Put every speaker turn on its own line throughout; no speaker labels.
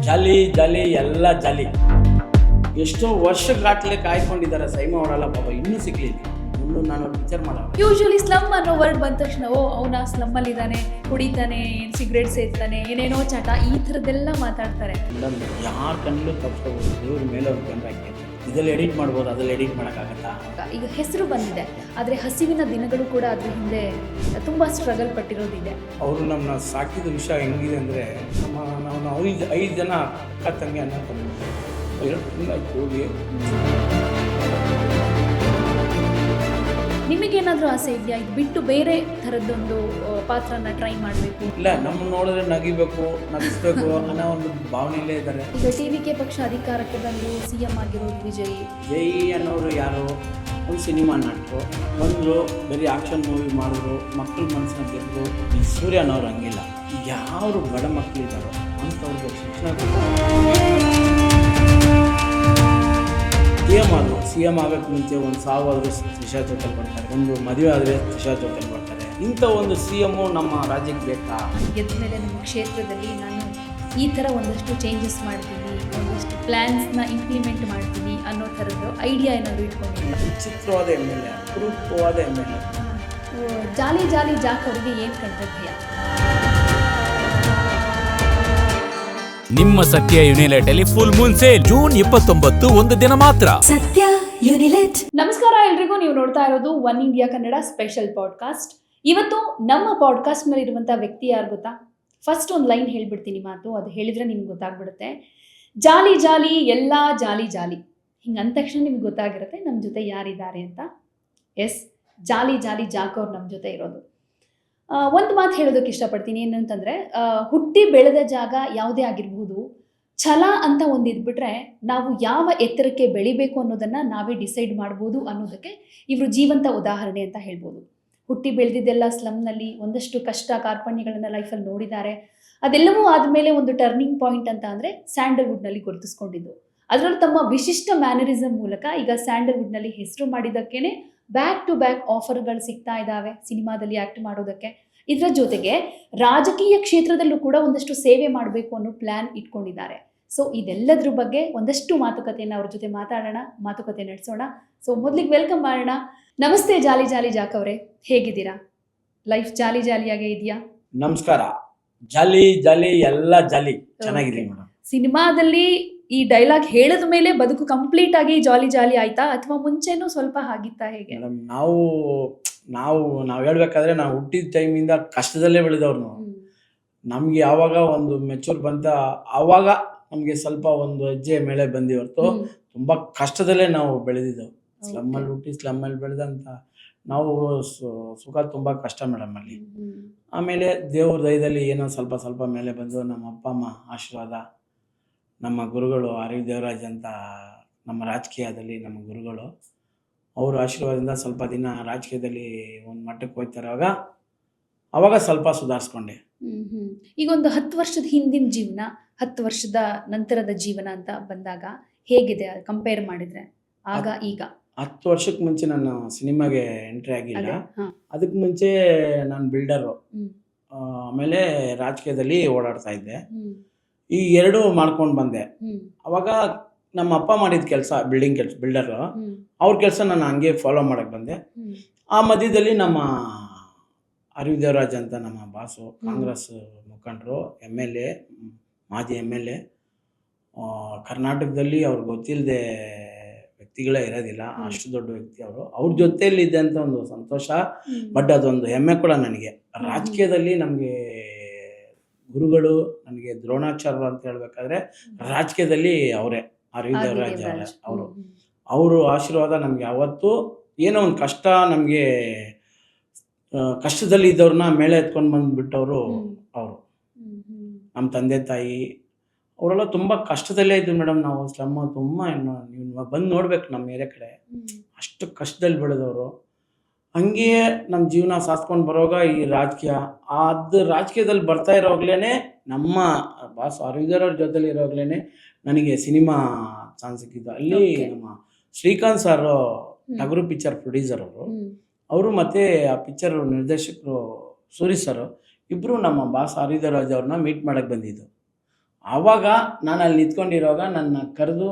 ಜಾಲಿ ಜಾಲಿ ಎಲ್ಲ ಜಾಲಿ. ಎಷ್ಟೋ ವರ್ಷಗಟ್ಟಲೆ ಕಾಯ್ಕೊಂಡಿದ್ದಾರೆ ಸೈಮಾ ಅವರೆಲ್ಲ, ಪಾಪ ಇನ್ನೂ ಸಿಗ್ಲಿಲ್ಲ. ಇನ್ನೂ ನಾನು ಪಿಕ್ಚರ್ ಮಾಡೋಣ.
ಯೂಶುವಲಿ ಸ್ಲಮ್ ಅನ್ನೋ ವರ್ಡ್ ಬಂದ ತಕ್ಷಣ ಅವನ ಸ್ಲಮ್ಮಲ್ಲಿ ಇದ್ದಾನೆ, ಕುಡಿತಾನೆ, ಸಿಗರೇಟ್ ಸೇರ್ತಾನೆ, ಏನೇನೋ ಚಟ, ಈ ಥರದ್ದೆಲ್ಲ ಮಾತಾಡ್ತಾರೆ.
ಮೇಡಮ್, ಯಾರ ಕಣ್ಣಲ್ಲೂ ತಪ್ಪಿಸ್ಕೋಬೋದು, ದೇವ್ರ ಮೇಲೆ ಅವ್ರು ಕ್ಯಾಮ್ರಾ ಹಾಕಿ ಇದರಲ್ಲಿ ಎಡಿಟ್ ಮಾಡ್ಬೋದು, ಅದ್ರಲ್ಲಿ ಎಡಿಟ್ ಮಾಡೋಕ್ಕಾಗತ್ತಾ?
ಈಗ ಹೆಸರು ಬಂದಿದೆ, ಆದರೆ ಹಸಿವಿನ ದಿನಗಳು ಕೂಡ ಅದ್ರ ಹಿಂದೆ ತುಂಬ ಸ್ಟ್ರಗಲ್ ಪಟ್ಟಿರೋದಿದೆ.
ಅವರು ನಮ್ಮನ್ನ ಸಾಕಿದ ವಿಷಯ ಹೆಂಗಿದೆ ಅಂದರೆ, ನಾವು 5 ಜನ ಅಕ್ಕ ತಂಗಿ ಅನ್ನ ತಂದು 2 ತಿಂಗಳಾಯ್ತು ಹೋಗಿ.
ನಿಮಗೇನಾದರೂ ಆಸೆ ಇದೆಯಾ ಇದು ಬಿಟ್ಟು ಬೇರೆ ಥರದ್ದೊಂದು ಪಾತ್ರನ ಟ್ರೈ ಮಾಡಬೇಕು?
ಇಲ್ಲ, ನಮ್ಮನ್ನು ನೋಡಿದ್ರೆ ನಗಿಬೇಕು, ನಗಿಸ್ಬೇಕು ಅನ್ನೋ ಒಂದು ಭಾವನೆಯಲ್ಲೇ ಇದ್ದಾರೆ.
ಈಗ TVK ಪಕ್ಷ ಅಧಿಕಾರಕ್ಕೆ ಬಂದು CM ಆಗಿರೋದು ವಿಜಯ್
ಅನ್ನೋರು ಯಾರು, ಒಂದು ಸಿನಿಮಾ ನಟರು ಬಂದರು, ಬರೀ ಆಕ್ಷನ್ ಮೂವಿ ಮಾಡಿದ್ರು, ಮಕ್ಕಳ ಮನಸ್ಸನ್ನ ಗೆದ್ದು. ಈ ಸೂರ್ಯ ಅನ್ನೋರು ಹಂಗಿಲ್ಲ, ಯಾರು ಬಡ ಮಕ್ಕಳಿದ್ದಾರೋ ಅಂಥವ್ರಿಗೆ ಶಿಕ್ಷಣ CM ಆಗೋಕ್ಕೆ ಮುಂಚೆ ಒಂದು ಸಾವಾದರೂ ತ್ರಿಷಾ ಜೊತೆ ಬರ್ತಾರೆ, ಒಂದು ಮದುವೆ ಆದರೆ ತ್ರಿಷಾ ಜೊತೆ ಬರ್ತಾರೆ. ಇಂಥ ಒಂದು CM ನಮ್ಮ ರಾಜ್ಯಕ್ಕೆ ಬೇಕಾ?
ಗೆದ್ದ ಮೇಲೆ ನಮ್ಮ ಕ್ಷೇತ್ರದಲ್ಲಿ ನಾನು ಈ ಥರ ಒಂದಷ್ಟು ಚೇಂಜಸ್ ಮಾಡ್ತೀನಿ, ಒಂದಷ್ಟು ಪ್ಲ್ಯಾನ್ಸ್ನ ಇಂಪ್ಲಿಮೆಂಟ್ ಮಾಡ್ತೀನಿ ಅನ್ನೋ ಥರದ್ದು ಐಡಿಯಾ ಏನಾದರೂ ಇಟ್ಕೊಂಡಿದ್ದೀನಿ.
ವಿಚಿತ್ರವಾದ MLA, ಅಪರೂಪವಾದ MLA.
ಜಾಲಿ ಜಾಲಿ ಜಾಕ್ ಅವರಿಗೆ ಏನು ಕಂಡ್ರೆ ಭಯ?
ನಿಮ್ಮ ಸತ್ಯ ಯುನಿಲೆಟ್ ಅಲ್ಲಿ ಫುಲ್ ಮೂನ್ ಸೇಲ್ ಜೂನ್ 29, ಒಂದು ದಿನ ಮಾತ್ರ.
ಸತ್ಯ ಯುನಿಲೆಟ್. ನಮಸ್ಕಾರ ಎಲ್ರಿಗೂ, ನೀವು ನೋಡ್ತಾ ಇರೋದು one India Kannada special podcast. ಇವತ್ತು ನಮ್ಮ ಪಾಡ್ಕಾಸ್ಟ್ನಲ್ಲಿ ಇರುವಂಥ ವ್ಯಕ್ತಿ ಯಾರು ಗೊತ್ತಾ? ಫಸ್ಟ್ ಒಂದು ಲೈನ್ ಹೇಳ್ಬಿಡ್ತೀನಿ ಮಾತು, ಅದು ಹೇಳಿದ್ರೆ ನಿಮ್ಗೆ ಗೊತ್ತಾಗ್ಬಿಡುತ್ತೆ. ಜಾಲಿ ಜಾಲಿ ಎಲ್ಲ ಜಾಲಿ ಜಾಲಿ, ಹಿಂಗೆ ಅಂದ ತಕ್ಷಣ ನಿಮ್ಗೆ ಗೊತ್ತಾಗಿರುತ್ತೆ ನಮ್ಮ ಜೊತೆ ಯಾರಿದ್ದಾರೆ ಅಂತ. ಎಸ್, ಜಾಲಿ ಜಾಲಿ ಜಾಕ್ ಅವ್ರು ನಮ್ಮ ಜೊತೆ ಇರೋದು. ಒಂದು ಮಾತು ಹೇಳೋದಕ್ಕೆ ಇಷ್ಟಪಡ್ತೀನಿ, ಏನಂತಂದರೆ ಹುಟ್ಟಿ ಬೆಳೆದ ಜಾಗ ಯಾವುದೇ ಆಗಿರ್ಬೋದು, ಛಲ ಅಂತ ಒಂದು ಇದ್ಬಿಟ್ರೆ ನಾವು ಯಾವ ಎತ್ತರಕ್ಕೆ ಬೆಳಿಬೇಕು ಅನ್ನೋದನ್ನು ನಾವೇ ಡಿಸೈಡ್ ಮಾಡ್ಬೋದು ಅನ್ನೋದಕ್ಕೆ ಇವರು ಜೀವಂತ ಉದಾಹರಣೆ ಅಂತ ಹೇಳ್ಬೋದು. ಹುಟ್ಟಿ ಬೆಳೆದಿದ್ದೆಲ್ಲ ಸ್ಲಮ್ನಲ್ಲಿ, ಒಂದಷ್ಟು ಕಷ್ಟ ಕಾರ್ಪಣ್ಯಗಳನ್ನು ಲೈಫಲ್ಲಿ ನೋಡಿದ್ದಾರೆ. ಅದೆಲ್ಲವೂ ಆದಮೇಲೆ ಒಂದು ಟರ್ನಿಂಗ್ ಪಾಯಿಂಟ್ ಅಂತ ಅಂದರೆ ಸ್ಯಾಂಡಲ್ವುಡ್ನಲ್ಲಿ ಗುರುತಿಸ್ಕೊಂಡಿದ್ದು. ಅದರಲ್ಲೂ ತಮ್ಮ ವಿಶಿಷ್ಟ ಮ್ಯಾನರಿಸಮ್ ಮೂಲಕ ಈಗ ಸ್ಯಾಂಡಲ್ವುಡ್ನಲ್ಲಿ ಹೆಸರು ಮಾಡಿದ್ದಕ್ಕೇ ಬ್ಯಾಕ್ ಟು ಬ್ಯಾಕ್ ಆಫರ್ಗಳು ಸಿಗ್ತಾ ಇದ್ದಾವೆ ಸಿನಿಮಾದಲ್ಲಿ ಆ್ಯಕ್ಟ್ ಮಾಡೋದಕ್ಕೆ. ಇದರ ಜೊತೆಗೆ ರಾಜಕೀಯ ಕ್ಷೇತ್ರದಲ್ಲೂ ಕೂಡ ಒಂದಷ್ಟು ಸೇವೆ ಮಾಡಬೇಕು ಅನ್ನೋ ಪ್ಲ್ಯಾನ್ ಇಟ್ಕೊಂಡಿದ್ದಾರೆ. ಸೊ ಇದೆಲ್ಲದ್ರ ಬಗ್ಗೆ ಒಂದಷ್ಟು ಮಾತುಕತೆಯನ್ನು ಅವ್ರ ಜೊತೆ ಮಾತುಕತೆ ನಡೆಸೋಣ. ಸೊ ಮೊದಲಿಗೆ ವೆಲ್ಕಮ್ ಮಾಡೋಣ. ನಮಸ್ತೆ ಜಾಲಿ ಜಾಲಿ ಜಾಕ್ ಅವರೇ, ಹೇಗಿದ್ದೀರಾ? ಲೈಫ್ ಜಾಲಿ ಜಾಲಿಯಾಗೇ ಇದೆಯಾ?
ನಮಸ್ಕಾರ. ಜಾಲಿ ಜಾಲಿ ಎಲ್ಲ ಜಾಲಿ, ಚೆನ್ನಾಗಿದೆ ಮೇಡಮ್.
ಸಿನಿಮಾದಲ್ಲಿ ಈ ಡೈಲಾಗ್ ಹೇಳಿದ ಮೇಲೆ ಬದುಕು ಕಂಪ್ಲೀಟ್ ಆಗಿ ಜಾಲಿ ಜಾಲಿ ಆಯ್ತಾ, ಅಥವಾ ಮುಂಚೆನೂ ಸ್ವಲ್ಪ ಆಗಿತ್ತಾ, ಹೇಗೆ?
ಮೇಡಮ್, ನಾವು ಹೇಳ್ಬೇಕಾದ್ರೆ ನಾವು ಹುಟ್ಟಿದ ಟೈಮಿಂದ ಕಷ್ಟದಲ್ಲೇ ಬೆಳೆದವ್ರು ನಾವು. ನಮ್ಗೆ ಯಾವಾಗ ಒಂದು ಮೆಚೂರ್ ಬಂತ ಆವಾಗ ನಮ್ಗೆ ಸ್ವಲ್ಪ ಒಂದು ಹೆಜ್ಜೆ ಮೇಲೆ ಬಂದಿ ಹೊರತು ತುಂಬಾ ಕಷ್ಟದಲ್ಲೇ ನಾವು ಬೆಳೆದಿದ್ದೆವು. ಸ್ಲಮ್ಮಲ್ಲಿ ಹುಟ್ಟಿ ಸ್ಲಮ್ಮಲ್ಲಿ ಬೆಳೆದಂತ ನಾವು ಸುಖ ತುಂಬಾ ಕಷ್ಟ ಮೇಡಮ್ ಅಲ್ಲಿ. ಆಮೇಲೆ ದೇವ್ರ ದಯದಲ್ಲಿ ಏನೋ ಸ್ವಲ್ಪ ಸ್ವಲ್ಪ ಮೇಲೆ ಬಂದು ನಮ್ಮ ಅಪ್ಪ ಅಮ್ಮ ಆಶೀರ್ವಾದ, ನಮ್ಮ ಗುರುಗಳು ಆರ್.ವಿ. ದೇವರಾಜ್ ಅಂತ ನಮ್ಮ ರಾಜಕೀಯದಲ್ಲಿ ನಮ್ಮ ಗುರುಗಳು, ಅವ್ರ ಆಶೀರ್ವಾದದಿಂದ ಸ್ವಲ್ಪ ದಿನ ರಾಜಕೀಯದಲ್ಲಿ ಒಂದು ಮಟ್ಟಕ್ಕೆ ಹೋಗ್ತಾರೆ. ಅವಾಗ ಸ್ವಲ್ಪ ಸುಧಾರಿಸ್ಕೊಂಡೆ.
ಈಗ ಒಂದು 10 ವರ್ಷದ ಹಿಂದಿನ ಜೀವನ, 10 ವರ್ಷದ ನಂತರದ ಜೀವನ ಅಂತ ಬಂದಾಗ ಹೇಗಿದೆ ಕಂಪೇರ್ ಮಾಡಿದ್ರೆ ಆಗ ಈಗ?
10 ವರ್ಷಕ್ಕೆ ಮುಂಚೆ ನಾನು ಸಿನಿಮಾಗೆ ಎಂಟ್ರಿ ಆಗಿಲ್ಲ. ಅದಕ್ಕೆ ಮುಂಚೆ ನಾನು ಬಿಲ್ಡರು, ಆಮೇಲೆ ರಾಜಕೀಯದಲ್ಲಿ ಓಡಾಡ್ತಾ ಇದ್ದೆ. ಈ 2 ಮಾಡ್ಕೊಂಡು ಬಂದೆ. ಅವಾಗ ನಮ್ಮ ಅಪ್ಪ ಮಾಡಿದ ಕೆಲಸ ಬಿಲ್ಡರ್, ಅವ್ರ ಕೆಲಸ ನಾನು ಹಂಗೆ ಫಾಲೋ ಮಾಡಕ್ಕೆ ಬಂದೆ. ಆ ಮಧ್ಯದಲ್ಲಿ ನಮ್ಮ ಆರ್.ವಿ. ದೇವರಾಜ್ ಅಂತ ನಮ್ಮ ಬಾಸು, ಕಾಂಗ್ರೆಸ್ ಮುಖಂಡರು, MLA, ಮಾಜಿ MLA, ಕರ್ನಾಟಕದಲ್ಲಿ ಅವ್ರಿಗೆ ಗೊತ್ತಿಲ್ಲದೆ ವ್ಯಕ್ತಿಗಳೇ ಇರೋದಿಲ್ಲ, ಅಷ್ಟು ದೊಡ್ಡ ವ್ಯಕ್ತಿ ಅವರು. ಅವ್ರ ಜೊತೆಯಲ್ಲಿ ಇದೆ ಅಂತ ಒಂದು ಸಂತೋಷ, ಬಟ್ ಅದೊಂದು ಹೆಮ್ಮೆ ಕೂಡ ನನಗೆ. ರಾಜಕೀಯದಲ್ಲಿ ನಮಗೆ ಗುರುಗಳು, ನನಗೆ ದ್ರೋಣಾಚಾರ್ಯರು ಅಂತ ಹೇಳ್ಬೇಕಾದ್ರೆ ರಾಜಕೀಯದಲ್ಲಿ ಅವರೇ, ಆರ್.ವಿ. ದೇವರಾಜ್ ಅವರು ಆಶೀರ್ವಾದ ನಮಗೆ ಯಾವತ್ತೂ. ಏನೋ ಒಂದು ಕಷ್ಟ, ನಮಗೆ ಕಷ್ಟದಲ್ಲಿ ಇದ್ದವ್ರನ್ನ ಮೇಲೆ ಎತ್ಕೊಂಡು ಬಂದುಬಿಟ್ಟವರು ಅವರು. ನಮ್ಮ ತಂದೆ ತಾಯಿ ಅವರೆಲ್ಲ ತುಂಬ ಕಷ್ಟದಲ್ಲೇ ಇದ್ರು ಮೇಡಮ್. ನಾವು ಸ್ಲಮ್ಮ ತುಂಬ, ನೀವು ಬಂದು ನೋಡ್ಬೇಕು ನಮ್ಮ ಏರಿಯಾ ಕಡೆ, ಅಷ್ಟು ಕಷ್ಟದಲ್ಲಿ ಬೆಳೆದವರು. ಹಂಗೆಯೇ ನಮ್ಮ ಜೀವನ ಸಾಸ್ಕೊಂಡು ಬರೋವಾಗ ಈ ರಾಜಕೀಯ, ಅದು ರಾಜಕೀಯದಲ್ಲಿ ಬರ್ತಾ ಇರೋವಾಗಲೇ ನಮ್ಮ ಬಾಸ್ ಆರ್.ವಿ. ಜೊತೆಲಿ ಇರೋವಾಗಲೇ ನನಗೆ ಸಿನಿಮಾ ಚಾನ್ಸ್ ಸಿಕ್ಕಿದ್ದು. ಅಲ್ಲಿ ನಮ್ಮ ಶ್ರೀಕಾಂತ್ ಸರ್, ಟಗರು ಪಿಕ್ಚರ್ ಪ್ರೊಡ್ಯೂಸರ್ ಅವರು ಮತ್ತು ಆ ಪಿಕ್ಚರ್ ನಿರ್ದೇಶಕರು ಸೂರಿ ಸರ್, ಇಬ್ಬರು ನಮ್ಮ ಬಾಸ್ ಆರ್.ವಿ. ದೇವರಾಜ್ ಅವ್ರನ್ನ ಮೀಟ್ ಮಾಡೋಕ್ಕೆ ಬಂದಿದ್ದು. ಆವಾಗ ನಾನು ಅಲ್ಲಿ ನಿಂತ್ಕೊಂಡಿರೋವಾಗ ನನ್ನ ಕರೆದು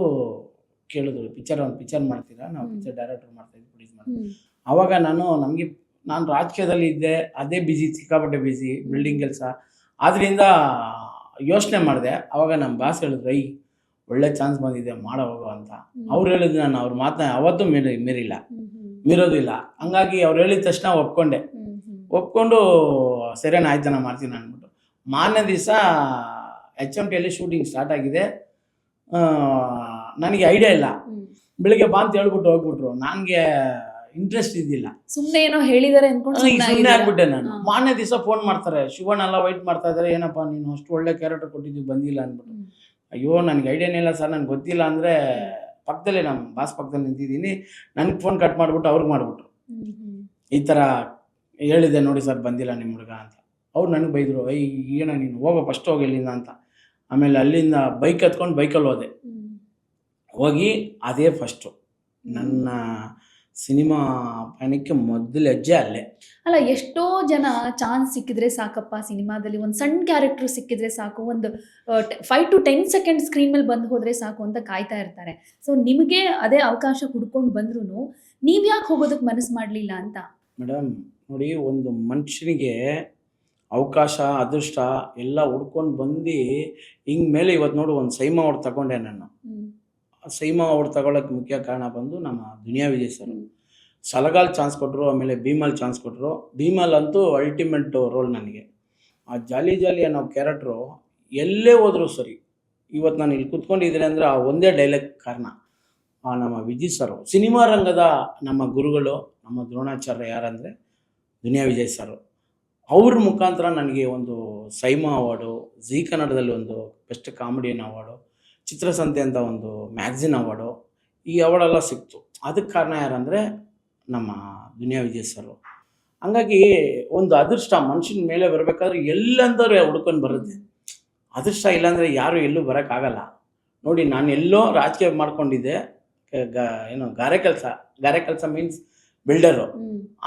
ಕೇಳಿದ್ರು, ಪಿಕ್ಚರ್ ಮಾಡ್ತೀರಾ, ನಾವು ಪಿಕ್ಚರ್ ಡೈರೆಕ್ಟರ್ ಮಾಡ್ತಾಯಿದ್ವಿ, ಪ್ರೊಡ್ಯೂಸ್ ಮಾಡ್ತೀವಿ. ಆವಾಗ ನಾನು ರಾಜಕೀಯದಲ್ಲಿ ಇದ್ದೆ, ಅದೇ ಬಿಸಿ, ಸಿಕ್ಕಾಪಟ್ಟೆ ಬಿಸಿ, ಬಿಲ್ಡಿಂಗ್ ಕೆಲಸ. ಆದ್ದರಿಂದ ಯೋಚನೆ ಮಾಡಿದೆ. ಆವಾಗ ನಮ್ಮ ಬಾಸ್ ಹೇಳಿದ್ರು, ಒಳ್ಳೆ ಚಾನ್ಸ್ ಬಂದಿದೆ, ಮಾಡೋ ಹೋಗೋ ಅಂತ. ಅವ್ರು ಹೇಳಿದ್ರು, ನಾನು ಅವ್ರ ಮಾತನ್ನ ಯಾವತ್ತೂ ಮೀರೋದು ಇಲ್ಲ. ಹಂಗಾಗಿ ಅವ್ರು ಹೇಳಿದ ತಕ್ಷಣ ಒಪ್ಕೊಂಡು ಸರಿನಾ ಆಯ್ತು ನಾನು ಮಾಡ್ತೀನಿ ಅಂದ್ಬಿಟ್ಟು ಮಾರನೇ ದಿವಸ HMTಯಲ್ಲಿ ಶೂಟಿಂಗ್ ಸ್ಟಾರ್ಟ್ ಆಗಿದೆ. ನನಗೆ ಐಡಿಯಾ ಇಲ್ಲ. ಬೆಳಿಗ್ಗೆ ಬಾ ಅಂತ ಹೇಳ್ಬಿಟ್ಟು ಹೋಗ್ಬಿಟ್ರು. ನನಗೆ ಇಂಟ್ರೆಸ್ಟ್ ಇದ್ದಿಲ್ಲ,
ಸುಮ್ಮನೆ ಏನೋ ಹೇಳಿದಾರೆ ಅನ್ಕೊಂಡು
ಸುಮ್ಮನೆ ಆಗ್ಬಿಟ್ಟೆ ನಾನು. ಮಾರನೇ ದಿವಸ ಫೋನ್ ಮಾಡ್ತಾರೆ, ಶಿವಣ್ಣ ಎಲ್ಲ ವೈಟ್ ಮಾಡ್ತಾ ಇದ್ದಾರೆ, ಏನಪ್ಪ ನೀನು ಅಷ್ಟು ಒಳ್ಳೆ ಕ್ಯಾರೆಕ್ಟರ್ ಕೊಟ್ಟಿದ್ದೀವಿ, ಬಂದಿಲ್ಲ ಅಂದ್ಬಿಟ್ಟು. ಅಯ್ಯೋ ನನಗೆ ಐಡಿಯಾನೇ ಇಲ್ಲ ಸರ್, ನನಗೆ ಗೊತ್ತಿಲ್ಲ ಅಂದರೆ ಪಕ್ಕದಲ್ಲೇ ನಮ್ಮ ಬಾಸ್ ಪಕ್ಕದಲ್ಲಿ ನಿಂತಿದ್ದೀನಿ. ನನಗೆ ಫೋನ್ ಕಟ್ ಮಾಡಿಬಿಟ್ಟು ಅವ್ರಿಗೆ ಮಾಡಿಬಿಟ್ರು, ಈ ಥರ ಹೇಳಿದೆ ನೋಡಿ ಸರ್, ಬಂದಿಲ್ಲ ನಿಮ್ಮ ಹುಡುಗ ಅಂತ. ಅವ್ರು ನನಗೆ ಬೈದರು, ಏನೋ ನೀನು ಹೋಗೋ ಫಸ್ಟ್ ಹೋಗಿ ಇಲ್ಲಿಂದ ಅಂತ. ಆಮೇಲೆ ಅಲ್ಲಿಂದ ಬೈಕ್ ಹತ್ಕೊಂಡು ಬೈಕಲ್ಲಿ ಹೋಗಿ ಅದೇ ಫಸ್ಟು ನನ್ನ ಸಿನಿಮಾ ಪಯಣಕ್ಕೆ ಮೊದಲು ಹೆಜ್ಜೆ ಅಲ್ಲೇ.
ಅಲ್ಲ, ಎಷ್ಟೋ ಜನ ಚಾನ್ಸ್ ಸಿಕ್ಕಿದ್ರೆ ಸಾಕಪ್ಪ, ಸಿನಿಮಾದಲ್ಲಿ ಒಂದು ಸಣ್ಣ ಕ್ಯಾರೆಕ್ಟರ್ ಸಿಕ್ಕಿದ್ರೆ ಸಾಕು, ಒಂದು 5 to 10 ಸೆಕೆಂಡ್ ಸ್ಕ್ರೀನ್ ಮೇಲೆ ಬಂದು ಹೋದರೆ ಸಾಕು ಅಂತ ಕಾಯ್ತಾ ಇರ್ತಾರೆ. ಸೊ ನಿಮಗೆ ಅದೇ ಅವಕಾಶ ಹುಡ್ಕೊಂಡು ಬಂದ್ರೂ ನೀವು ಯಾಕೆ ಹೋಗೋದಕ್ಕೆ ಮನಸ್ಸು ಮಾಡಲಿಲ್ಲ ಅಂತ?
ಮೇಡಮ್ ನೋಡಿ, ಒಂದು ಮನುಷ್ಯನಿಗೆ ಅವಕಾಶ, ಅದೃಷ್ಟ ಎಲ್ಲ ಹುಡ್ಕೊಂಡು ಬಂದು ಹಿಂಗೆ ಮೇಲೆ ಇವತ್ತು ನೋಡು ಒಂದು ಸೈಮಾ ಅವ್ರು ತಗೊಂಡೆ ನಾನು. ಸೈಮಾ ಅವ್ರು ತಗೊಳ್ಳೋಕ್ಕೆ ಮುಖ್ಯ ಕಾರಣ ಬಂದು ನಮ್ಮ ದುನಿಯಾ ವಿಜಯ್ ಸರ್. ಸಲಗಾಲ್ ಚಾನ್ಸ್ ಕೊಟ್ಟರು, ಆಮೇಲೆ ಭೀಮಲ್ ಚಾನ್ಸ್ ಕೊಟ್ಟರು. ಭೀಮಲ್ ಅಂತೂ ಅಲ್ಟಿಮೇಟ್ ರೋಲ್ ನನಗೆ. ಆ ಜಾಲಿ ಅನ್ನೋ ಕ್ಯಾರೆಕ್ಟ್ರು ಎಲ್ಲೇ ಹೋದರೂ ಸರಿ, ಇವತ್ತು ನಾನು ಇಲ್ಲಿ ಕೂತ್ಕೊಂಡಿದ್ದೀನಿ ಅಂದರೆ ಆ ಒಂದೇ ಡೈಲಾಗ್ ಕಾರಣ. ನಮ್ಮ ವಿಜಯ್ ಸರು, ಸಿನಿಮಾ ರಂಗದ ನಮ್ಮ ಗುರುಗಳು, ನಮ್ಮ ದ್ರೋಣಾಚಾರ್ಯ ಯಾರಂದರೆ ದುನಿಯಾ ವಿಜಯ್ ಸರು. ಅವ್ರ ಮುಖಾಂತರ ನನಗೆ ಒಂದು ಸೈಮಾ ಅವಾರ್ಡು, ಜೀ ಕನ್ನಡದಲ್ಲಿ ಒಂದು ಬೆಸ್ಟ್ ಕಾಮಿಡಿಯನ್ ಅವಾರ್ಡು, ಚಿತ್ರಸಂತೆ ಅಂತ ಒಂದು ಮ್ಯಾಗ್ಝಿನ್ ಅವಾರ್ಡು, ಈ ಅವಾರ್ಡೆಲ್ಲ ಸಿಕ್ತು. ಅದಕ್ಕೆ ಕಾರಣ ಯಾರಂದರೆ ನಮ್ಮ ದುನಿಯಾ ವಿಜಯ್ ಸರು. ಹಂಗಾಗಿ ಒಂದು ಅದೃಷ್ಟ ಮನುಷ್ಯನ ಮೇಲೆ ಬರಬೇಕಾದ್ರೆ ಎಲ್ಲಂದರೂ ಹುಡ್ಕೊಂಡು ಬರುತ್ತೆ. ಅದೃಷ್ಟ ಇಲ್ಲಾಂದರೆ ಯಾರು ಎಲ್ಲೂ ಬರೋಕ್ಕಾಗಲ್ಲ. ನೋಡಿ, ನಾನು ಎಲ್ಲೋ ರಾಜಕೀಯ ಮಾಡ್ಕೊಂಡಿದ್ದೆ, ಗಾರೆ ಕೆಲಸ ಮೀನ್ಸ್ ಬಿಲ್ಡರು.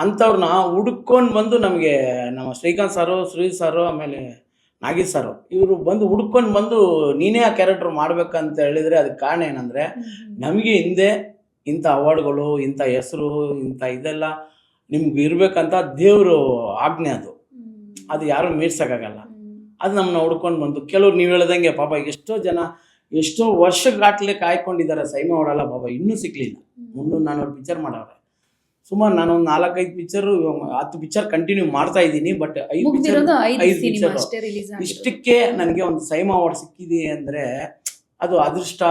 ಅಂಥವ್ರನ್ನ ಹುಡ್ಕೊಂಡು ಬಂದು ನಮಗೆ ನಮ್ಮ ಶ್ರೀಕಾಂತ್ ಸಾರು, ಸುರೇಶ್ ಸಾರು, ಆಮೇಲೆ ನಾಗೇಶ್ ಸಾರು, ಇವರು ಬಂದು ಹುಡ್ಕೊಂಡು ಬಂದು ನೀನೇ ಆ ಕ್ಯಾರೆಕ್ಟರ್ ಮಾಡ್ಬೇಕಂತ ಹೇಳಿದರೆ ಅದಕ್ಕೆ ಕಾರಣ ಏನಂದರೆ, ನಮಗೆ ಹಿಂದೆ ಇಂಥ ಅವಾರ್ಡ್ಗಳು, ಇಂಥ ಹೆಸರು, ಇಂಥ ಇದೆಲ್ಲ ನಿಮ್ಗೆ ಇರಬೇಕಂತ ದೇವರು ಆಜ್ಞೆ. ಅದು ಯಾರು ಮೀರ್ಸೋಕ್ಕಾಗಲ್ಲ. ಅದು ನಮ್ಮನ್ನ ಹುಡ್ಕೊಂಡು ಬಂದು ಕೆಲವ್ರು ನೀವು ಹೇಳ್ದಂಗೆ ಪಾಪ ಎಷ್ಟೋ ವರ್ಷಗಾಟ್ಲೆ ಕಾಯ್ಕೊಂಡಿದ್ದಾರೆ ಸೈಮಾ ಅವರೆಲ್ಲ, ಪಾಪ ಇನ್ನೂ ಸಿಕ್ಕಲಿಲ್ಲ. 300-400 ಪಿಕ್ಚರ್ ಮಾಡವ್ರೆ. ಸುಮಾರು ನಾನೊಂದು 4-5 ಪಿಕ್ಚರು, 10 ಪಿಕ್ಚರ್ ಕಂಟಿನ್ಯೂ ಮಾಡ್ತಾ ಇದ್ದೀನಿ. ಬಟ್ 5 ಪಿಕ್ಚರ್ ಇಷ್ಟಕ್ಕೆ ನನಗೆ ಒಂದು ಸೈಮಾ ಅವಾರ್ಡ್ ಸಿಕ್ಕಿದೆ ಅಂದರೆ ಅದು ಅದೃಷ್ಟ.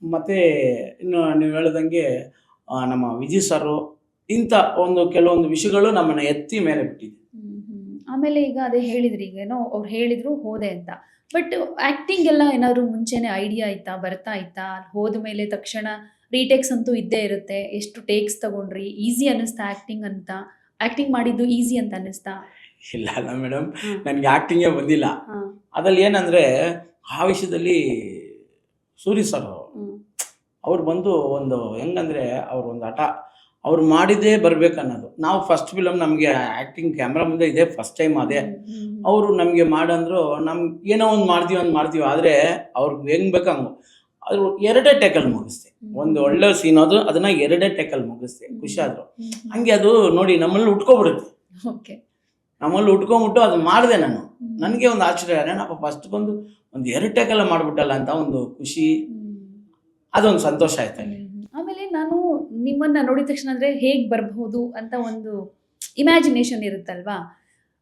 ಮತ್ತು ಇನ್ನು ನೀವು ಹೇಳ್ದಂಗೆ ನಮ್ಮ ವಿಜಯ್ ಸರು, ಇಂಥ ಕೆಲವೊಂದು ವಿಷಯಗಳು ನಮ್ಮನ್ನು ಎತ್ತಿ ಮೇಲೆ ಬಿಟ್ಟಿದೆ.
ಆಮೇಲೆ ಈಗ ಅದೇ ಹೇಳಿದ್ರಿ, ಈಗ ಏನೋ ಅವ್ರು ಹೇಳಿದ್ರು ಹೋದೆ ಅಂತ. ಬಟ್ ಆ್ಯಕ್ಟಿಂಗ್ ಎಲ್ಲ ಏನಾದ್ರು ಮುಂಚೆನೇ ಐಡಿಯಾ ಆಯ್ತಾ, ಬರ್ತಾ ಇತ್ತಾ? ಹೋದ ಮೇಲೆ ತಕ್ಷಣ ರೀಟೇಕ್ಸ್ ಅಂತೂ ಇದ್ದೇ ಇರುತ್ತೆ. ಎಷ್ಟು ಟೇಕ್ಸ್ ತಗೊಂಡ್ರಿ? ಈಸಿ ಅನ್ನಿಸ್ತಾ ಆ್ಯಕ್ಟಿಂಗ್ ಮಾಡಿದ್ದು ಈಸಿ ಅಂತ ಅನ್ನಿಸ್ತಾ?
ಇಲ್ಲ ಮೇಡಮ್, ನನಗೆ ಆ್ಯಕ್ಟಿಂಗೇ ಬಂದಿಲ್ಲ. ಅದ್ರಲ್ಲಿ ಏನಂದರೆ ಆ ವಿಷಯದಲ್ಲಿ ಸೂರಿ ಸರ್ ಅವ್ರು ಬಂದು ಒಂದು ಹೆಂಗಂದರೆ ಅವ್ರು ಒಂದು ಹಠ, ಅವ್ರು ಮಾಡಿದ್ದೇ ಬರ್ಬೇಕನ್ನೋದು. ನಾವು ಫಸ್ಟ್ ಫಿಲಮ್ ನಮಗೆ ಆ್ಯಕ್ಟಿಂಗ್ ಕ್ಯಾಮ್ರಾ ಮುಂದೆ ಇದೆ ಫಸ್ಟ್ ಟೈಮ್. ಅದೇ ಅವರು ನಮಗೆ ಮಾಡಂದ್ರು, ನಮ್ಗೆ ಏನೋ ಒಂದು ಮಾಡ್ತೀವಿ. ಆದರೆ ಅವ್ರಿಗೆ ಹೆಂಗೆ ಬೇಕು ಹಂಗೆ ಅದು 2 ಟೇಕಲ್ಲಿ ಮುಗಿಸ್ದೆ. ಒಂದು ಒಳ್ಳೆ ಸೀನ್ ಅದು, ಅದನ್ನು 2 ಟೇಕಲ್ಲಿ ಮುಗಿಸ್ದೆ. ಖುಷಿ ಆದರು. ಹಂಗೆ ಅದು ನೋಡಿ ನಮ್ಮಲ್ಲಿ ಉಟ್ಕೊಬಿಡುತ್ತೆ. ನಮ್ಮಲ್ಲಿ ಉಟ್ಕೊಂಬಿಟ್ಟು ಅದು ಮಾಡಿದೆ ನಾನು. ನನಗೆ ಒಂದು ಆಶ್ಚರ್ಯ, ಏನಪ್ಪ ಫಸ್ಟ್ ಬಂದು ಒಂದು 2 ಟೇಕಲ್ಲ ಮಾಡಿಬಿಟ್ಟಲ್ಲ ಅಂತ ಒಂದು ಖುಷಿ, ಅದೊಂದು ಸಂತೋಷ ಆಯ್ತು ಅಲ್ಲಿ.
ಆಮೇಲೆ ನಾನು ನಿಮ್ಮನ್ನ ನೋಡಿದ ತಕ್ಷಣ ಅಂದರೆ ಹೇಗೆ ಬರಬಹುದು ಅಂತ ಒಂದು ಇಮ್ಯಾಜಿನೇಷನ್ ಇರುತ್ತಲ್ವಾ,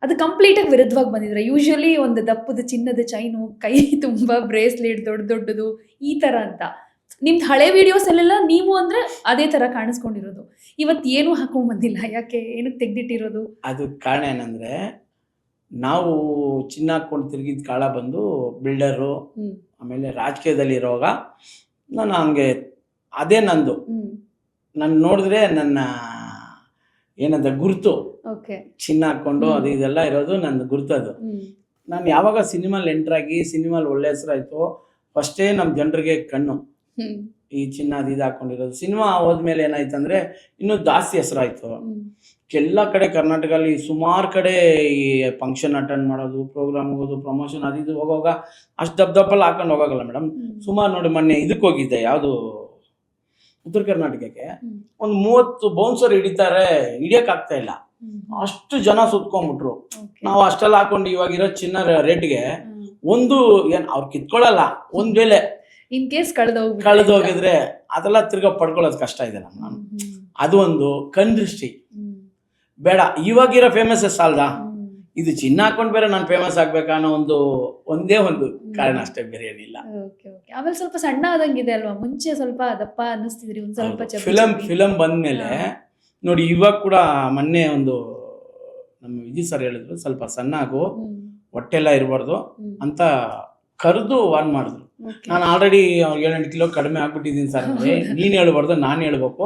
ಅದು ಕಂಪ್ಲೀಟಾಗಿ ವಿರುದ್ಧವಾಗಿ ಬಂದಿದ್ರೆ. ಯೂಶ್ವಲಿ ಒಂದು ದಪ್ಪದ ಚಿನ್ನದ ಚೈನು, ಕೈ ತುಂಬ ಬ್ರೇಸ್ಲೆಟ್ ದೊಡ್ಡದು ಈ ಥರ ಅಂತ. ನಿಮ್ದು ಹಳೆ ವೀಡಿಯೋಸಲ್ಲೆಲ್ಲ ನೀವು ಅಂದರೆ ಅದೇ ಥರ ಕಾಣಿಸ್ಕೊಂಡಿರೋದು. ಇವತ್ತು ಏನೂ ಹಾಕೊಂಡು ಬಂದಿಲ್ಲ, ಯಾಕೆ? ಏನಕ್ಕೆ ತೆಗೆದಿಟ್ಟಿರೋದು?
ಅದು ಕಾರಣ ಏನಂದರೆ, ನಾವು ಚಿನ್ನ ಹಾಕ್ಕೊಂಡು ತಿರುಗಿದ ಕಾಲ ಬಂದು ಬಿಲ್ಡರು, ಆಮೇಲೆ ರಾಜಕೀಯದಲ್ಲಿ ಇರೋವಾಗ ನಾನು ಹಂಗೆ ಅದೇ ನಂದು. ನಾನು ನೋಡಿದ್ರೆ ನನ್ನ ಏನಂತ ಗುರುತು, ಚಿನ್ನ ಹಾಕ್ಕೊಂಡು ಅದು ಇದೆಲ್ಲ ಇರೋದು ನನ್ನ ಗುರುತದು. ನಾನು ಯಾವಾಗ ಸಿನಿಮಾಲಿ ಎಂಟ್ರಾಗಿ ಸಿನಿಮಾಲಿ ಒಳ್ಳೆ ಹೆಸರಾಯಿತು, ಫಸ್ಟೇ ನಮ್ಮ ಜನರಿಗೆ ಕಣ್ಣು ಈ ಚಿನ್ನ ಅದು ಇದು ಹಾಕ್ಕೊಂಡಿರೋದು. ಸಿನಿಮಾ ಹೋದ್ಮೇಲೆ ಏನಾಯ್ತು ಅಂದರೆ ಇನ್ನೂ ಜಾಸ್ತಿ ಹೆಸರಾಯಿತು. ಎಲ್ಲ ಕಡೆ ಕರ್ನಾಟಕದಲ್ಲಿ ಸುಮಾರು ಕಡೆ ಈ ಫಂಕ್ಷನ್ ಅಟೆಂಡ್ ಮಾಡೋದು, ಪ್ರೋಗ್ರಾಮ್ ಹೋಗೋದು, ಪ್ರಮೋಷನ್ ಅದು ಇದು ಹೋಗುವಾಗ ಅಷ್ಟು ದಪ್ಪಲ್ಲಿ ಹಾಕೊಂಡು ಹೋಗೋಲ್ಲ ಮೇಡಮ್. ಸುಮಾರು ನೋಡಿ, ಮೊನ್ನೆ ಇದಕ್ಕೆ ಹೋಗಿದ್ದೆ, ಯಾವುದು ಉತ್ತರ ಕರ್ನಾಟಕಕ್ಕೆ. ಒಂದು 30 ಬೌನ್ಸರ್ ಹಿಡಿಯಕ್ ಆಗ್ತಾ ಇಲ್ಲ, ಅಷ್ಟು ಜನ ಸುತ್ಕೊಂಡ್ಬಿಟ್ರು. ನಾವು ಅಷ್ಟೆಲ್ಲ ಹಾಕೊಂಡು ಇವಾಗಿರೋ ಚಿನ್ನ ರೇಟ್ಗೆ ಒಂದು ಏನ್ ಅವ್ರು ಕಿತ್ಕೊಳ್ಳಲ್ಲ, ಒಂದ್ ವೇಳೆ
ಇನ್ ಕೇಸ್
ಕಳೆದು ಹೋಗಿದ್ರೆ ಅದೆಲ್ಲ ತಿರ್ಗಾ ಪಡ್ಕೊಳ್ಳೋದು ಕಷ್ಟ ಇದೆ ನಮ್ಮ. ಅದು ಒಂದು ಕಣ್ದೃಷ್ಟಿ ಬೇಡ. ಇವಾಗಿರೋ ಫೇಮಸ್ ಸಾಲದ, ಇದು ಚಿನ್ನ ಹಾಕೊಂಡ್ ಬೇರೆ ನಾನು ಫೇಮಸ್ ಆಗ್ಬೇಕಾ ಅನ್ನೋ ಒಂದೇ ಒಂದು ಕಾರಣ ಅಷ್ಟೇ, ಬೇರೆ ಏನಿಲ್ಲ.
ಆಮೇಲೆ ಸ್ವಲ್ಪ ಸಣ್ಣ ಆದಂಗಿದೆ ಅಲ್ವಾ, ಮುಂಚೆ ಸ್ವಲ್ಪ ದಪ್ಪ ಅನ್ನಿಸ್ತಿದ್ರಿ, ಒಂದ್ ಸ್ವಲ್ಪ
ಫಿಲಂ ಬಂದ್ಮೇಲೆ ನೋಡಿ, ಇವಾಗ ಕೂಡ ಮೊನ್ನೆ ಒಂದು ನಮ್ಮ ವಿಜಯ್ ಸರ್ ಹೇಳಿದ್ರು, ಸ್ವಲ್ಪ ಸಣ್ಣ ಆಗು, ಹೊಟ್ಟೆಲ್ಲ ಇರಬಾರ್ದು ಅಂತ ಕರೆದು ವಾರ್ನ್ ಮಾಡಿದ್ರು. ನಾನು ಆಲ್ರೆಡಿ 7-8 ಕಿಲೋ ಕಡಿಮೆ ಆಗ್ಬಿಟ್ಟಿದ್ದೀನಿ ಸರ್, ನೀನ್ ಹೇಳ್ಬಾರ್ದು, ನಾನು ಹೇಳ್ಬೇಕು,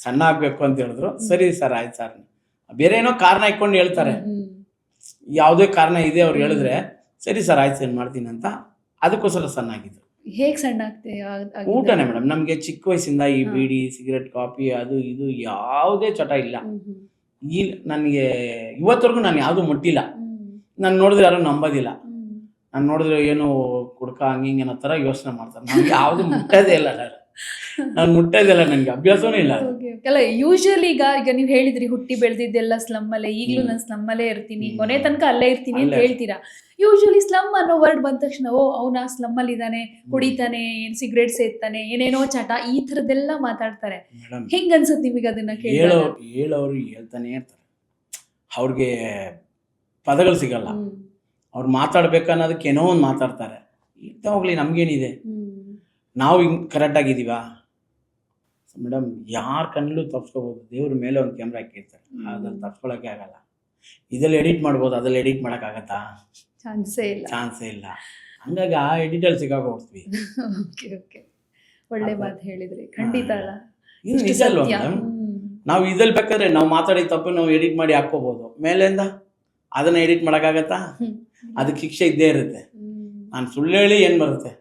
ಸಣ್ಣ ಆಗ್ಬೇಕು ಅಂತ ಹೇಳಿದ್ರು. ಸರಿ ಸರ್, ಆಯ್ತು ಸರ್. ಬೇರೆ ಏನೋ ಕಾರಣ ಇಟ್ಕೊಂಡು ಹೇಳ್ತಾರೆ, ಯಾವುದೇ ಕಾರಣ ಇದೆ ಅವ್ರು ಹೇಳಿದ್ರೆ ಸರಿ ಸರ್ ಆಯ್ತು ಏನ್ ಮಾಡ್ತೀನಿ ಅಂತ, ಅದಕ್ಕೋಸ್ಕರ ಸಣ್ಣ ಆಗಿದ್ದು.
ಹೇಗ್ ಸಣ್ಣ
ಊಟನೇ ಮೇಡಮ್. ನಮ್ಗೆ ಚಿಕ್ಕ ವಯಸ್ಸಿಂದ ಈ ಬೀಡಿ, ಸಿಗರೆಟ್, ಕಾಫಿ ಅದು ಇದು ಯಾವುದೇ ಚಟ ಇಲ್ಲ. ಈ ನನಗೆ ಇವತ್ತವರೆಗೂ ನಾನು ಯಾವ್ದು ಮುಟ್ಟಿಲ್ಲ. ನಾನು ನೋಡಿದ್ರೆ ಯಾರು ನಂಬೋದಿಲ್ಲ. ನಾನು ನೋಡಿದ್ರೆ ಏನು ಕುಡ್ಕ ಹಂಗಿಂಗ್ ಅನ್ನೋ ತರ ಯೋಚನೆ ಮಾಡ್ತಾರೆ. ನನ್ಗೆ ಯಾವ್ದು ಮುಟ್ಟೋದೇ ಇಲ್ಲ, ನಾನು ಮುಟ್ಟೋದಿಲ್ಲ, ನನ್ಗೆ ಅಭ್ಯಾಸನೂ ಇಲ್ಲ.
ಅಲ್ಲ, ಯೂಶುವಲಿ ಈಗ ನೀವು ಹೇಳಿದ್ರಿ ಹುಟ್ಟಿ ಬೆಳೆದಿದ್ದೆಲ್ಲ ಸ್ಲಮ್ ಅಲ್ಲೇ, ಈಗಲೂ ನಾನು ಸ್ಲಮ್ ಅಲ್ಲೇ ಇರ್ತೀನಿ, ಕೊನೆ ತನಕ ಅಲ್ಲೇ ಇರ್ತೀನಿ ಅಂತ ಹೇಳ್ತೀರಾ. ಯೂಶುವಲಿ ಸ್ಲಮ್ ಅನ್ನೋ ವರ್ಡ್ ಬಂದ ತಕ್ಷಣ ಅವನ ಸ್ಲಮ್ ಅಲ್ಲಿ ಇದ್ದಾನೆ, ಕುಡಿತಾನೆ, ಸಿಗರೇಟ್ ಸೇತಾನೆ, ಏನೇನೋ ಚಟ, ಈ ತರದೆಲ್ಲ ಮಾತಾಡ್ತಾರೆ. ಹೆಂಗ್ ಅನ್ಸುತ್ತೆ ನಿಮಗೆ ಅದನ್ನ
ಹೇಳೋರು ಹೇಳ್ತಾನೆ ಇರ್ತಾರೆ, ಅವ್ರಿಗೆ ಪದಗಳು ಸಿಗಲ್ಲ. ಅವ್ರು ಮಾತಾಡ್ಬೇಕನ್ನೋದಕ್ಕೆ ಏನೋ ಒಂದು ಮಾತಾಡ್ತಾರೆ. ಇರ್ತಾ ಹೋಗ್ಲಿ, ನಮ್ಗೇನಿದೆ, ನಾವು ಹಿಂಗ್ ಕರೆಕ್ಟ್ ಆಗಿದೀವಾ ಮೇಡಮ್? ಯಾರ ಕಣ್ಣಲ್ಲೂ ತಪ್ಸ್ಕೋಬಹುದು. ದೇವ್ರ ಮೇಲೆ ಒಂದು ಕ್ಯಾಮ್ರಾ ಹಾಕಿರ್ತಾರೆ, ಅದ್ರಲ್ಲಿ ತಪ್ಸ್ಕೊಳಕ್ಕೆ ಆಗಲ್ಲ. ಇದ್ರಲ್ಲಿ ಎಡಿಟ್ ಮಾಡ್ಬೋದು, ಅದ್ರಲ್ಲಿ ಎಡಿಟ್ ಮಾಡಕ್ಕಾಗತ್ತಾ? ಚಾನ್ಸೇ ಇಲ್ಲ. ಹಂಗಾಗಿ ಆ ಎಡಿಟಲ್ಲಿ ಸಿಕ್ಕಾಕೊಡ್ತೀವಿ.
ಒಳ್ಳೆ ಮಾತು ಹೇಳಿದ್ರಿ, ಖಂಡಿತ ಅಲ್ಲ,
ಇದು ನಿಜ ಅಲ್ವಾ ಮೇಡಮ್? ನಾವು ಇದ್ರಲ್ಲಿ ಬೇಕಾದ್ರೆ ನಾವು ಮಾತಾಡಿದ ತಪ್ಪು ನಾವು ಎಡಿಟ್ ಮಾಡಿ ಹಾಕೋಬಹುದು, ಮೇಲಿಂದ ಅದನ್ನ ಎಡಿಟ್ ಮಾಡಕ್ಕಾಗತ್ತಾ? ಅದಕ್ಕೆ ಶಿಕ್ಷೆ ಇದ್ದೇ ಇರುತ್ತೆ. ನಾನು ಸುಳ್ಳು ಹೇಳಿ ಏನ್ ಬರುತ್ತೆ?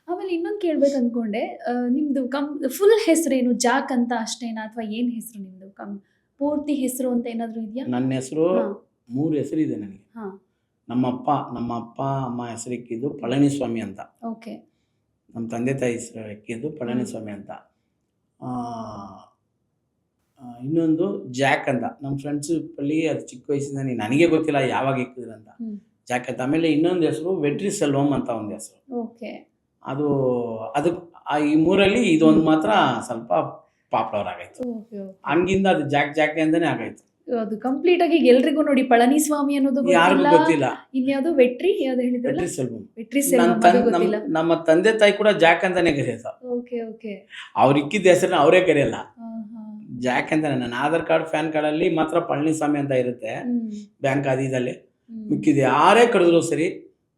ಆಮೇಲೆ ಇನ್ನೊಂದು ಕೇಳ್ಬೇಕು ಅನ್ಕೊಂಡೆ, ನಿಮ್ದು ಫುಲ್ ಹೆಸರೇನು? ಜಾಕ್ ಅಂತ ಅಷ್ಟೇನಾ, ಅಥವಾ ಏನ್ ಹೆಸರು ನಿಮ್ದು? ಪೂರ್ತಿ ಹೆಸರು ಅಂತ ಏನಾದ್ರು ಇದೆಯಾ?
ನನ್ನ ಹೆಸರು 3 ಹೆಸರಿದೆ ನನಗೆ. ನಮ್ಮ ಅಪ್ಪ ಅಮ್ಮ ಹೆಸರು ಇಕ್ಕಿದ್ದು ಪಳನಿಸ್ವಾಮಿ ಅಂತ.
ಓಕೆ.
ನಮ್ಮ ತಂದೆ ತಾಯಿ ಹೆಸರು ಇಕ್ಕಿದ್ದು ಪಳನಿಸ್ವಾಮಿ ಅಂತ. ಇನ್ನೊಂದು ಜಾಕ್ ಅಂತ. ನಮ್ಮ ಫ್ರೆಂಡ್ಶಿಪ್ಪಲ್ಲಿ ಅದು ಚಿಕ್ಕ ವಯಸ್ಸಿಂದ ನನಗೆ ಗೊತ್ತಿಲ್ಲ ಯಾವಾಗ ಇಕ್ಕಿದ್ರು ಅಂತ, ಜಾಕ್ ಅಂತ. ಆಮೇಲೆ ಇನ್ನೊಂದು ಹೆಸರು ವೆಟ್ರಿ ಸೆಲ್ವಂ ಅಂತ ಒಂದು ಹೆಸರು. ಅದು ಈ 3ರಲ್ಲಿ ಇದೊಂದು ಮಾತ್ರ ಸ್ವಲ್ಪ ಪಾಪ್ಯುಲರ್ ಆಗೈತು. ಹಂಗಿಂದ ಅದು ಜಾಕ್ ಅಂತಾನೆ ಆಗಾಯ್ತು.
ಅದು ಕಂಪ್ಲೀಟ್ ಆಗಿ ಎಲ್ರಿಗೂ ನೋಡಿ, ಪಳನಿಸ್ವಾಮಿ ಅನ್ನೋದು
ಯಾರಿಗೂ ಗೊತ್ತಿಲ್ಲ.
ಇನ್ಯಾವುದು ವೆಟ್ರಿ
ಸೆಲ್ವಂ. ನಮ್ಮ ತಂದೆ ತಾಯಿ ಕೂಡ ಜಾಕ್ ಅಂತಾನೆ ಕರೆಯೋದು. ಅವ್ರು ಇಕ್ಕಿದ ಹೆಸರನ್ನ ಅವರೇ ಕರೆಯಲ್ಲ, ಜಾಕ್ ಅಂತಾನೆ. ನನ್ನ ಆಧಾರ್ ಕಾರ್ಡ್, ಪ್ಯಾನ್ ಕಾರ್ಡ್ ಅಲ್ಲಿ ಮಾತ್ರ ಪಳನಿಸ್ವಾಮಿ ಅಂತ ಇರುತ್ತೆ, ಬ್ಯಾಂಕ್ ಅದಿದಲ್ಲಿ. ಮಿಕ್ಕಿದ ಯಾರೇ ಕರೆದ್ರು ಸರಿ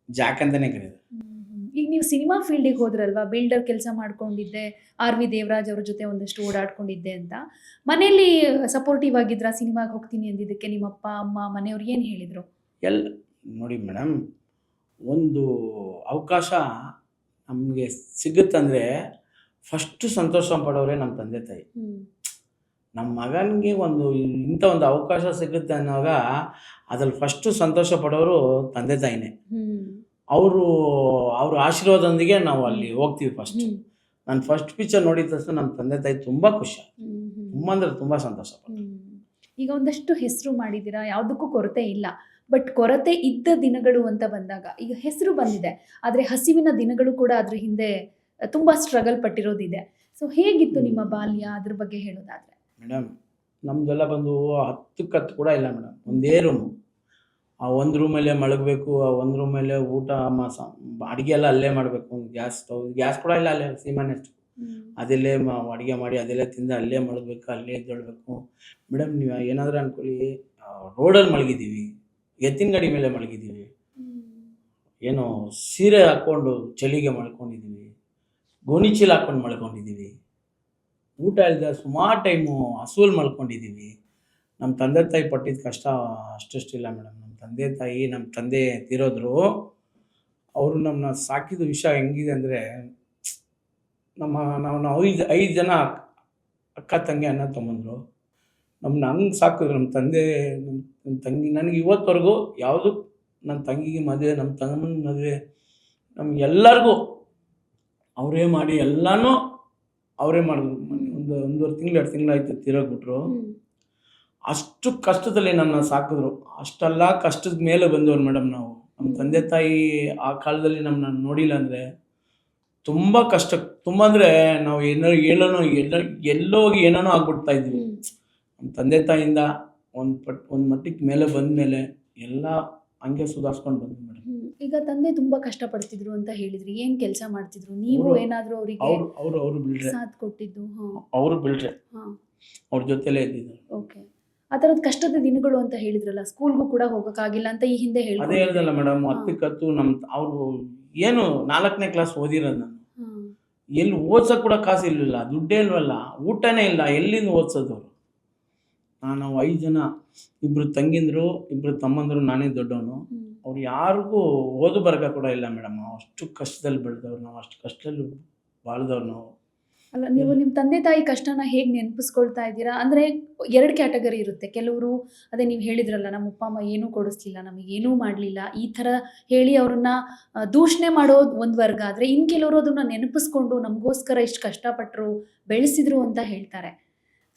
ಜಾಕ್ ಅಂತಾನೆ ಕರೆಯೋದು.
ಈಗ ನೀವು ಸಿನಿಮಾ ಫೀಲ್ಡಿಗೆ ಹೋದ್ರಲ್ವಾ, ಬಿಲ್ಡರ್ ಕೆಲಸ ಮಾಡ್ಕೊಂಡಿದ್ದೆ, ಆರ್ ವಿ ದೇವರಾಜ್ ಅವ್ರ ಜೊತೆ ಒಂದಷ್ಟು ಓಡಾಡ್ಕೊಂಡಿದ್ದೆ ಅಂತ. ಮನೆಯಲ್ಲಿ ಸಪೋರ್ಟಿವ್ ಆಗಿದ್ರ ಸಿನಿಮಾಗೆ ಹೋಗ್ತೀನಿ ಅಂದಿದ್ದಕ್ಕೆ? ನಿಮ್ಮ ಅಪ್ಪ ಅಮ್ಮ ಮನೆಯವ್ರು ಏನು ಹೇಳಿದ್ರು?
ನೋಡಿ ಮೇಡಮ್, ಒಂದು ಅವಕಾಶ ನಮಗೆ ಸಿಗುತ್ತಂದ್ರೆ ಫಸ್ಟ್ ಸಂತೋಷ ಪಡೋರೆ ನಮ್ಮ ತಂದೆ ತಾಯಿ. ನಮ್ಮ ಮಗನಿಗೆ ಇಂಥ ಒಂದು ಅವಕಾಶ ಸಿಗುತ್ತೆ ಅನ್ನೋವಾಗ ಅದ್ರಲ್ಲಿ ಫಸ್ಟ್ ಸಂತೋಷ ಪಡೋರು ತಂದೆ ತಾಯಿನೇ. ಅವ್ರ ಆಶೀರ್ವಾದದೊಂದಿಗೆ ನಾವು ಅಲ್ಲಿ ಹೋಗ್ತೀವಿ. ನಾನು ಫಸ್ಟ್ ಪಿಕ್ಚರ್ ನೋಡಿದ ತಕ್ಷಣ ನಮ್ಮ ತಂದೆ ತಾಯಿ ತುಂಬಾ ಖುಷಿ, ತುಂಬ ಅಂದ್ರೆ ತುಂಬಾ ಸಂತೋಷ.
ಈಗ ಒಂದಷ್ಟು ಹೆಸರು ಮಾಡಿದ್ದೀರಾ, ಯಾವುದಕ್ಕೂ ಕೊರತೆ ಇಲ್ಲ. ಬಟ್ ಕೊರತೆ ಇದ್ದ ದಿನಗಳು ಅಂತ ಬಂದಾಗ, ಈಗ ಹೆಸರು ಬಂದಿದೆ, ಆದರೆ ಹಸಿವಿನ ದಿನಗಳು ಕೂಡ ಅದ್ರ ಹಿಂದೆ ತುಂಬಾ ಸ್ಟ್ರಗಲ್ ಪಟ್ಟಿರೋದಿದೆ. ಸೊ ಹೇಗಿತ್ತು ನಿಮ್ಮ ಬಾಲ್ಯ, ಅದ್ರ ಬಗ್ಗೆ ಹೇಳೋದಾದ್ರೆ?
ಮೇಡಮ್, ನಮ್ದೆಲ್ಲ ಬಂದು 10 ಕತ್ತು ಕೂಡ ಇಲ್ಲ ಮೇಡಮ್. ಒಂದೇ ರೂಮು. ಆ ಒಂದು ರೂಮಲ್ಲೇ ಮಲಗಬೇಕು, ಆ ಒಂದು ರೂಮಲ್ಲೇ ಊಟ ಅಡುಗೆ ಎಲ್ಲ ಅಲ್ಲೇ ಮಾಡಬೇಕು. ಗ್ಯಾಸ್ ಕೂಡ ಇಲ್ಲ, ಅಲ್ಲೇ ಸೀಮೆಣ್ಣೆ ಅದಲ್ಲೇ ಅಡುಗೆ ಮಾಡಿ ಅದೆಲ್ಲ ತಿಂದು ಅಲ್ಲೇ ಮಲಗಬೇಕು, ಅಲ್ಲೇ ಎದ್ದೇಳಬೇಕು. ಮೇಡಮ್, ನೀವು ಏನಾದರೂ ಅನ್ಕೊಳ್ಳಿ, ರೋಡಲ್ಲಿ ಮಲಗಿದ್ದೀವಿ, ಎತ್ತಿನ ಗಾಡಿ ಮೇಲೆ ಮಲಗಿದ್ದೀವಿ, ಏನೋ ಸೀರೆ ಹಾಕ್ಕೊಂಡು ಚಳಿಗೆ ಮಲ್ಕೊಂಡಿದ್ದೀವಿ, ಗೋಣಿ ಚೀಲ ಹಾಕ್ಕೊಂಡು ಮಲ್ಕೊಂಡಿದ್ದೀವಿ, ಊಟ ಇಲ್ಲದೆ ಸುಮಾರು ಟೈಮು ಹಸುವಲ್ಲಿ ಮಲ್ಕೊಂಡಿದ್ದೀವಿ. ನಮ್ಮ ತಂದೆ ತಾಯಿ ಪಟ್ಟಿದ ಕಷ್ಟ ಅಷ್ಟಿಲ್ಲ ಮೇಡಮ್. ನಮ್ಮ ತಂದೆ ತೀರೋದ್ರು. ಅವರು ನಮ್ಮನ್ನ ಸಾಕಿದ ವಿಷಯ ಹೆಂಗಿದೆ ಅಂದರೆ, ನಾವು 5 ಜನ ಅಕ್ಕ ತಂಗಿ ಅಣ್ಣ ತಮ್ಮಂದರು. ನಮ್ಮನ್ನ ಹಂಗೆ ಸಾಕಿದ್ರು ನಮ್ಮ ತಂದೆ, ನಮ್ಮ ತಂಗಿ. ನನಗೆ ಇವತ್ತವರೆಗೂ ಯಾವುದು ನನ್ನ ತಂಗಿಗೆ ಮದುವೆ, ನಮ್ಮ ತಮ್ಮನ ಮದುವೆ, ನಮಗೆಲ್ಲರಿಗೂ ಅವರೇ ಮಾಡಿ ಎಲ್ಲನೂ ಅವರೇ ಮಾಡಿದ್ರು. ಒಂದೂವರೆ ತಿಂಗಳು 2 ತಿಂಗಳಾಯ್ತು ತೀರೋಗ್ಬಿಟ್ರು. ಅಷ್ಟು ಕಷ್ಟದಲ್ಲಿ ನನ್ನ ಸಾಕಿದ್ರು. ಅಷ್ಟೆಲ್ಲ ಕಷ್ಟದ ಮೇಲೆ ಬಂದವ್ರು ಮೇಡಮ್ ನಾವು. ನಮ್ಮ ತಂದೆ ತಾಯಿ ಆ ಕಾಲದಲ್ಲಿ ನಮ್ಮನ್ನ ನೋಡಿಲ್ಲ ಅಂದರೆ ತುಂಬ ಕಷ್ಟ, ತುಂಬ ಅಂದರೆ ನಾವು ಎಲ್ಲೋ ಹೋಗಿ ಏನೇನೋ ಆಗ್ಬಿಡ್ತಾ ಇದ್ವಿ. ನಮ್ಮ ತಂದೆ ತಾಯಿಯಿಂದ ಒಂದು ಮಟ್ಟಿಗೆ ಮೇಲೆ ಬಂದ ಮೇಲೆ ಎಲ್ಲ ಹಂಗೆ ಸುಧಾರಿಸ್ಕೊಂಡು ಬಂದ್ವಿ ಮೇಡಮ್.
ಈಗ ತಂದೆ ತುಂಬಾ ಕಷ್ಟಪಡ್ತಿದ್ರು ಅಂತ ಹೇಳಿದ್ರಿ, ಏನ್ ಕೆಲಸ ಮಾಡ್ತಿದ್ರು? ನೀವು ಏನಾದ್ರೂ ಅವರಿಗೆ
ಅವರು ಬಿಲ್ಡ್ರೆ,
ಸಾಥ್ ಕೊಟ್ಟಿದ್ದು?
ಅವರು ಬಿಲ್ಡ್ರೆ, ಅವ್ರ ಜೊತೆಲೇ ಇದ್ದಿದ್ದು.
ಓಕೆ. ಆ ಥರದ ಕಷ್ಟದ ದಿನಗಳು ಅಂತ ಹೇಳಿದ್ರಲ್ಲ, ಸ್ಕೂಲ್ಗೂ ಕೂಡ ಹೋಗೋಕ್ಕಾಗಿಲ್ಲ ಅಂತ ಈ ಹಿಂದೆ ಹೇಳಿ.
ಅದೇ ಹೇಳ್ದಲ್ಲ ಮೇಡಮ್, 10 ಅವರು ಏನು 4ನೇ ಕ್ಲಾಸ್ ಓದಿರೋದು ನಾನು. ಎಲ್ಲಿ ಓದ್ಸೋಕೆ ಕೂಡ ಕಾಸು ಇರಲಿಲ್ಲ, ದುಡ್ಡೇ ಇಲ್ವಲ್ಲ, ಊಟನೇ ಇಲ್ಲ, ಎಲ್ಲಿಂದ ಓದಿಸೋದು? ನಾವು 5 ಜನ, 2 ತಂಗಿಂದರು, 2 ತಮ್ಮಂದರು, ನಾನೇ ದೊಡ್ಡವನು. ಅವ್ರು ಯಾರಿಗೂ ಓದು ಬರಕ ಕೂಡ ಇಲ್ಲ ಮೇಡಮ್. ಅಷ್ಟು ಕಷ್ಟದಲ್ಲಿ ಬೆಳೆದವ್ರು ನಾವು, ಅಷ್ಟು ಕಷ್ಟದಲ್ಲಿ ಬಾಳ್ದವ್ರು ನಾವು.
ಅಲ್ಲ, ನೀವು ನಿಮ್ಮ ತಂದೆ ತಾಯಿ ಕಷ್ಟನ ಹೇಗೆ ನೆನಪಿಸ್ಕೊಳ್ತಾ ಇದ್ದೀರಾ? ಅಂದರೆ 2 ಕ್ಯಾಟಗರಿ ಇರುತ್ತೆ. ಕೆಲವರು ಅದೇ ನೀವು ಹೇಳಿದ್ರಲ್ಲ, ನಮ್ಮ ಅಪ್ಪ ಅಮ್ಮ ಏನೂ ಕೊಡಿಸ್ಲಿಲ್ಲ, ನಮಗೇನೂ ಮಾಡಲಿಲ್ಲ, ಈ ಥರ ಹೇಳಿ ಅವ್ರನ್ನ ದೂಷಣೆ ಮಾಡೋದು ಒಂದು ವರ್ಗ. ಆದರೆ ಇನ್ನು ಕೆಲವರು ಅದನ್ನು ನೆನಪಿಸ್ಕೊಂಡು ನಮಗೋಸ್ಕರ ಇಷ್ಟು ಕಷ್ಟಪಟ್ಟರು, ಬೆಳೆಸಿದ್ರು ಅಂತ ಹೇಳ್ತಾರೆ.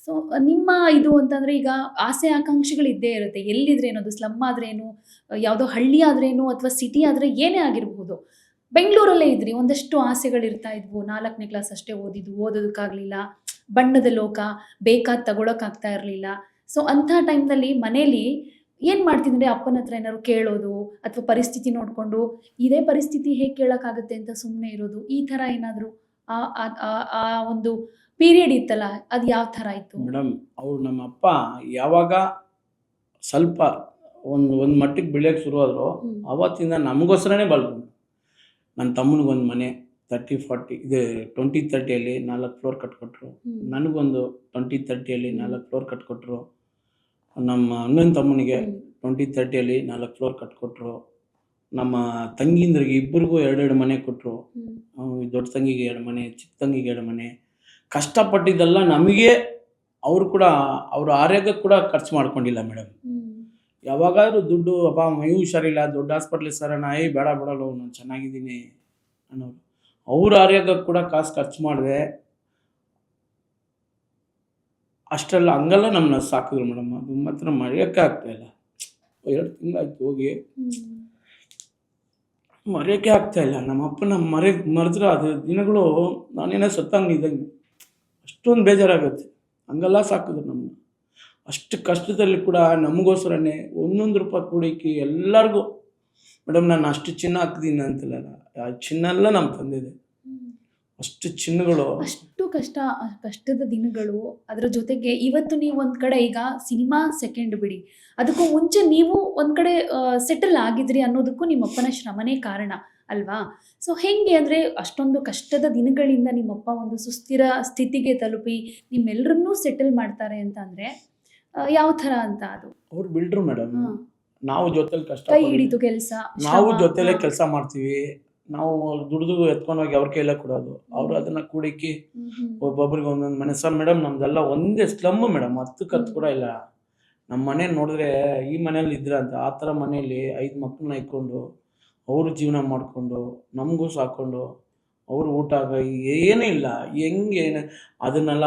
ಸೊ ನಿಮ್ಮ ಇದು ಅಂತಂದರೆ, ಈಗ ಆಸೆ ಆಕಾಂಕ್ಷೆಗಳು ಇದ್ದೇ ಇರುತ್ತೆ. ಎಲ್ಲಿದ್ರೇನು, ಅದು ಸ್ಲಮ್ ಆದ್ರೇನು, ಯಾವುದೋ ಹಳ್ಳಿ ಆದ್ರೇನು, ಅಥವಾ ಸಿಟಿ ಆದರೆ ಏನೇ ಆಗಿರ್ಬೋದು. ಬೆಂಗಳೂರಲ್ಲೇ ಇದ್ರಿ, ಒಂದಷ್ಟು ಆಸೆಗಳಿರ್ತಾ ಇದ್ವು. 4ನೇ ಕ್ಲಾಸ್ ಅಷ್ಟೇ ಓದೋದಕ್ಕಾಗಲಿಲ್ಲ, ಬಣ್ಣದ ಲೋಕ ಬೇಕಾದ ತಗೊಳಕ್ಕಾಗ್ತಾ ಇರಲಿಲ್ಲ. ಸೊ ಅಂಥ ಟೈಮ್ನಲ್ಲಿ ಮನೇಲಿ ಏನು ಮಾಡ್ತಿದ್ರೆ, ಅಪ್ಪನ ಹತ್ರ ಏನಾದ್ರು ಕೇಳೋದು, ಅಥವಾ ಪರಿಸ್ಥಿತಿ ನೋಡಿಕೊಂಡು ಇದೇ ಪರಿಸ್ಥಿತಿ ಹೇಗೆ ಕೇಳೋಕ್ಕಾಗುತ್ತೆ ಅಂತ ಸುಮ್ಮನೆ ಇರೋದು, ಈ ಥರ ಏನಾದರೂ ಆ ಒಂದು ಪೀರಿಯಡ್ ಇತ್ತಲ್ಲ, ಅದು ಯಾವ ಥರ ಇತ್ತು
ಮೇಡಮ್? ಅವ್ರು ನಮ್ಮ ಅಪ್ಪ ಯಾವಾಗ ಸ್ವಲ್ಪ ಒಂದು ಮಟ್ಟಿಗೆ ಬೆಳೆಯೋಕ್ಕೆ ಶುರು ಆದರು, ಅವತ್ತಿಂದ ನಮಗೋಸ್ಕರನೇ ಬಾಳ್ಕೊಂಡು. ನನ್ನ ತಮ್ಮನಿಗೊಂದು ಮನೆ 30-40 ಇದು 20-30 4 ಫ್ಲೋರ್ ಕಟ್ಕೊಟ್ರು. ನನಗೊಂದು 20-30 4 ಫ್ಲೋರ್ ಕಟ್ಕೊಟ್ರು. ನಮ್ಮ ಅಣ್ಣನ ತಮ್ಮನಿಗೆ 20-30 4 ಫ್ಲೋರ್ ಕಟ್ಕೊಟ್ರು. ನಮ್ಮ ತಂಗಿಂದ್ರಿಗೆ ಇಬ್ಬರಿಗೂ 2 ಮನೆ ಕೊಟ್ಟರು. ದೊಡ್ಡ ತಂಗಿಗೆ 2 ಮನೆ, ಚಿಕ್ಕ ತಂಗಿಗೆ 2 ಮನೆ. ಕಷ್ಟಪಟ್ಟಿದ್ದೆಲ್ಲ ನಮಗೆ ಅವರು ಕೂಡ ಅವ್ರ ಆರೋಗ್ಯಕ್ಕೆ ಕೂಡ ಖರ್ಚು ಮಾಡ್ಕೊಂಡಿಲ್ಲ ಮೇಡಮ್. ಯಾವಾಗಾದ್ರೂ ದುಡ್ಡು, ಅಪ್ಪ ಮೈ ಹುಷಾರಿಲ್ಲ, ದೊಡ್ಡ ಹಾಸ್ಪಿಟ್ಲಿಗೆ ಸರೋಣ, ಬೇಡ ಬಿಡಲ್ಲ, ನಾನು ಚೆನ್ನಾಗಿದ್ದೀನಿ ಅನ್ನೋರು. ಅವ್ರ ಆರೋಗ್ಯಕ್ಕೆ ಕೂಡ ಕಾಸು ಖರ್ಚು ಮಾಡಿದೆ. ಅಷ್ಟೆಲ್ಲ ಹಂಗೆಲ್ಲ ನಮ್ಮನ್ನ ಸಾಕಿದ್ರು ಮೇಡಮ್. ಅದು ಮಾತ್ರ ಮರೆಯೋಕ್ಕೆ ಆಗ್ತಾಯಿಲ್ಲ. 2 ತಿಂಗಳಾಯ್ತು ಹೋಗಿ, ಮರೆಯೋಕ್ಕೆ ಆಗ್ತಾಯಿಲ್ಲ. ನಮ್ಮ ಅಪ್ಪನ ಮರೆದ್ರೆ ಅದು ದಿನಗಳು ನಾನೇನೋ ಸತ್ತಂಗೆ ಇದ್ದಂಗೆ, ಅಷ್ಟೊಂದು ಬೇಜಾರಾಗುತ್ತೆ. ಹಂಗೆಲ್ಲ ಸಾಕಿದ್ರು ನಮ್ಮನ್ನ. ಅಷ್ಟು ಕಷ್ಟದಲ್ಲಿ ಕೂಡ ನಮಗೋಸ್ಕರನೇ 1 ರೂಪಾಯಿ ಕೂಡಿಕ್ಕೆ ಎಲ್ಲರಿಗೂ. ಮೇಡಮ್, ನಾನು ಅಷ್ಟು ಚಿನ್ನ ಹಾಕಿದ್ದೀನಿ ಅಂತಿಲ್ಲ, ಆ ಚಿನ್ನ ಎಲ್ಲ ನಮ್ಮ ತಂದಿದೆ. ಅಷ್ಟು ಚಿನ್ನಗಳು,
ಅಷ್ಟು ಕಷ್ಟದ ದಿನಗಳು. ಅದರ ಜೊತೆಗೆ ಇವತ್ತು ನೀವು ಒಂದು ಕಡೆ, ಈಗ ಸಿನಿಮಾ ಸೆಕೆಂಡ್ ಬಿಡಿ, ಅದಕ್ಕೂ ಮುಂಚೆ ನೀವು ಒಂದು ಕಡೆ ಸೆಟಲ್ ಆಗಿದ್ರಿ ಅನ್ನೋದಕ್ಕೂ ನಿಮ್ಮಪ್ಪನ ಶ್ರಮನೇ ಕಾರಣ ಅಲ್ವಾ? ಸೊ ಹೆಂಗೆ ಅಂದರೆ, ಅಷ್ಟೊಂದು ಕಷ್ಟದ ದಿನಗಳಿಂದ ನಿಮ್ಮಪ್ಪ ಒಂದು ಸುಸ್ಥಿರ ಸ್ಥಿತಿಗೆ ತಲುಪಿ ನಿಮ್ಮೆಲ್ಲರನ್ನೂ ಸೆಟಲ್ ಮಾಡ್ತಾರೆ ಅಂತ ಅಂದರೆ ಯಾವ ಥರ ಅಂತ? ಅದು
ಅವ್ರು ಬಿಲ್ಡ್ರು ಮೇಡಮ್. ನಾವು ಜೊತೆಲಿ ಕಷ್ಟ,
ಕೈ ಹಿಡಿದು ಕೆಲಸ,
ನಾವು ಜೊತೆಲೇ ಕೆಲಸ ಮಾಡ್ತೀವಿ. ನಾವು ದುಡ್ದು ಎತ್ಕೊಂಡೋಗಿ ಅವ್ರ ಕೈಲೇ ಕೊಡೋದು, ಅವರು ಅದನ್ನ ಕೂಡಿಕ್ಕಿ ಒಬ್ಬೊಬ್ರಿಗೆ ಒಂದೊಂದು ಮನೆ. ಸರ್ ಮೇಡಮ್, ನಮ್ದೆಲ್ಲ ಒಂದೇ ಸ್ಲಮ್ ಮೇಡಮ್, 10 ಕತ್ತು ಕೂಡ ಇಲ್ಲ. ನಮ್ಮ ಮನೆ ನೋಡಿದ್ರೆ ಈ ಮನೇಲಿ ಇದ್ರ ಅಂತ, ಆ ಥರ ಮನೆಯಲ್ಲಿ 5 ಮಕ್ಕಳನ್ನ ಇಟ್ಕೊಂಡು ಅವರು ಜೀವನ ಮಾಡಿಕೊಂಡು ನಮಗೂ ಸಾಕೊಂಡು, ಅವರು ಊಟ ಏನೂ ಇಲ್ಲ. ಹೆಂಗೆ ಅದನ್ನೆಲ್ಲ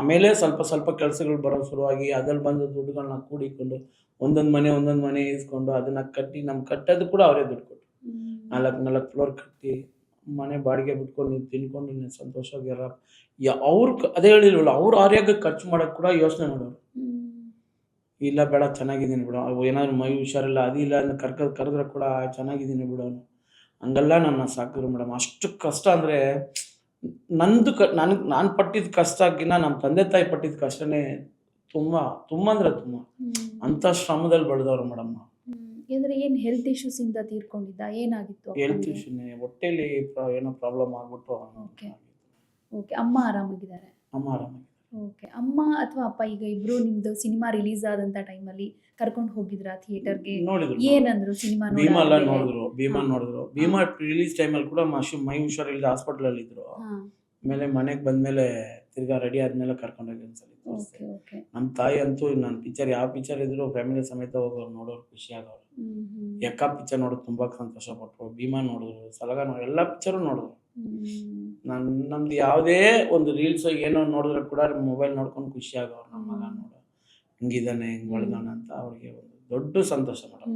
ಆಮೇಲೆ ಸ್ವಲ್ಪ ಕೆಲಸಗಳು ಬರೋ ಶುರುವಾಗಿ, ಅದ್ರಲ್ಲಿ ಬಂದ ದುಡ್ಡುಗಳನ್ನ ಕೂಡಿಕೊಂಡು ಒಂದೊಂದು ಮನೆ ಇಸ್ಕೊಂಡು ಅದನ್ನು ಕಟ್ಟಿ, ಕಟ್ಟೋದು ಕೂಡ ಅವರೇ ದುಡ್ಡು ಕೊಟ್ಟು 4 ಫ್ಲೋರ್ ಕಟ್ಟಿ ಮನೆ ಬಾಡಿಗೆ ಬಿಟ್ಕೊಂಡು ನೀವು ತಿನ್ಕೊಂಡು ನೀವು ಸಂತೋಷವಾಗಿರ. ಅವ್ರು ಅದೇ ಹೇಳಿಲ್ವಲ್ಲ, ಅವ್ರ ಆರೋಗ್ಯಕ್ಕೆ ಖರ್ಚು ಮಾಡೋಕ್ಕೆ ಕೂಡ ಯೋಚನೆ ಮಾಡೋರು. ಇಲ್ಲ ಬೇಡ, ಚೆನ್ನಾಗಿದ್ದೀನಿ ಬಿಡು, ಏನಾದ್ರು ಮೈ ಹುಷಾರಿಲ್ಲ, ಅದಿಲ್ಲ ಅಂತ ಕರೆದ್ರೆ ಕೂಡ ಚೆನ್ನಾಗಿದ್ದೀನಿ ಬಿಡು, ಹಂಗೆಲ್ಲ ನನ್ನ ಸಾಕಿದ್ರು ಮೇಡಮ್. ಅಷ್ಟು ಕಷ್ಟ ಅಂದರೆ ನಾನು ಪಟ್ಟಿದ್ದ ಕಷ್ಟಕ್ಕಿಂತ ನಮ್ಮ ತಂದೆ ತಾಯಿ ಪಟ್ಟಿದ್ದ ಕಷ್ಟನೇ ತುಂಬ ಅಂದರೆ ತುಂಬ. ಅಂಥ ಶ್ರಮದಲ್ಲಿ ಬೆಳೆದವ್ರು ಮೇಡಮ್.
ಅಂದರೆ ಏನು ಹೆಲ್ತ್ ಇಶ್ಯೂಸಿಂದ ತೀರ್ಕೊಂಡಿದ್ದ? ಏನಾಗಿತ್ತು?
ಹೆಲ್ತ್ ಇಶ್ಯೂನೇ, ಹೊಟ್ಟೆಲಿ ಏನೋ ಪ್ರಾಬ್ಲಮ್ ಆಗ್ಬಿಟ್ಟು.
ಓಕೆ. ಅಮ್ಮ ಆರಾಮಾಗಿದ್ದಾರೆ?
ಅಮ್ಮ ಆರಾಮಾಗಿ.
ಓಕೆ. ಅಮ್ಮ ಅಥವಾ ಅಪ್ಪ ಈಗ ಇಬ್ರು ನಿಮ್ದು ಸಿನಿಮಾ ರಿಲೀಸ್ ಆದಂಥ ಟೈಮಲ್ಲಿ ಕರ್ಕೊಂಡು ಹೋಗಿದ್ರಾ ಥಿಯೇಟರ್ಗೆ?
ನೋಡಿದ್ರು.
ಏನಂದ್ರು ಸಿನಿಮಾ?
ಭೀಮಾ ನೋಡಿದ್ರು. ಭೀಮಾ ರಿಲೀಸ್ ಟೈಮಲ್ಲಿ ಕೂಡ ಮೈ ಹುಷಾರಿಲ್ಲದೆ ಹಾಸ್ಪಿಟಲಲ್ಲಿ ಇದ್ರು. ಆಮೇಲೆ ಮನೆಗೆ ಬಂದಮೇಲೆ ತಿರ್ಗಾ ರೆಡಿ ಆದ್ಮೇಲೆ ಕರ್ಕೊಂಡೋಗಿ ಒಂದ್ಸಲ
ಓಕೆ ಓಕೆ.
ನಮ್ಮ ತಾಯಿ ಅಂತೂ ನನ್ನ ಪಿಕ್ಚರ್ ಯಾವ ಪಿಕ್ಚರ್ ಇದ್ರು ಫ್ಯಾಮಿಲಿ ಸಮೇತ ಹೋಗೋರು, ನೋಡೋರು, ಖುಷಿ ಆಗೋರು. ಎಕ್ಕ ಪಿಕ್ಚರ್ ನೋಡೋದು ತುಂಬಾ ಸಂತೋಷ ಪಟ್ರು, ಭೀಮಾ ನೋಡಿದ್ರು, ಸಲಗ ನೋಡಿದ್ರು, ಎಲ್ಲ ಪಿಕ್ಚರು ನೋಡಿದ್ರು. ನಮ್ದು ಯಾವುದೇ ಒಂದು ರೀಲ್ಸ್ ಏನೋ ನೋಡಿದ್ರೆ ಕೂಡ ಮೊಬೈಲ್ ನೋಡ್ಕೊಂಡು ಖುಷಿ ಆಗೋರು. ನಮ್ಮ ಮಗ ನೋಡು ಹಿಂಗಿದ್ದಾನೆ, ಹಿಂಗ್ ಬೆಳ್ದಾನೆ ಅಂತ ಅವ್ರಿಗೆ ಒಂದು ದೊಡ್ಡ ಸಂತೋಷ ಮೇಡಮ್.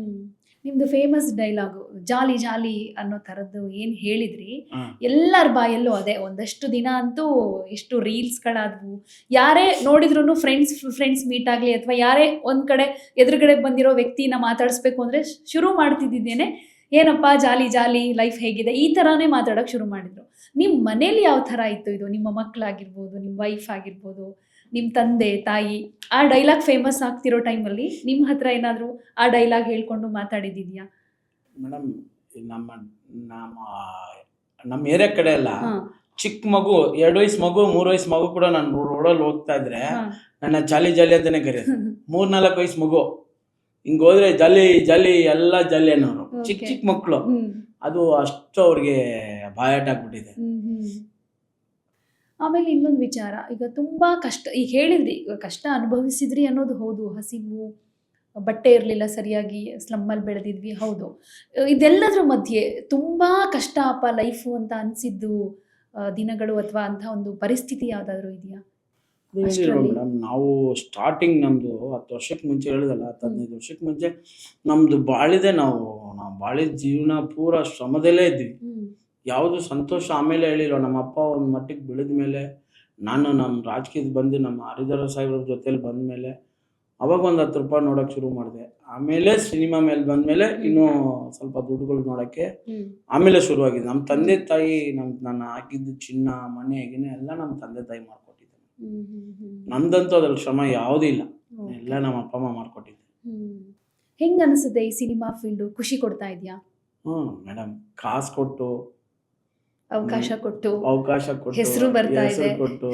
ನಿಮ್ದು ಫೇಮಸ್ ಡೈಲಾಗು ಜಾಲಿ ಜಾಲಿ ಅನ್ನೋ ಥರದ್ದು ಏನು ಹೇಳಿದ್ರಿ, ಎಲ್ಲರ ಬಾಯಲ್ಲೂ ಅದೇ. ಒಂದಷ್ಟು ದಿನ ಅಂತೂ ಎಷ್ಟು ರೀಲ್ಸ್ಗಳಾದವು, ಯಾರೇ ನೋಡಿದ್ರು ಫ್ರೆಂಡ್ಸ್ ಮೀಟ್ ಆಗಲಿ ಅಥವಾ ಯಾರೇ ಒಂದು ಕಡೆ ಎದುರುಗಡೆ ಬಂದಿರೋ ವ್ಯಕ್ತಿನ ಮಾತಾಡಿಸ್ಬೇಕು ಅಂದರೆ ಶುರು ಮಾಡ್ತಿದ್ದೇನೆ, ಏನಪ್ಪ ಜಾಲಿ ಜಾಲಿ ಲೈಫ್ ಹೇಗಿದೆ, ಈ ಥರನೇ ಮಾತಾಡೋಕ್ಕೆ ಶುರು ಮಾಡಿದ್ರು. ನಿಮ್ಮ ಮನೇಲಿ ಯಾವ ಥರ ಇತ್ತು ಇದು? ನಿಮ್ಮ ಮಕ್ಕಳಾಗಿರ್ಬೋದು, ನಿಮ್ಮ ವೈಫ್ ಆಗಿರ್ಬೋದು, ನಿಮ್ಮ ತಂದೆ ತಾಯಿ ಆ ಡೈಲಾಗ್ ಫೇಮಸ್ ಆಗ್ತಿರೋ ಟೈಮಲ್ಲಿ ನಿಮ್ಮ ಹತ್ರ ಏನಾದರೂ ಆ ಡೈಲಾಗ್ ಹೇಳ್ಕೊಂಡು ಮಾತಾಡಿದ್ಯಾ
ಮೇಡಮ್? ನಮ್ಮ ನಮ್ಮ ನಮ್ಮ ಏರಿಯಾ ಕಡೆ ಎಲ್ಲ ಚಿಕ್ಕ ಮಗು, 2 ವಯಸ್ಸು ಮಗು, 3 ವಯಸ್ಸು ಮಗು ಕೂಡ ನಾನು ರೋಡಲ್ಲಿ ಹೋಗ್ತಾ ಇದ್ರೆ ನನ್ನ ಜಾಲಿ ಜಾಲಿ ಅಂತಾನೆ ಕರೆಯೋದು. 3-4 ವಯಸ್ಸು ಮಗು ಹಿಂಗೆ ಹೋದ್ರೆ ಜಾಲಿ ಜಾಲಿ ಎಲ್ಲ ಜಾಲಿ ಅನ್ನೋರು, ಚಿಕ್ಕ ಚಿಕ್ಕ ಮಕ್ಕಳು. ಅದು ಅಷ್ಟು ಅವ್ರಿಗೆ ಬಾಯಾಟ ಆಗ್ಬಿಟ್ಟಿದೆ.
ಆಮೇಲೆ ಇನ್ನೊಂದು ವಿಚಾರ, ಈಗ ತುಂಬ ಕಷ್ಟ, ಈಗ ಹೇಳಿದ್ರಿ ಕಷ್ಟ ಅನುಭವಿಸಿದ್ರಿ ಅನ್ನೋದು ಹೌದು. ಹಸಿವು, ಬಟ್ಟೆ ಇರಲಿಲ್ಲ ಸರಿಯಾಗಿ, ಸ್ಲಮ್ಮಲ್ಲಿ ಬೆಳೆದಿದ್ವಿ, ಹೌದು. ಇದೆಲ್ಲದ್ರ ಮಧ್ಯೆ ತುಂಬ ಕಷ್ಟ ಅಪ್ಪ ಲೈಫು ಅಂತ ಅನಿಸಿದ್ದು ದಿನಗಳು ಅಥವಾ ಅಂಥ ಒಂದು ಪರಿಸ್ಥಿತಿ ಯಾವುದಾದ್ರೂ ಇದೆಯಾ?
ಮೇಡಮ್, ನಾವು ಸ್ಟಾರ್ಟಿಂಗ್ ನಮ್ಮದು 10 ವರ್ಷಕ್ಕೆ ಮುಂಚೆ ಹೇಳಿದಲ್ಲ, 15 ವರ್ಷಕ್ಕೆ ಮುಂಚೆ ನಮ್ಮದು ಬಾಳಿದೆ. ನಾವು ಬಾಳಿದ ಜೀವನ ಪೂರ ಶ್ರಮದಲ್ಲೇ ಇದ್ವಿ. ಯಾವುದು ಸಂತೋಷ ಆಮೇಲೆ ಹೇಳಿಲ್ಲ. ನಮ್ಮ ಅಪ್ಪ ಒಂದು ಮಟ್ಟಿಗೆ ಬೆಳೆದ ಮೇಲೆ, ನಾನು ನಮ್ಮ ರಾಜಕೀಯದ ಬಂದು ನಮ್ಮ ಹರಿಧರ ಸಾಹೇಬ್ರ ಜೊತೆಲಿ ಬಂದ ಮೇಲೆ ಅವಾಗ ಒಂದು 10 ರೂಪಾಯಿ ನೋಡೋಕೆ ಶುರು ಮಾಡಿದೆ. ಆಮೇಲೆ ಸಿನಿಮಾ ಮೇಲೆ ಬಂದಮೇಲೆ ಇನ್ನೂ ಸ್ವಲ್ಪ ದುಡ್ಡುಗಳು ನೋಡೋಕ್ಕೆ ಆಮೇಲೆ ಶುರುವಾಗಿದೆ. ನಮ್ಮ ತಂದೆ ತಾಯಿ ನಾನು ಹಾಕಿದ್ದು ಚಿನ್ನ ಮನೆ ಗಿನೆ ಎಲ್ಲ ನಮ್ಮ ತಂದೆ ತಾಯಿ ಮಾಡ್ಕೊಟ್ಟಿದ್ದೆ. ನಂದಂತೂ ಅದ್ರಲ್ಲಿ ಶ್ರಮ ಯಾವುದೂ ಇಲ್ಲ, ಎಲ್ಲ ನಮ್ಮ ಅಪ್ಪ ಅಮ್ಮ ಮಾಡ್ಕೊಟ್ಟಿದ್ದೆ.
ಹೆಂಗೆ ಅನಿಸುತ್ತೆ ಈ ಸಿನಿಮಾ ಫೀಲ್ಡು? ಖುಷಿ ಕೊಡ್ತಾ ಇದೆಯಾ?
ಮೇಡಮ್, ಕಾಸು ಕೊಟ್ಟು,
ಅವಕಾಶ ಕೊಟ್ಟು,
ಹೆಸರು ಬರ್ತಾ ಇದೆ, ಕೊಟ್ಟು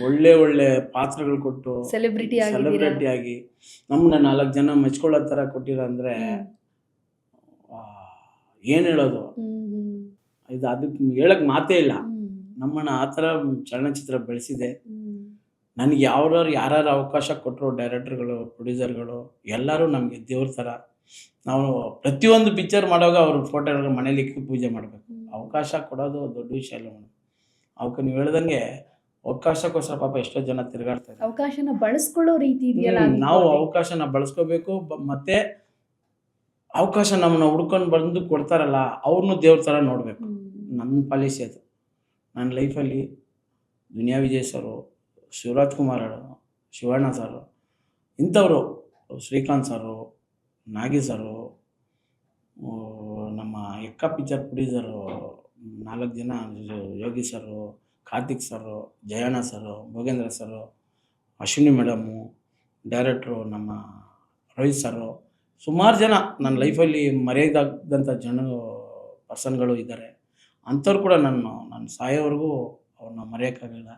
ಒಳ್ಳೆ ಒಳ್ಳೆ ಪಾತ್ರಗಳು ಕೊಟ್ಟು
ಸೆಲೆಬ್ರಿಟಿ
ಆಗಿ ನಮ್ಮನ್ನ 4 ಜನ ಮೆಚ್ಕೊಳ್ಳೋ ಥರ ಕೊಟ್ಟಿರೋ ಅಂದರೆ ಏನು ಹೇಳೋದು, ಇದು ಅದಕ್ಕೆ ಹೇಳಕ್ ಮಾತೇ ಇಲ್ಲ. ನಮ್ಮನ್ನ ಆ ಥರ ಚಲನಚಿತ್ರ ಬೆಳೆಸಿದೆ. ನನಗೆ ಯಾರು ಅವಕಾಶ ಕೊಟ್ಟರು, ಡೈರೆಕ್ಟರ್ಗಳು, ಪ್ರೊಡ್ಯೂಸರ್ಗಳು ಎಲ್ಲರೂ ನಮಗೆ ದೇವ್ರ ಥರ. ನಾವು ಪ್ರತಿಯೊಂದು ಪಿಕ್ಚರ್ ಮಾಡುವಾಗ ಅವ್ರ ಫೋಟೋಗಳ ಮನೇಲಿ ಪೂಜೆ ಮಾಡಬೇಕು. ಅವಕಾಶ ಕೊಡೋದು ದೊಡ್ಡ ವಿಷಯ ಇಲ್ಲ ಮೇಡಮ್. ಅವಕ್ಕೆ ನೀವು ಹೇಳ್ದಂಗೆ ಅವಕಾಶಕ್ಕೋಸ್ಕರ ಪಾಪ ಎಷ್ಟೋ ಜನ ತಿರುಗಾಡ್ತಾರೆ.
ಅವಕಾಶನ ಬಳಸ್ಕೊಳ್ಳೋ ರೀತಿ ಇದೆಯಲ್ಲ,
ನಾವು ಅವಕಾಶನ ಬಳಸ್ಕೋಬೇಕು. ಮತ್ತೆ ಅವಕಾಶ ನಮ್ಮನ್ನ ಹುಡ್ಕೊಂಡು ಬಂದು ಕೊಡ್ತಾರಲ್ಲ, ಅವ್ರನ್ನೂ ದೇವ್ರ ಥರ ನೋಡಬೇಕು. ನನ್ನ ಪಾಲಿಸಿ ಅದು. ನನ್ನ ಲೈಫಲ್ಲಿ ದುನಿಯಾ ವಿಜಯ್ ಸರು, ಶಿವರಾಜ್ ಕುಮಾರ್, ಶಿವಣ್ಣ ಸರು, ಇಂಥವರು, ಶ್ರೀಕಾಂತ್ ಸರು, ನಾಗಿ ಸರು, ನಮ್ಮ ಎಕ್ಕ ಪಿಕ್ಚರ್ ಪ್ರೊಡ್ಯೂಸರು 4 ಜನ, ಯೋಗಿ ಸರು, ಕಾರ್ತಿಕ್ ಸರು, ಜಯಣ್ಣ ಸರು, ಭೋಗೇಂದ್ರ ಸರು, ಅಶ್ವಿನಿ ಮೇಡಮು, ಡೈರೆಕ್ಟ್ರು ನಮ್ಮ ರೋಹಿತ್ ಸರು, ಸುಮಾರು ಜನ ನನ್ನ ಲೈಫಲ್ಲಿ ಮರೆಯದಾಗದಂಥ ಪರ್ಸನ್ಗಳು ಇದ್ದಾರೆ. ಅಂಥವ್ರು ಕೂಡ ನಾನು ಸಾಯೋವರೆಗೂ ಅವ್ರನ್ನ ಮರೆಯೋಕ್ಕಾಗಲ್ಲ.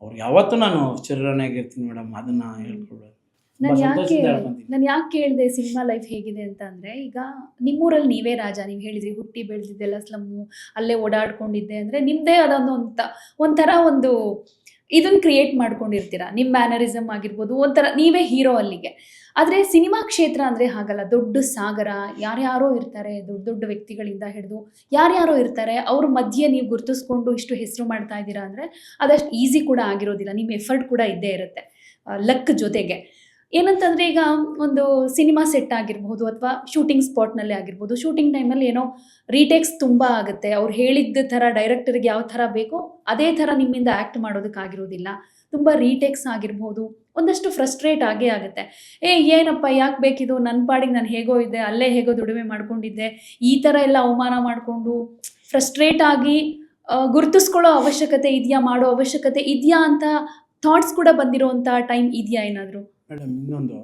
ಅವ್ರು ಯಾವತ್ತೂ ನಾನು ಚಿರಋಣಿಯಾಗಿರ್ತೀನಿ ಮೇಡಮ್. ಅದನ್ನು ಹೇಳ್ಕೊಳ್ಬೇಕು.
ನಾನು ಯಾಕೆ ಕೇಳಿದೆ ಸಿನಿಮಾ ಲೈಫ್ ಹೇಗಿದೆ ಅಂತ ಅಂದರೆ, ಈಗ ನಿಮ್ಮೂರಲ್ಲಿ ನೀವೇ ರಾಜ. ನೀವು ಹೇಳಿದ್ರಿ ಹುಟ್ಟಿ ಬೆಳೆದಿದ್ದೆಲ್ಲ ಸ್ಲಮ್ಮು, ಅಲ್ಲೇ ಓಡಾಡ್ಕೊಂಡಿದ್ದೆ ಅಂದರೆ ನಿಮ್ಮದೇ ಆದ ಒಂಥರ ಒಂದು ಇದನ್ನು ಕ್ರಿಯೇಟ್ ಮಾಡ್ಕೊಂಡಿರ್ತೀರ. ನಿಮ್ಮ ಮ್ಯಾನರಿಸಮ್ ಆಗಿರ್ಬೋದು, ಒಂಥರ ನೀವೇ ಹೀರೋ ಅಲ್ಲಿಗೆ. ಆದರೆ ಸಿನಿಮಾ ಕ್ಷೇತ್ರ ಅಂದರೆ ಹಾಗಲ್ಲ, ದೊಡ್ಡ ಸಾಗರ, ಯಾರ್ಯಾರೋ ಇರ್ತಾರೆ, ದೊಡ್ಡ ದೊಡ್ಡ ವ್ಯಕ್ತಿಗಳಿಂದ ಹಿಡಿದು ಯಾರ್ಯಾರೋ ಇರ್ತಾರೆ. ಅವ್ರ ಮಧ್ಯೆ ನೀವು ಗುರುತಿಸ್ಕೊಂಡು ಇಷ್ಟು ಹೆಸರು ಮಾಡ್ತಾ ಇದ್ದೀರಾ ಅಂದರೆ ಅದಷ್ಟು ಈಸಿ ಕೂಡ ಆಗಿರೋದಿಲ್ಲ. ನಿಮ್ಮ ಎಫರ್ಟ್ ಕೂಡ ಇದ್ದೇ ಇರುತ್ತೆ, ಲಕ್ ಜೊತೆಗೆ. ಏನಂತಂದರೆ ಈಗ ಒಂದು ಸಿನಿಮಾ ಸೆಟ್ ಆಗಿರ್ಬೋದು ಅಥವಾ ಶೂಟಿಂಗ್ ಸ್ಪಾಟ್ನಲ್ಲೇ ಆಗಿರ್ಬೋದು, ಶೂಟಿಂಗ್ ಟೈಮಲ್ಲಿ ಏನೋ ರೀಟೇಕ್ಸ್ ತುಂಬ ಆಗುತ್ತೆ. ಅವ್ರು ಹೇಳಿದ್ದ ಥರ ಡೈರೆಕ್ಟರ್ಗೆ ಯಾವ ಥರ ಬೇಕೋ ಅದೇ ಥರ ನಿಮ್ಮಿಂದ ಆ್ಯಕ್ಟ್ ಮಾಡೋದಕ್ಕಾಗಿರೋದಿಲ್ಲ. ತುಂಬ ರೀಟೇಕ್ಸ್ ಆಗಿರ್ಬೋದು, ಒಂದಷ್ಟು ಫ್ರಸ್ಟ್ರೇಟ್ ಆಗೇ ಆಗುತ್ತೆ. ಏನಪ್ಪ ಯಾಕೆ ಬೇಕಿದು, ನನ್ನ ಪಾಡಿಗೆ ನಾನು ಹೇಗೋ ಇದ್ದೆ, ಅಲ್ಲೇ ಹೇಗೋ ದುಡಿಮೆ ಮಾಡ್ಕೊಂಡಿದ್ದೆ, ಈ ಥರ ಎಲ್ಲ ಅವಮಾನ ಮಾಡಿಕೊಂಡು ಫ್ರಸ್ಟ್ರೇಟ್ ಆಗಿ ಗುರುತಿಸ್ಕೊಳ್ಳೋ ಅವಶ್ಯಕತೆ ಇದೆಯಾ, ಮಾಡೋ ಅವಶ್ಯಕತೆ ಇದೆಯಾ ಅಂತ ಥಾಟ್ಸ್ ಕೂಡ ಬಂದಿರೋವಂಥ ಟೈಮ್ ಇದೆಯಾ ಏನಾದರೂ?
ಮೇಡಮ್, ಇನ್ನೊಂದು,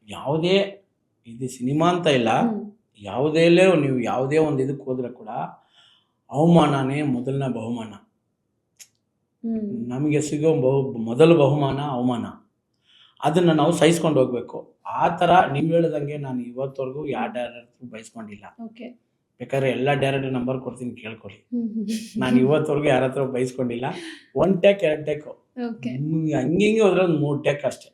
ಯಾವುದೇ ಇದು ಸಿನಿಮಾ ಅಂತ ಇಲ್ಲ, ನೀವು ಯಾವುದೇ ಒಂದು ಇದಕ್ಕೆ ಹೋದ್ರೆ ಕೂಡ ಅವಮಾನನೇ ಮೊದಲನೇ ಬಹುಮಾನ. ನಮಗೆ ಸಿಗೋ ಮೊದಲ ಬಹುಮಾನ ಅವಮಾನ. ಅದನ್ನು ನಾವು ಸಹಿಸ್ಕೊಂಡು ಹೋಗ್ಬೇಕು. ಆ ಥರ ನೀವು ಹೇಳ್ದಂಗೆ ನಾನು ಇವತ್ತವರೆಗೂ ಯಾವ ಡೈರೆಕ್ಟರ್ ಬಯಸ್ಕೊಂಡಿಲ್ಲ. ಬೇಕಾದ್ರೆ ಎಲ್ಲ ಡೈರೆಕ್ಟ್ ನಂಬರ್ ಕೊಡ್ತೀನಿ, ಕೇಳ್ಕೊಳ್ಳಿ. ನಾನು ಇವತ್ತವರೆಗೂ ಯಾರ ಹತ್ರ ಬೈಸ್ಕೊಂಡಿಲ್ಲ. 1 ಟೇಕ್ 2 ಟೇಕು
ಓಕೆ.
ಹಂಗೆ ಹೋದ್ರೆ ಒಂದು 3 ಟೇಕ್ ಅಷ್ಟೇ.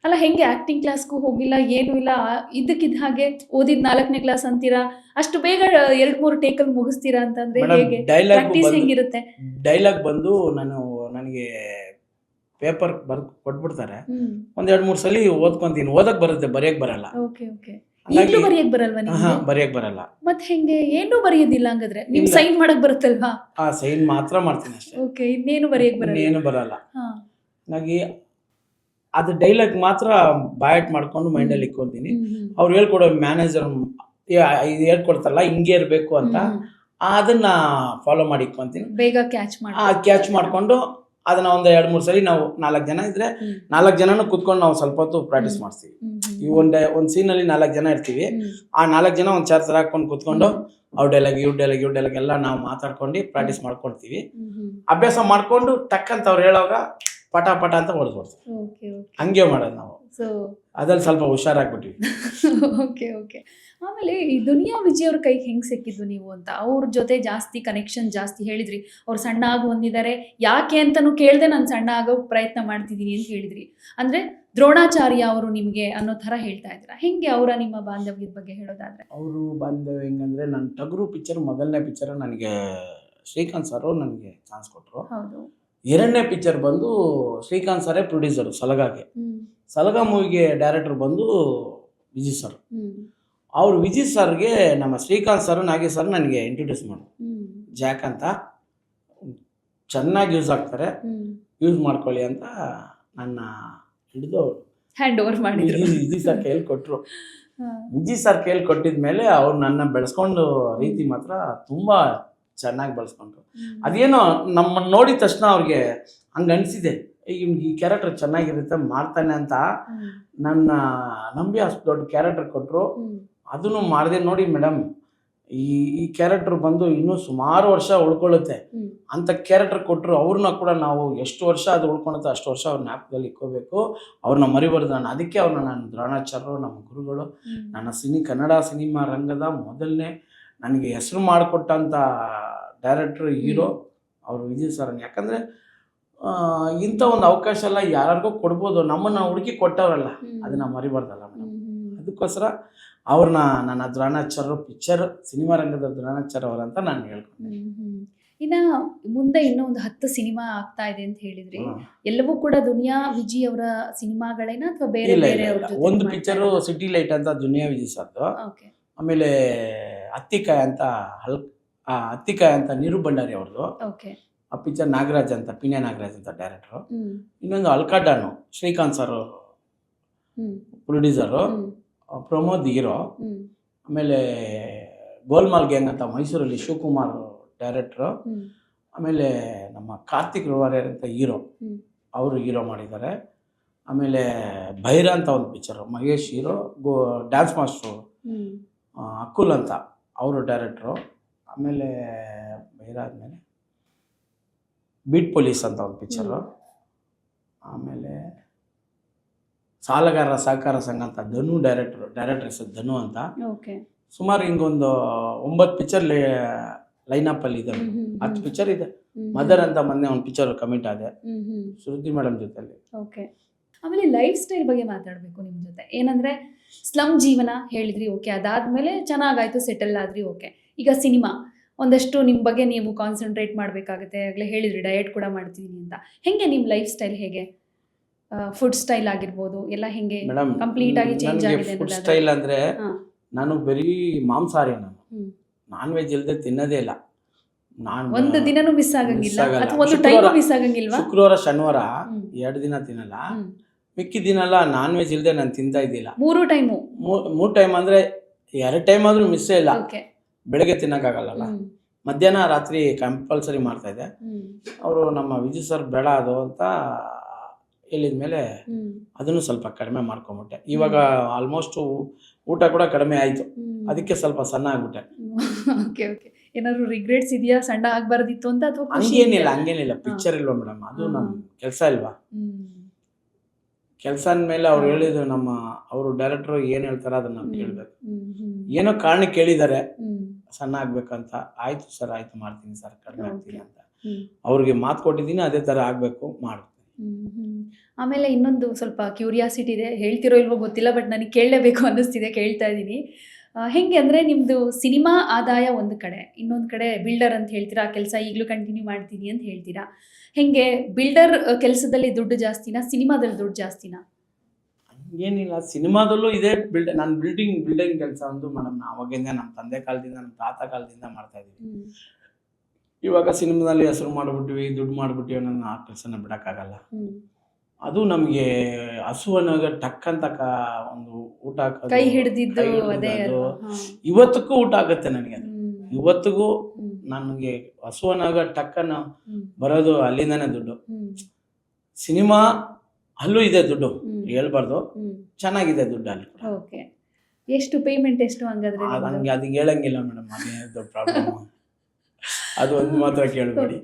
ಅಲ್ಲ, ಹೆಂಗೆ ಆಕ್ಟಿಂಗ್ ಕ್ಲಾಸ್ಗೂ ಹೋಗಿಲ್ಲ, ಏನು ಇಲ್ಲ, ಇದ್ದಕ್ಕಿದ್ದ ಹಾಗೆ ಓದಿದ್ 4ನೇ ಕ್ಲಾಸ್ ಅಂತೀರಾ, ಅಷ್ಟು ಬೇಗ 2-3 ಟೇಕಲ್ಲಿ ಮುಗಿಸ್ತೀರಾ ಅಂತಂದ್ರೆ ಹೇಗೆ? ಪ್ರಾಕ್ಟೀಸ್ ಹೆಂಗಿರುತ್ತೆ?
ಡೈಲಾಗ್ ಬಂದು ನನಗೆ ಪೇಪರ್ ಕೊಟ್ಬಿಡ್ತಾರೆ, ಒಂದ್ 2-3 ಸಲ ಓದ್ಕೊಂತೀನಿ. ಓದಕ್ ಬರುತ್ತೆ, ಬರೆಯಕ್ ಬರಲ್ಲ.
Okay okay. ಈಗಲೂ ಬರೆಯಕ್ ಬರಲ್ವಾ ನಿಮ್ಗೆ?
ಬರೆಯಕ್ ಬರಲ್ಲ.
ಮತ್ತೆ ಹೆಂಗೆ? ಏನೂ ಬರೆಯೋದಿಲ್ಲ ಹಂಗಾದ್ರೆ? ನಿಮ್ ಸೈನ್ ಮಾಡಕ್ ಬರುತ್ತಲ್ವಾ?
ಸೈನ್ ಮಾತ್ರ ಮಾಡ್ತೀನಿ ಅಷ್ಟೇ.
ಓಕೆ, ಇನ್ನೇನು ಬರೆಯಕ್ ಬರಲ್ಲ?
ಏನು ಬರಲ್ಲ. ಹಾಗಾಗಿ ಅದು ಡೈಲಾಗ್ ಮಾತ್ರ ಬಾಯಟ್ ಮಾಡ್ಕೊಂಡು ಮೈಂಡಲ್ಲಿ ಇಟ್ಕೊಂತೀನಿ. ಅವ್ರು ಹೇಳ್ಕೊಡೋ ಮ್ಯಾನೇಜರ್ ಹೇಳ್ಕೊಡ್ತಾರಲ್ಲ ಹಿಂಗೆ ಇರಬೇಕು ಅಂತ, ಅದನ್ನ ಫಾಲೋ ಮಾಡಿ ಇಟ್ಕೊಂತೀನಿ. ಬೇಗ ಕ್ಯಾಚ್ ಮಾಡ್ಕೊಂಡು ಅದನ್ನ ಒಂದ್ 2-3 ಸಲ ನಾವು 4 ಜನ ಇದ್ರೆ 4 ಜನನು ಕುತ್ಕೊಂಡು ನಾವು ಸ್ವಲ್ಪ ಹೊತ್ತು ಪ್ರಾಕ್ಟೀಸ್ ಮಾಡ್ತೀವಿ. ಈ ಒಂದ್ ಸೀನ್ ಅಲ್ಲಿ 4 ಜನ ಇರ್ತೀವಿ. ಆ 4 ಜನ ಒಂದ್ ಚಾರ್ ತರ ಹಾಕೊಂಡು ಕುತ್ಕೊಂಡು ಅವ್ರ ಡೈಲಾಗ್ ಇವ್ ಡೈಲಾಗ್ ಎಲ್ಲ ನಾವು ಮಾತಾಡ್ಕೊಂಡು ಪ್ರಾಕ್ಟೀಸ್ ಮಾಡ್ಕೊಳ್ತೀವಿ. ಅಭ್ಯಾಸ ಮಾಡ್ಕೊಂಡು ಟಕ್ಕಂತ ಅವ್ರು ಹೇಳೋವಾಗ ಪಟ ಅಂತ ಹೊಡೆದ್ಬಿಡ್ತೀವಿ. ಹಂಗೆ ಮಾಡೋದು ನಾವು. ಅದ್ರಲ್ಲಿ ಸ್ವಲ್ಪ ಹುಷಾರಾಗ್ಬಿಟ್ವಿ.
ಓಕೆ. ಆಮೇಲೆ ಈ ದುನಿಯಾ ವಿಜಯ್ ಅವ್ರ ಕೈಗೆ ಹೆಂಗ್ ಸಿಕ್ಕಿದ್ದು ನೀವು ಅಂತ? ಅವ್ರ ಜೊತೆ ಜಾಸ್ತಿ ಕನೆಕ್ಷನ್ ಜಾಸ್ತಿ ಹೇಳಿದ್ರಿ. ಅವ್ರು ಸಣ್ಣ ಆಗಿ ಹೊಂದಿದ್ದಾರೆ, ಯಾಕೆ ಅಂತಾನು ಕೇಳ್ದೆ ನಾನು ಸಣ್ಣ ಆಗೋ ಪ್ರಯತ್ನ ಮಾಡ್ತಿದ್ದೀನಿ ಅಂತ ಹೇಳಿದ್ರಿ. ಅಂದ್ರೆ ದ್ರೋಣಾಚಾರ್ಯ ಅವರು ನಿಮ್ಗೆ ಅನ್ನೋ ತರ ಹೇಳ್ತಾ ಇದ್ರ. ಹೆಂಗೆ ಅವರ ನಿಮ್ಮ ಬಾಂಧವ್ಯದ ಬಗ್ಗೆ ಹೇಳೋದಾದ್ರೆ?
ಅವರು ಬಾಂಧವ್ಯ ಹೆಂಗಂದ್ರೆ, ನನ್ನ ಟಗರು ಪಿಕ್ಚರ್ ಮೊದಲನೇ ಪಿಕ್ಚರ್ ನನಗೆ ಶ್ರೀಕಾಂತ್ ಸರ್ ನನಗೆ ಚಾನ್ಸ್ ಕೊಟ್ಟರು.
ಹೌದು.
2ನೇ ಪಿಕ್ಚರ್ ಬಂದು ಶ್ರೀಕಾಂತ್ ಸರೇ ಪ್ರೊಡ್ಯೂಸರು ಸಲಗಾಗೆ. ಸಲಗಾ ಮೂವಿಗೆ ಡೈರೆಕ್ಟರ್ ಬಂದು ವಿಜಯ್ ಸರ್. ಅವ್ರು ವಿಜಯ್ ಸರ್ಗೆ ನಮ್ಮ ಶ್ರೀಕಾಂತ್ ಸರ್ ನಾಗೇಶ್ ಸರ್ ನನಗೆ ಇಂಟ್ರೊಡ್ಯೂಸ್ ಮಾಡಿದ್ರು. ಜಾಕ್ ಅಂತ ಚೆನ್ನಾಗಿ ಯೂಸ್ ಆಗ್ತಾರೆ, ಯೂಸ್ ಮಾಡ್ಕೊಳ್ಳಿ ಅಂತ ನನ್ನ ಹಿಡಿದು
ಹ್ಯಾಂಡ್ ಓವರ್ ಮಾಡಿದ್ರು.
ವಿಜಯ್ ಸರ್ ಕೈಯಲ್ಲಿ ಕೊಟ್ಟರು. ವಿಜಯ್ ಸರ್ ಕೈಯಲ್ಲಿ ಕೊಟ್ಟಿದ್ಮೇಲೆ ಅವ್ರು ನನ್ನ ಬೆಳೆಸ್ಕೊಂಡು ರೀತಿ ಮಾತ್ರ ತುಂಬಾ ಚೆನ್ನಾಗಿ ಬೆಳೆಸ್ಕೊಂಡ್ರು. ಅದೇನೋ ನಮ್ಮನ್ನ ನೋಡಿದ ತಕ್ಷಣ ಅವ್ರಿಗೆ ಹಂಗ ಅನ್ಸಿದೆ, ಈ ಕ್ಯಾರೆಕ್ಟರ್ ಚೆನ್ನಾಗಿರುತ್ತೆ ಮಾಡ್ತಾನೆ ಅಂತ ನನ್ನ ನಂಬಿ ಅಷ್ಟು ದೊಡ್ಡ ಕ್ಯಾರೆಕ್ಟರ್ ಕೊಟ್ಟರು. ಅದನ್ನು ಮಾಡದೆ ನೋಡಿ ಮೇಡಮ್, ಈ ಕ್ಯಾರೆಕ್ಟರ್ ಬಂದು ಇನ್ನೂ ಸುಮಾರು ವರ್ಷ ಉಳ್ಕೊಳ್ಳುತ್ತೆ ಅಂತ ಕ್ಯಾರೆಕ್ಟರ್ ಕೊಟ್ಟರು. ಅವ್ರನ್ನ ಕೂಡ ನಾವು ಎಷ್ಟು ವರ್ಷ ಅದು ಉಳ್ಕೊಳುತ್ತೆ ಅಷ್ಟು ವರ್ಷ ಅವ್ರ ಜ್ಞಾಪಕದಲ್ಲಿ ಇಕ್ಕೋಬೇಕು, ಅವ್ರನ್ನ ಮರಿಬಾರ್ದು. ನಾನು ಅದಕ್ಕೆ ಅವ್ರನ್ನ ನಾನು ದ್ರೋಣಾಚಾರ್ಯರು ನಮ್ಮ ಗುರುಗಳು. ನನ್ನ ಕನ್ನಡ ಸಿನಿಮಾ ರಂಗದ ಮೊದಲನೇ ನನಗೆ ಹೆಸರು ಮಾಡಿಕೊಟ್ಟಂಥ ಡೈರೆಕ್ಟ್ರು ಹೀರೋ ಅವರು ವಿಜಯ್ ಸರ್. ಯಾಕಂದರೆ ಇಂಥ ಒಂದು ಅವಕಾಶ ಎಲ್ಲ ಯಾರಿಗೂ ಕೊಡ್ಬೋದು, ನಮ್ಮನ್ನು ಹುಡುಕಿ ಕೊಟ್ಟವರಲ್ಲ, ಅದನ್ನು ಮರಿಬಾರ್ದಲ್ಲ ಮೇಡಮ್. ಅದಕ್ಕೋಸ್ಕರ ಅವ್ರನ್ನ ನನ್ನ ದ್ರೋಣಾಚಾರ್ಯರು ಪಿಕ್ಚರ್ ಸಿನಿಮಾ ರಂಗದ ದ್ರೋಣಾಚಾರ್ಯ ಅವರಂತ ನಾನು ಹೇಳ್ಕೊಂಡೆ.
ಇನ್ನು ಮುಂದೆ ಇನ್ನೂ ಒಂದು 10 ಸಿನಿಮಾ ಆಗ್ತಾ ಇದೆ ಅಂತ ಹೇಳಿದ್ರಿ. ಎಲ್ಲವೂ ಕೂಡ ದುನಿಯಾ ವಿಜಯ್ ಅವರ ಸಿನಿಮಾಗಳೇನಾ ಅಥವಾ ಬೇರೆ ಬೇರೆ?
ಒಂದು ಪಿಕ್ಚರು ಸಿಟಿ ಲೈಟ್ ಅಂತ ದುನಿಯಾ ವಿಜಯ್ ಸರ್ದು. ಆಮೇಲೆ ಹತ್ತಿಕಾಯ ಅಂತ ನೀರು ಭಂಡಾರಿ ಅವ್ರದ್ದು. ಆ ಪಿಕ್ಚರ್ ನಾಗರಾಜ್ ಅಂತ, ಪಿನ್ಯ ನಾಗರಾಜ್ ಅಂತ ಡೈರೆಕ್ಟರು. ಇನ್ನೊಂದು ಅಲ್ಕಾಡಾನು Srikanth sir producer, Pramod hero. ಆಮೇಲೆ ಗೋಲ್ಮಾಲ್ ಗ್ಯಾಂಗ್ ಅಂತ ಮೈಸೂರಲ್ಲಿ ಶಿವಕುಮಾರ್ ಡೈರೆಕ್ಟ್ರು. ಆಮೇಲೆ ನಮ್ಮ ಕಾರ್ತಿಕ್ ರುವಾರಿಯರ್ ಅಂತ ಹೀರೋ, ಅವರು ಹೀರೋ ಮಾಡಿದ್ದಾರೆ. ಆಮೇಲೆ ಭೈರ ಅಂತ ಒಂದು picture, Mahesh hero, dance master Akul ಅಂತ ಅವರು ಡೈರೆಕ್ಟ್ರು. ಆಮೇಲೆ ಭೈರ ಆದಮೇಲೆ ಬೀಟ್ ಪೊಲೀಸ್ ಅಂತ ಒಂದು ಪಿಕ್ಚರು. ಆಮೇಲೆ ಸಾಲಗಾರರ ಸಹಕಾರ ಸಂಘ ಅಂತ ಧನು ಡೈರೆಕ್ಟರ್ ಹೆಸರು ಧನು ಅಂತ. ಸುಮಾರು ಹಿಂಗೊಂದು 9 ಪಿಕ್ಚರ್ ಲೈನಪ್ಪಲ್ಲಿ ಇದೆ, 10 ಪಿಕ್ಚರ್ ಇದೆ. ಮದರ್ ಅಂತ ಮೊನ್ನೆ ಒಂದು ಪಿಕ್ಚರ್ ಕಮಿಟ್ ಆದೆ ಶ್ರುತಿ ಮೇಡಮ್ ಜೊತೆಲಿ.
ಆಮೇಲೆ ಲೈಫ್ ಸ್ಟೈಲ್ ಬಗ್ಗೆ ಮಾತಾಡಬೇಕು ನಿಮ್ಮ ಜೊತೆ. ಏನಂದ್ರೆ ಸ್ಲಮ್ ಜೀವನ ಹೇಳಿದ್ರಿ, ಓಕೆ. ಅದಾದ್ಮೇಲೆ ಚೆನ್ನಾಗಾಯ್ತು, ಸೆಟಲ್ ಆದ್ರಿ, ಓಕೆ. ಈಗ ಸಿನಿಮಾ ಒಂದಷ್ಟು ನಿಮ್ಮ ಬಗ್ಗೆ ನೀವು ಕಾನ್ಸಂಟ್ರೇಟ್ ಮಾಡಬೇಕಾಗುತ್ತೆ. ಆಗಲೇ ಹೇಳಿದ್ರಿ ಡಯಟ್ ಕೂಡ ಮಾಡ್ತಿದ್ದೀನಿ ಅಂತ. ಹೆಂಗೆ ನಿಮ್ಮ ಲೈಫ್ ಸ್ಟೈಲ್, ಹೇಗೆ ಫುಡ್ ಸ್ಟೈಲ್ ಆಗಿರ್ಬೋದು ಎಲ್ಲ ಹೆಂಗೆ ಕಂಪ್ಲೀಟ್ ಆಗಿ ಚೇಂಜ್ ಆಗಿದೆ?
ಫುಡ್ ಸ್ಟೈಲ್ ಅಂದ್ರೆ ನಾನು ಬರೀ ಮಾಂಸಾಹಾರಿ, ನಾನು ನಾನ್ ವೆಜ್ ಇಲ್ಲದೆ ತಿನ್ನೋದೇ ಇಲ್ಲ. ನಾನು
ಒಂದು ದಿನನೂ ಮಿಸ್ ಆಗಂಗಿಲ್ಲ ಅಥವಾ ಒಂದು ಟೈಮ್ ಮಿಸ್ ಆಗಂಗಿಲ್ವಾ?
ಶುಕ್ರವಾರ ಶನಿವಾರ 2 ದಿನ ತಿನ್ನಲ್ಲ, ಮಿಕ್ಕಿ ದಿನಲ್ಲ ನಾನ್ ವೆಜ್ ಇಲ್ಲದೆ ನಾನು ತಿಂತಾ ಇದ್ದಿಲ್ಲ.
3
ಟೈಮ್ ಅಂದ್ರೆ 2 ಟೈಮ್ ಆದ್ರೂ ಮಿಸ್ಸೇ ಇಲ್ಲ. ಬೆಳಗ್ಗೆ ತಿನ್ನಕ್ಕಾಗಲ್ಲ, ಮಧ್ಯಾಹ್ನ ರಾತ್ರಿ ಕಂಪಲ್ಸರಿ ಮಾಡ್ತಾ ಇದ್ದೆ. ಅವರು ನಮ್ಮ ವಿಜಯ್ ಸರ್ ಬೇಡ ಅದು ಅಂತ ಹೇಳಿದ್ಮೇಲೆ ಅದನ್ನು ಸ್ವಲ್ಪ ಕಡಿಮೆ ಮಾಡ್ಕೊಂಬಿಟ್ಟೆ. ಇವಾಗ ಆಲ್ಮೋಸ್ಟ್ ಊಟ ಕೂಡ ಕಡಿಮೆ ಆಯ್ತು, ಅದಕ್ಕೆ ಸ್ವಲ್ಪ ಸಣ್ಣ ಆಗ್ಬಿಟ್ಟೆ.
ಏನಾದ್ರು ರಿಗ್ರೆಟ್ಸ್ ಇದೆಯಾ ಸಣ್ಣ ಆಗ್ಬಾರ್ದಿತ್ತು ಅಂತ? ಅಥವಾ
ಹಂಗೇನಿಲ್ಲ ಪಿಕ್ಚರ್ ಇಲ್ವಾ ಮೇಡಮ್, ಅದು ನಮ್ಮ ಕೆಲಸ ಇಲ್ವಾ? ಕೆಲಸ ಅಂದಮೇಲೆ ಅವ್ರು ಹೇಳಿದ್ರು ಅವರು ಡೈರೆಕ್ಟ್ರು ಏನು ಹೇಳ್ತಾರೆ ಅದನ್ನ ನಾವು ಕೇಳಬೇಕು. ಏನೋ ಕಾರಣಕ್ಕೆ ಕೇಳಿದ್ದಾರೆ ಸಣ್ಣ ಆಗ್ಬೇಕಂತ, ಆಯ್ತು ಸರ್ ಆಯ್ತು ಮಾಡ್ತೀನಿ ಸರ್ ಕಡಿಮೆ ಆಗ್ತೀನಿ ಅಂತ ಅವ್ರಿಗೆ ಮಾತು ಕೊಟ್ಟಿದ್ದೀನಿ, ಅದೇ ಥರ ಆಗಬೇಕು ಮಾಡ್ತೀನಿ.
ಆಮೇಲೆ ಇನ್ನೊಂದು ಸ್ವಲ್ಪ ಕ್ಯೂರಿಯಾಸಿಟಿ ಇದೆ, ಹೇಳ್ತಿರೋ ಇಲ್ವೋ ಗೊತ್ತಿಲ್ಲ, ಬಟ್ ನನಗೆ ಕೇಳಲೇಬೇಕು ಅನ್ನಿಸ್ತಿದೆ, ಕೇಳ್ತಾ ಇದ್ದೀನಿ. ಹೆಂಗೆ ಅಂದರೆ ನಿಮ್ಮದು ಸಿನಿಮಾ ಆದಾಯ ಒಂದು ಕಡೆ, ಇನ್ನೊಂದು ಕಡೆ ಬಿಲ್ಡರ್ ಅಂತ ಹೇಳ್ತೀರಾ, ಆ ಕೆಲಸ ಈಗಲೂ ಕಂಟಿನ್ಯೂ ಮಾಡ್ತೀನಿ ಅಂತ ಹೇಳ್ತೀರಾ. ಹೆಂಗೆ ಬಿಲ್ಡರ್ ಕೆಲಸದಲ್ಲಿ ದುಡ್ಡು ಜಾಸ್ತಿನಾ, ಸಿನಿಮಾದಲ್ಲಿ ದುಡ್ಡು ಜಾಸ್ತಿನಾ?
ಏನಿಲ್ಲ, ಸಿನಿಮಾದಲ್ಲೂ ಇದೆ ನಾನು ಬಿಲ್ಡಿಂಗ್ ಕೆಲಸ ಒಂದು ಮೇಡಮ್ ಅವಾಗಿಂದ ನಮ್ಮ ತಂದೆ ಕಾಲದಿಂದ ನಮ್ಮ ತಾತ ಕಾಲದಿಂದ ಮಾಡ್ತಾ ಇದ್ದೀವಿ. ಇವಾಗ ಸಿನಿಮಾದಲ್ಲಿ ಹೆಸರು ಮಾಡಿಬಿಟ್ವಿ, ದುಡ್ಡು ಮಾಡಿಬಿಟ್ಟಿವಿ, ನನ್ನ ಆ ಕೆಲಸನ ಬಿಡೋಕ್ಕಾಗಲ್ಲ. ಅದು ನಮಗೆ ಹಸುವನಾಗ ಟಕ್ ಅಂತ ಒಂದು ಊಟ ಹಾಕೋದು,
ಕೈ ಹಿಡಿದಿದ್ದು ಅದೇ
ಅದು
ಅಲ್ವಾ?
ಇವತ್ತಿಗೂ ಊಟ ಆಗುತ್ತೆ ನನಗೆ. ಅದು ಇವತ್ತಿಗೂ ನನಗೆ ಹಸುವನಾಗ ಟಕ್ಕನ್ನು ಬರೋದು ಅಲ್ಲಿಂದಾನೆ ದುಡ್ಡು. ಸಿನಿಮಾ ಅಲ್ಲೂ ಇದೆ ದುಡ್ಡು, ಹೇಳ್ಬಾರ್ದು, ಚೆನ್ನಾಗಿದೆ ದುಡ್ಡು ಅಲ್ಲಿ.
ಓಕೆ, ಎಷ್ಟು ಪೇಮೆಂಟ್ ಎಷ್ಟು ಹಂಗಾದ್ರೆ?
ಹಂಗೆ ಅದಕ್ಕೆ ಹೇಳಂಗಿಲ್ಲ ಮೇಡಮ್, ಅದೇ ದೊಡ್ಡ ಪ್ರಾಬ್ಲಮ್. ಅದು ಒಂದು ಮಾತ್ರ ಕೇಳಬೇಡಿ.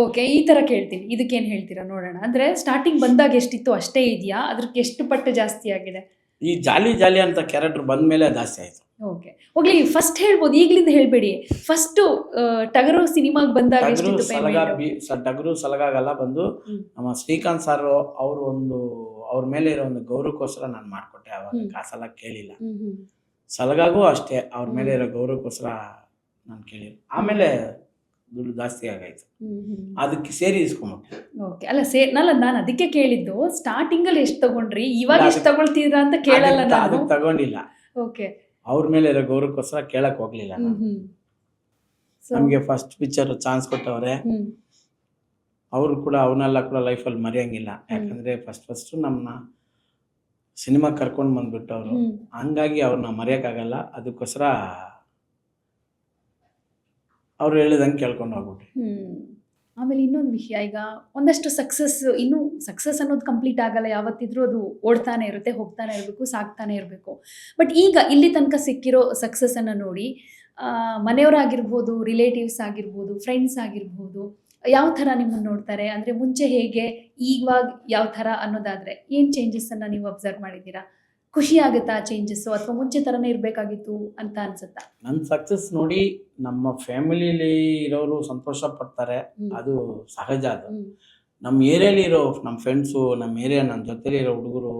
ಓಕೆ, ಈ ಥರ ಕೇಳ್ತೀನಿ, ಇದಕ್ಕೇನು ಹೇಳ್ತೀರಾ ನೋಡೋಣ. ಅಂದರೆ ಸ್ಟಾರ್ಟಿಂಗ್ ಬಂದಾಗ ಎಷ್ಟಿತ್ತು ಅಷ್ಟೇ ಇದೆಯಾ, ಅದಕ್ಕೆ ಎಷ್ಟು ಪಟ್ಟು ಜಾಸ್ತಿ ಆಗಿದೆ?
ಈ ಜಾಲಿ ಅಂತ ಕ್ಯಾರೆಕ್ಟರ್ ಬಂದ ಮೇಲೆ ಜಾಸ್ತಿ ಆಯಿತು.
ಓಕೆ, ಹೋಗ್ಲಿ, ಫಸ್ಟ್ ಹೇಳ್ಬೋದು, ಈಗಲಿಂದ ಹೇಳಬೇಡಿ. ಫಸ್ಟು ಟಗರು ಸಿನಿಮಾಗೆ ಬಂದಾಗ ಎಷ್ಟಿತ್ತು ಪೇಮೆಂಟ್?
ಟಗರು ಸಲಗಾಗಲ್ಲ ಬಂದು ನಮ್ಮ ಶ್ರೀಕಾಂತ್ ಸರ್ ಅವರು ಅವ್ರ ಮೇಲೆ ಇರೋ ಒಂದು ಗೌರವಕ್ಕೋಸ್ಕರ ನಾನು ಮಾಡಿಕೊಟ್ಟೆ. ಅವಾಗ ಕಾಸೆಲ್ಲ ಕೇಳಿಲ್ಲ. ಸಲಗಾಗೂ ಅಷ್ಟೇ, ಅವ್ರ ಮೇಲೆ ಇರೋ ಗೌರವಕ್ಕೋಸ್ಕರ ನಾನು ಕೇಳಿಲ್ಲ. ಆಮೇಲೆ ದುಡ್ಡು ಜಾಸ್ತಿ ಆಗಾಯ್ತು, ಅದಕ್ಕೆ ಸೇರಿ ಇಸ್ಕೊಂಬಿಟ್ಟೆ.
ಓಕೆ, ಅಲ್ಲ ನಾನು ಅದಕ್ಕೆ ಕೇಳಿದ್ದು, ಸ್ಟಾರ್ಟಿಂಗಲ್ಲಿ ಎಷ್ಟು ತಗೊಂಡ್ರಿ, ಇವಾಗ ಎಷ್ಟು ತಗೊಳ್ತಿದ್ರ ಅಂತ ಕೇಳಲ್ಲ ನಾನು.
ಅದಕ್ಕೆ ತಗೊಂಡಿಲ್ಲ.
ಓಕೆ,
ಅವ್ರ ಮೇಲೆ ಇರೋ ಗೌರವಕ್ಕೋಸ್ಕರ ಕೇಳಕ್ ಹೋಗ್ಲಿಲ್ಲ. ನಮಗೆ ಫಸ್ಟ್ ಪಿಕ್ಚರ್ ಚಾನ್ಸ್ ಕೊಟ್ಟವ್ರೆ, ಅವರು ಕೂಡ ಅವನ್ನೆಲ್ಲ ಕೂಡ ಲೈಫಲ್ಲಿ ಮರೆಯಂಗಿಲ್ಲ. ಯಾಕಂದ್ರೆ ಫಸ್ಟ್ ನಮ್ಮನ್ನ ಸಿನಿಮಾ ಕರ್ಕೊಂಡು ಬಂದ್ಬಿಟ್ಟವ್ರು, ಹಂಗಾಗಿ ಅವ್ರನ್ನ ಮರೆಯೋಕ್ಕಾಗಲ್ಲ. ಅದಕ್ಕೋಸ್ಕರ ಅವ್ರು ಹೇಳಿದಂಗೆ ಕೇಳ್ಕೊಂಡು ಹೋಗ್ಬಿಟ್ರಿ.
ಆಮೇಲೆ ಇನ್ನೊಂದು ವಿಷಯ, ಈಗ ಒಂದಷ್ಟು ಇನ್ನೂ ಸಕ್ಸಸ್ ಅನ್ನೋದು ಕಂಪ್ಲೀಟ್ ಆಗಲ್ಲ, ಯಾವತ್ತಿದ್ರೂ ಅದು ಓಡ್ತಾನೆ ಇರುತ್ತೆ, ಹೋಗ್ತಾನೆ ಇರಬೇಕು, ಸಾಕ್ತಾನೆ ಇರಬೇಕು. ಬಟ್ ಈಗ ಇಲ್ಲಿ ತನಕ ಸಿಕ್ಕಿರೋ ಸಕ್ಸಸ್ಸನ್ನು ನೋಡಿ ಮನೆಯವರಾಗಿರ್ಬೋದು, ರಿಲೇಟಿವ್ಸ್ ಆಗಿರ್ಬೋದು, ಫ್ರೆಂಡ್ಸ್ ಆಗಿರ್ಬೋದು, ಯಾವ ಥರ ನಿಮ್ಮನ್ನು ನೋಡ್ತಾರೆ? ಅಂದರೆ ಮುಂಚೆ ಹೇಗೆ, ಇವಾಗ ಯಾವ ಥರ ಅನ್ನೋದಾದರೆ ಏನು ಚೇಂಜಸ್ಸನ್ನು ನೀವು ಅಬ್ಸರ್ವ್ ಮಾಡಿದ್ದೀರಾ? ಖುಷಿ ಆಗುತ್ತಾ ಚೇಂಜಸ್ಸು, ಅಥವಾ ಮುಂಚೆ ಥರನೇ ಇರಬೇಕಾಗಿತ್ತು ಅಂತ ಅನ್ಸುತ್ತಾ?
ನನ್ನ ಸಕ್ಸಸ್ ನೋಡಿ ನಮ್ಮ ಫ್ಯಾಮಿಲಿಲಿ ಇರೋರು ಸಂತೋಷ ಪಡ್ತಾರೆ, ಅದು ಸಹಜ. ಅದು ನಮ್ಮ ಏರಿಯಲ್ಲಿ ಇರೋ ನಮ್ಮ ಫ್ರೆಂಡ್ಸು, ನನ್ನ ಜೊತೆಲಿ ಇರೋ ಹುಡುಗರು,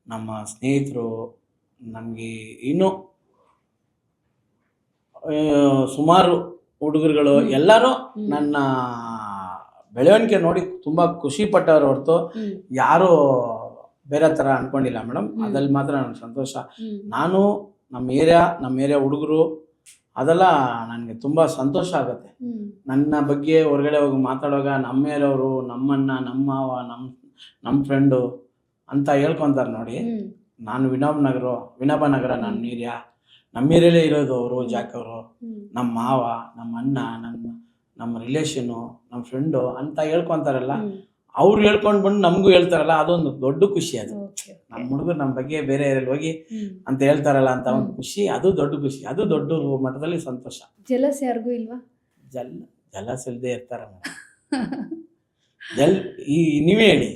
ನಮ್ಮ ಸ್ನೇಹಿತರು, ನಮಗೆ ಇನ್ನೂ ಸುಮಾರು ಹುಡುಗರುಗಳು ಎಲ್ಲರೂ ನನ್ನ ಬೆಳವಣಿಗೆ ನೋಡಿ ತುಂಬ ಖುಷಿ ಪಟ್ಟವ್ರು ಹೊರತು ಯಾರು ಬೇರೆ ಥರ ಅನ್ಕೊಂಡಿಲ್ಲ ಮೇಡಮ್. ಅದ್ರಲ್ಲಿ ಮಾತ್ರ ನನಗೆ ಸಂತೋಷ. ನಾನು ನಮ್ಮ ಏರಿಯಾ ಹುಡುಗರು ಅದೆಲ್ಲ ನನಗೆ ತುಂಬ ಸಂತೋಷ ಆಗುತ್ತೆ. ನನ್ನ ಬಗ್ಗೆ ಹೊರಗಡೆ ಹೋಗಿ ಮಾತಾಡುವಾಗ ನಮ್ಮೇರವರು, ನಮ್ಮಣ್ಣ, ನಮ್ಮ ಮಾವ, ನಮ್ಮ ಫ್ರೆಂಡು ಅಂತ ಹೇಳ್ಕೊತಾರೆ ನೋಡಿ. ನಾನು ವಿನೋಬ ನಗರ ನನ್ನ ಏರಿಯಾ, ನಮ್ಮ ಏರಿಯಲ್ಲೇ ಇರೋದು ಅವರು, ಜಾಕ್ ಅವರು, ನಮ್ಮ ಮಾವ, ನಮ್ಮ ಅಣ್ಣ, ನಮ್ಮ ರಿಲೇಷನು, ನಮ್ಮ ಫ್ರೆಂಡು ಅಂತ ಹೇಳ್ಕೊತಾರಲ್ಲ, ಅವ್ರು ಹೇಳ್ಕೊಂಡು ಬಂದು ನಮಗೂ ಹೇಳ್ತಾರಲ್ಲ, ಅದೊಂದು ದೊಡ್ಡ ಖುಷಿ. ಅದು ನಮ್ಮ ಹುಡುಗರು ನಮ್ಮ ಬಗ್ಗೆ ಬೇರೆ ಏರಿಯಲ್ಲಿ ಹೋಗಿ ಅಂತ ಹೇಳ್ತಾರಲ್ಲ ಅಂತ ಒಂದು ಖುಷಿ, ಅದು ದೊಡ್ಡ ಖುಷಿ, ಅದು ದೊಡ್ಡ ಮಟ್ಟದಲ್ಲಿ ಸಂತೋಷ.
ಜಲಸ್ ಯಾರಿಗೂ ಇಲ್ವಾ?
ಜಲಸ್ ಇಲ್ಲದೆ ಇರ್ತಾರ ನೀವೇ ಹೇಳಿ,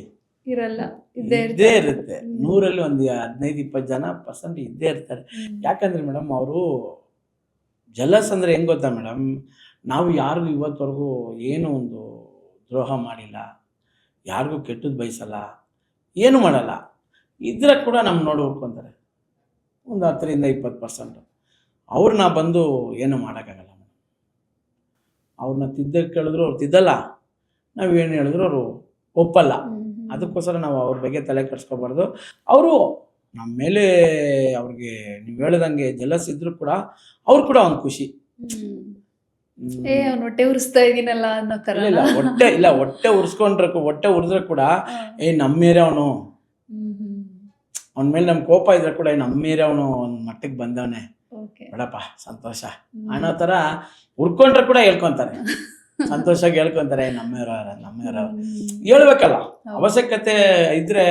ಇರಲ್ಲ,
ಇದ್ದೇ ಇರುತ್ತೆ. 100ರಲ್ಲಿ ಒಂದು 15-20% ಇದ್ದೇ ಇರ್ತಾರೆ. ಯಾಕಂದ್ರೆ ಮೇಡಮ್ ಅವರು ಜಲಸ್ ಅಂದ್ರೆ ಹೆಂಗ್ ಗೊತ್ತಾ ಮೇಡಮ್, ನಾವು ಯಾರಿಗೂ ಇವತ್ತವರೆಗೂ ಏನೂ ಒಂದು ದ್ರೋಹ ಮಾಡಿಲ್ಲ, ಯಾರಿಗೂ ಕೆಟ್ಟದ್ದು ಬಯಸಲ್ಲ, ಏನು ಮಾಡಲ್ಲ. ಇದ್ರೆ ಕೂಡ ನಮ್ಮ ನೋಡಿ ಹುಡ್ಕೊತಾರೆ ಒಂದು 10-20%. ಅವ್ರನ್ನ ಬಂದು ಏನು ಮಾಡೋಕ್ಕಾಗಲ್ಲ ಮೇಡಮ್. ಅವ್ರನ್ನ ತಿದ್ದಕ್ಕೆ ಕೇಳಿದ್ರು ಅವ್ರು ತಿದ್ದಲ್ಲ, ನಾವೇನು ಹೇಳಿದ್ರು ಅವರು ಒಪ್ಪಲ್ಲ. ಅದಕ್ಕೋಸ್ಕರ ನಾವು ಅವ್ರ ಬಗ್ಗೆ ತಲೆ ಕೆಡಿಸ್ಕೋಬಾರ್ದು. ಅವರು ನಮ್ಮ ಮೇಲೆ ಅವ್ರಿಗೆ ನೀವು ಹೇಳ್ದಂಗೆ ಜಲಸ್ ಇದ್ರು ಕೂಡ ಅವ್ರು ಕೂಡ ಒಂದು ಖುಷಿ.
ಹೊಟ್ಟೆ ಉರಿಸ್ತಾ ಇದೀನಲ್ಲ ಅನ್ನೋ ತರ.
ಹೊಟ್ಟೆ ಉರಿದ್ರೆ ಕೂಡ ನಮ್ಮ ಏರಿಯಾ ಅವನು, ಅವನ ಮೇಲೆ ನಮ್ ಕೋಪ ಇದ್ರೆ ಕೂಡ ನಮ್ಮ ಏರಿಯಾ ಅವನು ಒಂದ್ ಮಟ್ಟಕ್ಕೆ ಬಂದವನೆ, ಬೇಡಪ್ಪ ಸಂತೋಷ ಅನ್ನೋ ತರ ಉರ್ಕೊಂಡ್ರೆ ಕೂಡ ಹೇಳ್ಕೊಂತಾರೆ, ಸಂತೋಷವಾಗಿ ಹೇಳ್ಕೊಂತಾರೆ. ನಮ್ಮೇರ ಹೇಳ್ಬೇಕಲ್ಲ, ಅವಶ್ಯಕತೆ ಇದ್ರೆ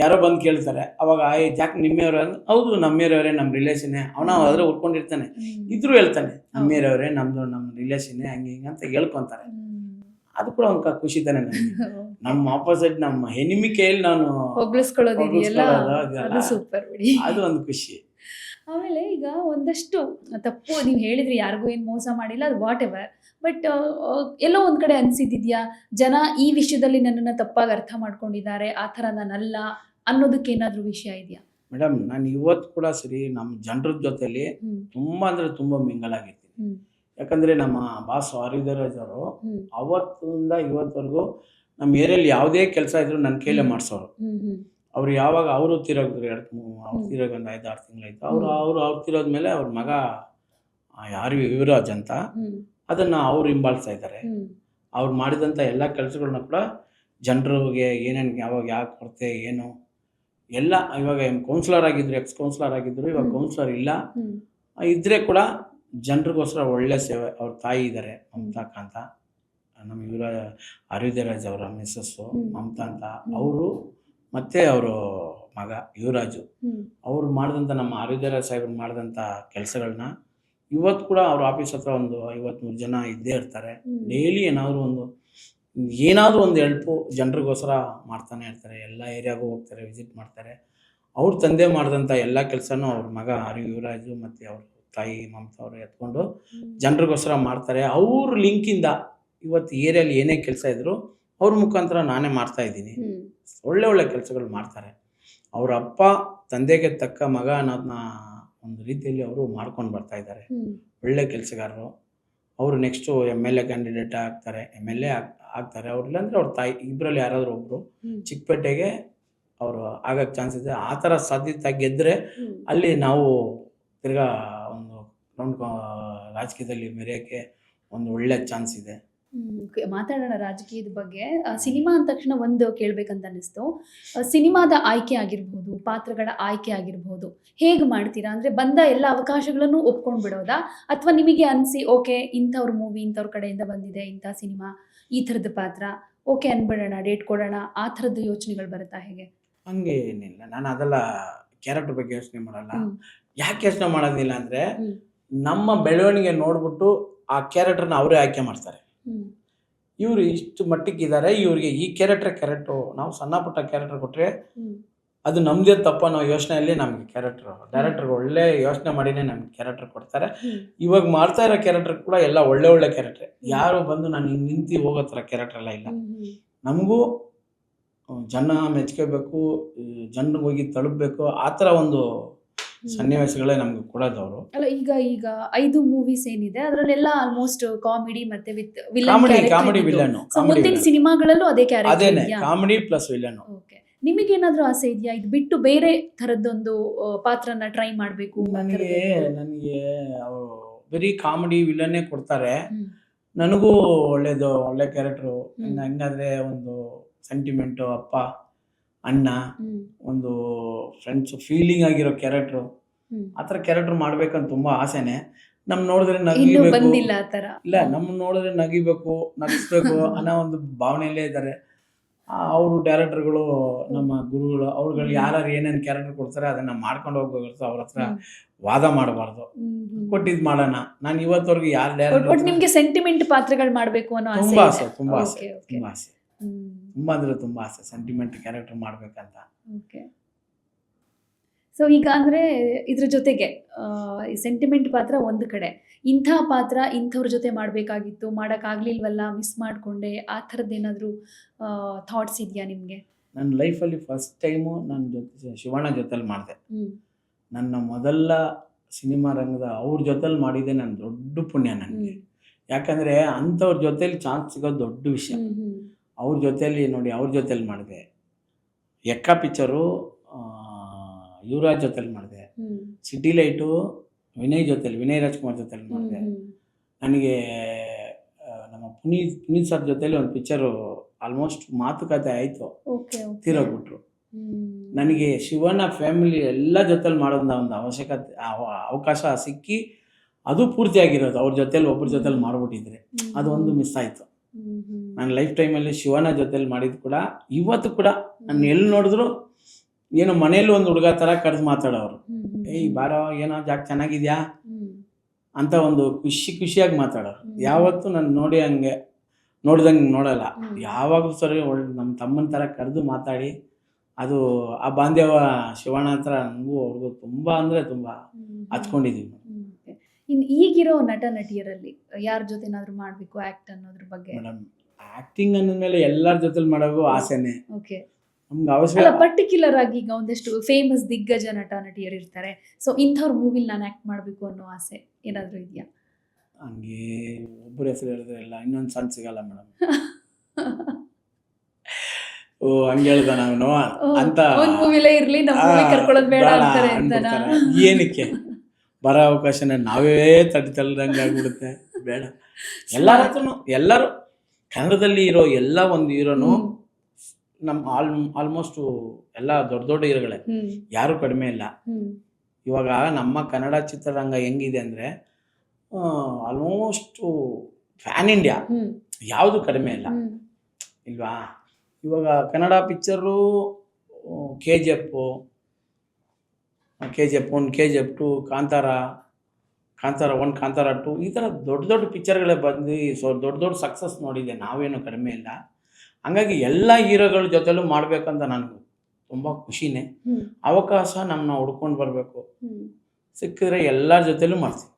ಯಾರೋ ಬಂದು ಕೇಳ್ತಾರೆ, ಅವಾಗ ಜಾಕ್ ನಿಮ್ಮೆಯವ್ರ, ಹೌದು ನಮ್ಮೇರವರೇ, ನಮ್ಮ ರಿಲೇಷನ್ನೇ, ಅವನ ಆದ್ರೆ ಉರ್ಕೊಂಡಿರ್ತಾನೆ, ಇದ್ರು ಹೇಳ್ತಾನೆ ನಮ್ಮೇರವರೇ, ನಮ್ಮ ರಿಲೇಷನ್ನೇ, ಹಂಗೆ ಹಿಂಗೆ ಅಂತ ಹೇಳ್ಕೊಂತಾರೆ. ಅದು ಕೂಡ ಒಂದು ಖುಷಿ ತಾನೆ ನನಗೆ. ನಮ್ಮ ಆಪೋಸಿಟ್ ನಮ್ಮ ಎನಿಮಿ ಕೈಯಲ್ಲಿ ನಾನು
ಹೊಗಳಿಸ್ಕೊಳ್ಳೋದಿದೆಯಲ್ಲ,
ಹೊಗಳಿಸ್ಕೊಳ್ಳೋದು
ಅದು ಸೂಪರ್ ಬಿಡಿ.
ಅದು ಒಂದು ಖುಷಿ.
ಆಮೇಲೆ ಈಗ ಒಂದಷ್ಟು ತಪ್ಪು ನೀವು ಹೇಳಿದ್ರಿ, ಯಾರಿಗೂ ಏನು ಮೋಸ ಮಾಡಿಲ್ಲ, ಅದು ವಾಟ್ ಎವರ್. ಬಟ್ ಎಲ್ಲೋ ಒಂದು ಕಡೆ ಅನಿಸಿದ್ಯಾ, ಜನ ಈ ವಿಷಯದಲ್ಲಿ ನನ್ನನ್ನು ತಪ್ಪಾಗಿ ಅರ್ಥ ಮಾಡ್ಕೊಂಡಿದ್ದಾರೆ, ಆ ಥರ ನಾನಲ್ಲ ಅನ್ನೋದಕ್ಕೆ ಏನಾದರೂ ವಿಷಯ ಇದೆಯಾ?
ಮೇಡಮ್, ನಾನು ಇವತ್ತು ಕೂಡ ಸರಿ ನಮ್ಮ ಜನರ ಜೊತೆಲಿ ತುಂಬ ಅಂದರೆ ತುಂಬ ಮಿಂಗಲ್ ಆಗಿರ್ತೀನಿ. ಯಾಕಂದರೆ ನಮ್ಮ ಬಾಸ್ ಹರಿದೇವರಾಜ್ ಅವರು ಅವತ್ತಿಂದ ಇವತ್ತವರೆಗೂ ನಮ್ಮ ಏರಿಯಲ್ಲಿ ಯಾವುದೇ ಕೆಲಸ ಇದ್ರು ನನ್ನ ಕೈಲೇ ಮಾಡಿಸೋರು. ಅವ್ರು ಯಾವಾಗ ಅವರು ತೀರೋಗಿದ್ರು, ಅವ್ರು ತೀರೋಗಿ ಒಂದು 5-6 ತಿಂಗಳಾಯ್ತು. ಅವ್ರು ತೀರೋದ್ಮೇಲೆ ಅವ್ರ ಮಗ ಯಾರು ಯುವರಾಜ್ ಅಂತ, ಅದನ್ನು ಅವ್ರು ಹಿಂಬಾಲಿಸ್ತಾ ಇದ್ದಾರೆ. ಅವ್ರು ಮಾಡಿದಂಥ ಎಲ್ಲ ಕೆಲಸಗಳನ್ನ ಕೂಡ ಜನರಿಗೆ ಏನೇನು ಯಾವಾಗ ಯಾಕೆ ಕೊರತೆ ಏನು ಎಲ್ಲ, ಇವಾಗ ಕೌನ್ಸಿಲರ್ ಆಗಿದ್ರು, ಎಕ್ಸ್ ಕೌನ್ಸಿಲರ್ ಆಗಿದ್ರು, ಇವಾಗ ಕೌನ್ಸಿಲರ್ ಇಲ್ಲ ಇದ್ರೆ ಕೂಡ ಜನರಿಗೋಸ್ಕರ ಒಳ್ಳೆ ಸೇವೆ. ಅವ್ರ ತಾಯಿ ಇದ್ದಾರೆ ಮಮತಾ ಅಂತ, ನಮ್ಮ ಹರಿದೇವರಾಜ್ ಅವರ ಮಿಸ್ಸಸ್ಸು ಮಮತಾ ಅಂತ, ಅವರು ಮತ್ತು ಅವರು ಮಗ ಯುವರಾಜು, ಅವ್ರು ಮಾಡಿದಂಥ ನಮ್ಮ ಹರಿದೇವರಾಜ್ ಸಾಹೇಬ್ರು ಮಾಡಿದಂಥ ಕೆಲಸಗಳನ್ನ ಇವತ್ತು ಕೂಡ ಅವ್ರ ಆಫೀಸ್ ಹತ್ರ ಒಂದು 50-100 ಜನ ಇದ್ದೇ ಇರ್ತಾರೆ. ಡೈಲಿ ಏನಾದರೂ ಒಂದು ಹೆಲ್ಪು ಜನರಿಗೋಸ್ಕರ ಮಾಡ್ತಾನೆ ಇರ್ತಾರೆ. ಎಲ್ಲ ಏರಿಯಾಗೂ ಹೋಗ್ತಾರೆ, ವಿಸಿಟ್ ಮಾಡ್ತಾರೆ. ಅವ್ರ ತಂದೆ ಮಾಡಿದಂಥ ಎಲ್ಲ ಕೆಲಸನೂ ಅವ್ರ ಮಗ ಯುವರಾಜು ಮತ್ತು ಅವ್ರ ತಾಯಿ ಮಮತಾ ಅವರು ಎತ್ಕೊಂಡು ಜನರಿಗೋಸ್ಕರ ಮಾಡ್ತಾರೆ. ಅವ್ರ ಲಿಂಕಿಂದ ಇವತ್ತು ಏರಿಯಲ್ಲಿ ಏನೇ ಕೆಲಸ ಇದ್ರು ಅವ್ರ ಮುಖಾಂತರ ನಾನೇ ಮಾಡ್ತಾ ಇದ್ದೀನಿ. ಒಳ್ಳೆ ಕೆಲಸಗಳು ಮಾಡ್ತಾರೆ. ಅವ್ರ ಅಪ್ಪ ತಂದೆಗೆ ತಕ್ಕ ಮಗ ಅನ್ನೋದನ್ನ ಒಂದು ರೀತಿಯಲ್ಲಿ ಅವರು ಮಾಡ್ಕೊಂಡು ಬರ್ತಾ ಇದ್ದಾರೆ. ಒಳ್ಳೆ ಕೆಲಸಗಾರರು. ಅವರು ನೆಕ್ಸ್ಟು MLA ಕ್ಯಾಂಡಿಡೇಟ್ ಆಗ್ತಾರೆ, MLA ಆಗ್ತಾರೆ. ಅವ್ರು ಇಲ್ಲಾಂದರೆ ಅವ್ರ ತಾಯಿ ಇಬ್ಬರಲ್ಲಿ ಯಾರಾದರೂ ಒಬ್ಬರು ಚಿಕ್ಕಪೇಟೆಗೆ ಅವರು ಆಗೋಕ್ಕೆ ಚಾನ್ಸ್ ಇದೆ. ಆ ಥರ ಸಾಧ್ಯತೆ ಗೆದ್ದರೆ ಅಲ್ಲಿ ನಾವು ತಿರ್ಗಾ ಒಂದು ರಾಜಕೀಯದಲ್ಲಿ ಮೆರೆಯೋಕ್ಕೆ ಒಂದು ಒಳ್ಳೆ ಚಾನ್ಸ್ ಇದೆ.
ಮಾತಾಡೋಣ ರಾಜಕೀಯದ ಬಗ್ಗೆ. ಸಿನಿಮಾ ಅಂದ ತಕ್ಷಣ ಒಂದು ಕೇಳಬೇಕಂತ ಅನ್ನಿಸ್ತು. ಸಿನಿಮಾದ ಆಯ್ಕೆ ಆಗಿರ್ಬೋದು, ಪಾತ್ರಗಳ ಆಯ್ಕೆ ಆಗಿರ್ಬೋದು, ಹೇಗೆ ಮಾಡ್ತೀರಾ? ಅಂದರೆ ಬಂದ ಎಲ್ಲ ಅವಕಾಶಗಳನ್ನು ಒಪ್ಕೊಂಡು ಬಿಡೋದಾ, ಅಥವಾ ನಿಮಗೆ ಅನಿಸಿ ಓಕೆ ಇಂಥವ್ರ ಮೂವಿ ಇಂಥವ್ರ ಕಡೆಯಿಂದ ಬಂದಿದೆ, ಇಂಥ ಸಿನಿಮಾ ಈ ಥರದ ಪಾತ್ರ ಓಕೆ ಅನ್ಬಿಡೋಣ, ಡೇಟ್ ಕೊಡೋಣ, ಆ ಥರದ್ದು ಯೋಚನೆಗಳು ಬರುತ್ತಾ? ಹೇಗೆ?
ಹಂಗೆ ಏನಿಲ್ಲ, ನಾನು ಅದೆಲ್ಲ ಕ್ಯಾರೆಕ್ಟರ್ ಬಗ್ಗೆ ಯೋಚನೆ ಮಾಡಲ್ಲ. ಯಾಕೆ ಯೋಚನೆ ಮಾಡೋದಿಲ್ಲ ಅಂದರೆ, ನಮ್ಮ ಬೆಳವಣಿಗೆ ನೋಡ್ಬಿಟ್ಟು ಆ ಕ್ಯಾರೆಕ್ಟರ್ನ ಅವರೇ ಆಯ್ಕೆ ಮಾಡ್ತಾರೆ. ಇವರು ಇಷ್ಟು ಮಟ್ಟಿಗಿದ್ದಾರೆ, ಇವ್ರಿಗೆ ಈ ಕ್ಯಾರೆಕ್ಟ್ರು, ನಾವು ಸಣ್ಣ ಪುಟ್ಟ ಕ್ಯಾರೆಕ್ಟರ್ ಕೊಟ್ಟರೆ ಅದು ನಮ್ಮದೇ ತಪ್ಪ ಅನ್ನೋ ಯೋಚನೆಯಲ್ಲಿ ನಮಗೆ ಡೈರೆಕ್ಟರ್ಗೆ ಒಳ್ಳೆ ಯೋಚನೆ ಮಾಡಿನೇ ನಮ್ಗೆ ಕ್ಯಾರೆಕ್ಟರ್ ಕೊಡ್ತಾರೆ. ಇವಾಗ ಮಾಡ್ತಾ ಇರೋ ಕ್ಯಾರೆಕ್ಟರ್ ಕೂಡ ಎಲ್ಲ ಒಳ್ಳೆ ಕ್ಯಾರೆಕ್ಟರ್. ಯಾರು ಬಂದು ನಾನು ಹಿಂಗೆ ನಿಂತು ಹೋಗೋ ಥರ ಕ್ಯಾರೆಕ್ಟರ್ ಎಲ್ಲ ಇಲ್ಲ. ನಮಗೂ ಜನ ಮೆಚ್ಕೋಬೇಕು, ಜನರಿಗೆ ಹೋಗಿ ತಲುಪಬೇಕು, ಆ ಥರ ಒಂದು ಸನ್ನಿವೇಶಗಳೇ ನಮ್ಗೆ ಕೊಡೋದವರು.
ಅಲ್ಲ, ಈಗ 5 ಮೂವೀಸ್ ಏನಿದೆ ಅದರಲ್ಲೆಲ್ಲ ಆಲ್ಮೋಸ್ಟ್ ಕಾಮಿಡಿ ಮತ್ತೆ ವಿತ್
ಕಾಮಿಡಿ ವಿಲನ್.
ಮುಂದಿನ ಸಿನಿಮಾಗಳಲ್ಲೂ ಅದೇ ಕ್ಯಾರೆಕ್ಟರ್
ಅದೇನೆ, ಕಾಮಿಡಿ ಪ್ಲಸ್ ವಿಲನ್.
ಓಕೆ, ನಿಮಗೇನಾದ್ರೂ ಆಸೆ ಇದೆಯಾ ಇದು ಬಿಟ್ಟು ಬೇರೆ ಥರದ್ದೊಂದು ಪಾತ್ರನ ಟ್ರೈ ಮಾಡಬೇಕು?
ನನಗೆ ಅವರು ಬರೀ ಕಾಮಿಡಿ ವಿಲನ್ನೇ ಕೊಡ್ತಾರೆ. ನನಗೂ ಒಳ್ಳೆ ಕ್ಯಾರೆಕ್ಟ್ರು. ಹಂಗಾದ್ರೆ ಒಂದು ಸೆಂಟಿಮೆಂಟು, ಅಪ್ಪ ಅಣ್ಣ, ಒಂದು ಫ್ರೆಂಡ್ಸ್ ಫೀಲಿಂಗ್ ಆಗಿರೋ ಕ್ಯಾರೆಕ್ಟ್ರು, ಆ ಥರ ಕ್ಯಾರೆಕ್ಟರ್ ಮಾಡ್ಬೇಕಂತ ತುಂಬಾ ಆಸೆನೆ. ನಮ್ ನೋಡಿದ್ರೆ ನಗಿಬೇಕು, ಇಲ್ಲ ನಮ್ಮನ್ನ ನೋಡಿದ್ರೆ ನಗಿಬೇಕು, ನಗಿಸ್ಬೇಕು ಅನ್ನೋ ಒಂದು ಭಾವನೆಯಲ್ಲೇ ಇದ್ದಾರೆ ಅವರು ಡೈರೆಕ್ಟರ್ಗಳು, ನಮ್ಮ ಗುರುಗಳು. ಅವ್ರುಗಳು ಯಾರು ಏನೇನು ಕ್ಯಾರೆಕ್ಟರ್ ಕೊಡ್ತಾರೆ ಅದನ್ನ ಮಾಡ್ಕೊಂಡು ಹೋಗ್ಬೇಕು. ಅವ್ರ ಹತ್ರ ವಾದ ಮಾಡಬಾರ್ದು, ಕೊಟ್ಟಿದ್ ಮಾಡೋಣ. ನಾನು ಇವತ್ತವರೆಗೂ ಯಾರು ಡೈರೆಕ್ಟರ್
ನಿಮ್ಗೆ ಸೆಂಟಿಮೆಂಟ್ ಪಾತ್ರಗಳು ಮಾಡ್ಬೇಕು ಅನ್ನೋ
ತುಂಬಾ ಆಸೆ, ತುಂಬಾ ಅಂದ್ರೆ ತುಂಬಾ ಆಸೆ ಸೆಂಟಿಮೆಂಟ್ ಕ್ಯಾರೆಕ್ಟರ್ ಮಾಡ್ಬೇಕಂತ.
ಓಕೆ, ಸೊ ಈಗ ಅಂದರೆ ಇದ್ರ ಜೊತೆಗೆ ಸೆಂಟಿಮೆಂಟ್ ಪಾತ್ರ ಒಂದು ಕಡೆ, ಇಂಥ ಪಾತ್ರ ಇಂಥವ್ರ ಜೊತೆ ಮಾಡಬೇಕಾಗಿತ್ತು, ಮಾಡೋಕ್ಕಾಗಲಿಲ್ವಲ್ಲ, ಮಿಸ್ ಮಾಡಿಕೊಂಡೆ, ಆ ಥರದ್ದೇನಾದರೂ ಥಾಟ್ಸ್ ಇದೆಯಾ ನಿಮಗೆ?
ನನ್ನ ಲೈಫಲ್ಲಿ ಫಸ್ಟ್ ಟೈಮು ನನ್ನ ಶಿವಣ್ಣ ಜೊತೆಲಿ ಮಾಡಿದೆ. ನನ್ನ ಮೊದಲ ಸಿನಿಮಾ ರಂಗದ ಅವ್ರ ಜೊತೆಲಿ ಮಾಡಿದೆ ನನ್ನ ದೊಡ್ಡ ಪುಣ್ಯ ನನಗೆ. ಯಾಕಂದರೆ ಅಂಥವ್ರ ಜೊತೆಲಿ ಚಾನ್ಸ್ ಸಿಗೋದು ದೊಡ್ಡ ವಿಷಯ. ಅವ್ರ ಜೊತೆಲಿ ನೋಡಿ, ಅವ್ರ ಜೊತೆಲಿ ಮಾಡಿದೆ. ಎಕ್ಕ ಪಿಕ್ಚರು ಯುವರಾಜ್ ಜೊತೆಲಿ ಮಾಡಿದೆ. ಸಿಟಿ ಲೈಟು ವಿನಯ್ ರಾಜ್ಕುಮಾರ್ ಜೊತೆಲಿ ಮಾಡಿದೆ. ನನಗೆ ನಮ್ಮ ಪುನೀತ್ ಸರ್ ಜೊತೆಲಿ ಒಂದು ಪಿಕ್ಚರು ಆಲ್ಮೋಸ್ಟ್ ಮಾತುಕತೆ ಆಯಿತು, ತೀರೋಗ್ಬಿಟ್ರು. ನನಗೆ ಶಿವಣ್ಣ ಫ್ಯಾಮಿಲಿ ಎಲ್ಲ ಜೊತೆಲಿ ಮಾಡೋದನ್ನ ಒಂದು ಅವಕಾಶ ಸಿಕ್ಕಿ ಅದು ಪೂರ್ತಿಯಾಗಿರೋದು. ಅವ್ರ ಜೊತೆಲಿ ಒಬ್ಬರ ಜೊತೆಲಿ ಮಾಡ್ಬಿಟ್ಟಿದ್ರೆ ಅದು ಒಂದು ಮಿಸ್ ಆಯಿತು. ನನ್ನ ಲೈಫ್ ಟೈಮಲ್ಲಿ ಶಿವಣ್ಣ ಜೊತೆಲಿ ಮಾಡಿದ್ದು ಕೂಡ ಇವತ್ತು ಕೂಡ ನಾನು ಎಲ್ಲಿ ನೋಡಿದ್ರು ಏನೋ ಮನೇಲಿ ಒಂದು ಹುಡುಗ ಥರ ಕರೆದು ಮಾತಾಡೋರು. ಏಯ್ ಬಾರೋ, ಏನೋ ಜಾಗ ಚೆನ್ನಾಗಿದ್ಯಾ ಅಂತ ಒಂದು ಖುಷಿಯಾಗಿ ಮಾತಾಡೋರು. ಯಾವತ್ತು ನಾನು ನೋಡಿ ಹಂಗೆ ನೋಡ್ದಂಗೆ ನೋಡಲ್ಲ. ಯಾವಾಗಲೂ ಸರಿ ನಮ್ಮ ತಮ್ಮನ ಥರ ಕರೆದು ಮಾತಾಡಿ ಅದು ಆ ಬಾಂಧವ್ಯ ಶಿವಣ್ಣ ಹತ್ರ ನನಗೂ ಅವ್ರಿಗೂ ತುಂಬ ಅಂದರೆ ತುಂಬ ಹಚ್ಕೊಂಡಿದ್ದೀವಿ.
ಇನ್ನು ಈಗಿರೋ ನಟ ನಟಿಯರಲ್ಲಿ ಯಾರ ಜೊತೆನಾದ್ರೂ ಮಾಡಬೇಕು ಆಕ್ಟ್ ಅನ್ನೋದ್ರ ಬಗ್ಗೆ?
ಮೇಡಮ್ ಆ್ಯಕ್ಟಿಂಗ್ ಅನ್ನೋದ್ಮೇಲೆ ಎಲ್ಲರ ಜೊತೆಲಿ ಮಾಡೋದು ಆಸೆನೇ.
ಓಕೆ,
ನಮ್ಗೆ ಅವಶ್ಯಕ
ಅಲ್ಲ ಪರ್ಟಿಕ್ಯುಲರ್ ಆಗಿ ಈಗ ಒಂದಷ್ಟು ಫೇಮಸ್ ದಿಗ್ಗಜ ನಟ ನಟಿಯರು ಇರ್ತಾರೆ. ಸೊ ಇಂಥವ್ರ ಮೂವಿಲಿ ನಾನು ಆಕ್ಟ್ ಮಾಡಬೇಕು ಅನ್ನೋ ಆಸೆ ಏನಾದರೂ ಇದೆಯಾ?
ಹಂಗೆ ಒಬ್ಬರ ಹೆಸರು ಹೇಳಿದ್ರೆ ಎಲ್ಲ ಇನ್ನೊಂದು ಸಣ್ಣ ಸಿಗಲ್ಲ ಮೇಡಮ್. ಓ ಹಂಗೆ ಹೇಳ್ದ ನಾನು ಅಂತ
ಒಂದ್ ಮೂವಿಲೇ ಇರ್ಲಿ, ನಮ್ಮ ಮೂವಿ ಕರ್ಕೊಳ್ಳೋದು ಬೇಡ ಅಂತಾರೆ ಅಂತನಾ?
ಏನಕ್ಕೆ ಬರೋ ಅವಕಾಶನ ನಾವೇ ತಳ್ದಂಗೆ ಆಗ್ಬಿಡುತ್ತೆ. ಬೇಡ, ಎಲ್ಲರೂ ಕನ್ನಡದಲ್ಲಿ ಇರೋ ಎಲ್ಲ ಒಂದು ಹೀರೋನು ನಮ್ಮ ಆಲ್ಮೋಸ್ಟ್ ಎಲ್ಲ ದೊಡ್ಡ ದೊಡ್ಡ ಹೀರೋಗಳೇ, ಯಾರು ಕಡಿಮೆ ಇಲ್ಲ. ಇವಾಗ ನಮ್ಮ ಕನ್ನಡ ಚಿತ್ರರಂಗ ಹೆಂಗಿದೆ ಅಂದರೆ ಆಲ್ಮೋಸ್ಟ್ ಫ್ಯಾನ್ ಇಂಡಿಯಾ, ಯಾವುದು ಕಡಿಮೆ ಇಲ್ಲ ಇಲ್ವಾ? ಇವಾಗ Kannada picture KGF 1, KGF 2, Kantara 1, Kantara 2 ಈ ಥರ ದೊಡ್ಡ ದೊಡ್ಡ ಪಿಕ್ಚರ್ಗಳೇ ಬಂದು ದೊಡ್ಡ ಸಕ್ಸಸ್ ನೋಡಿದೆ. ನಾವೇನು ಕಡಿಮೆ ಇಲ್ಲ. ಹಂಗಾಗಿ ಎಲ್ಲ ಹೀರೋಗಳ ಜೊತೆಲೂ ಮಾಡಬೇಕಂತ ನನಗೆ ತುಂಬ ಖುಷಿನೇ. ಅವಕಾಶ ನಮ್ಮನ್ನ ಹುಡ್ಕೊಂಡು ಬರಬೇಕು, ಸಿಕ್ಕಿದ್ರೆ ಎಲ್ಲರ ಜೊತೆಲೂ ಮಾಡ್ತೀವಿ.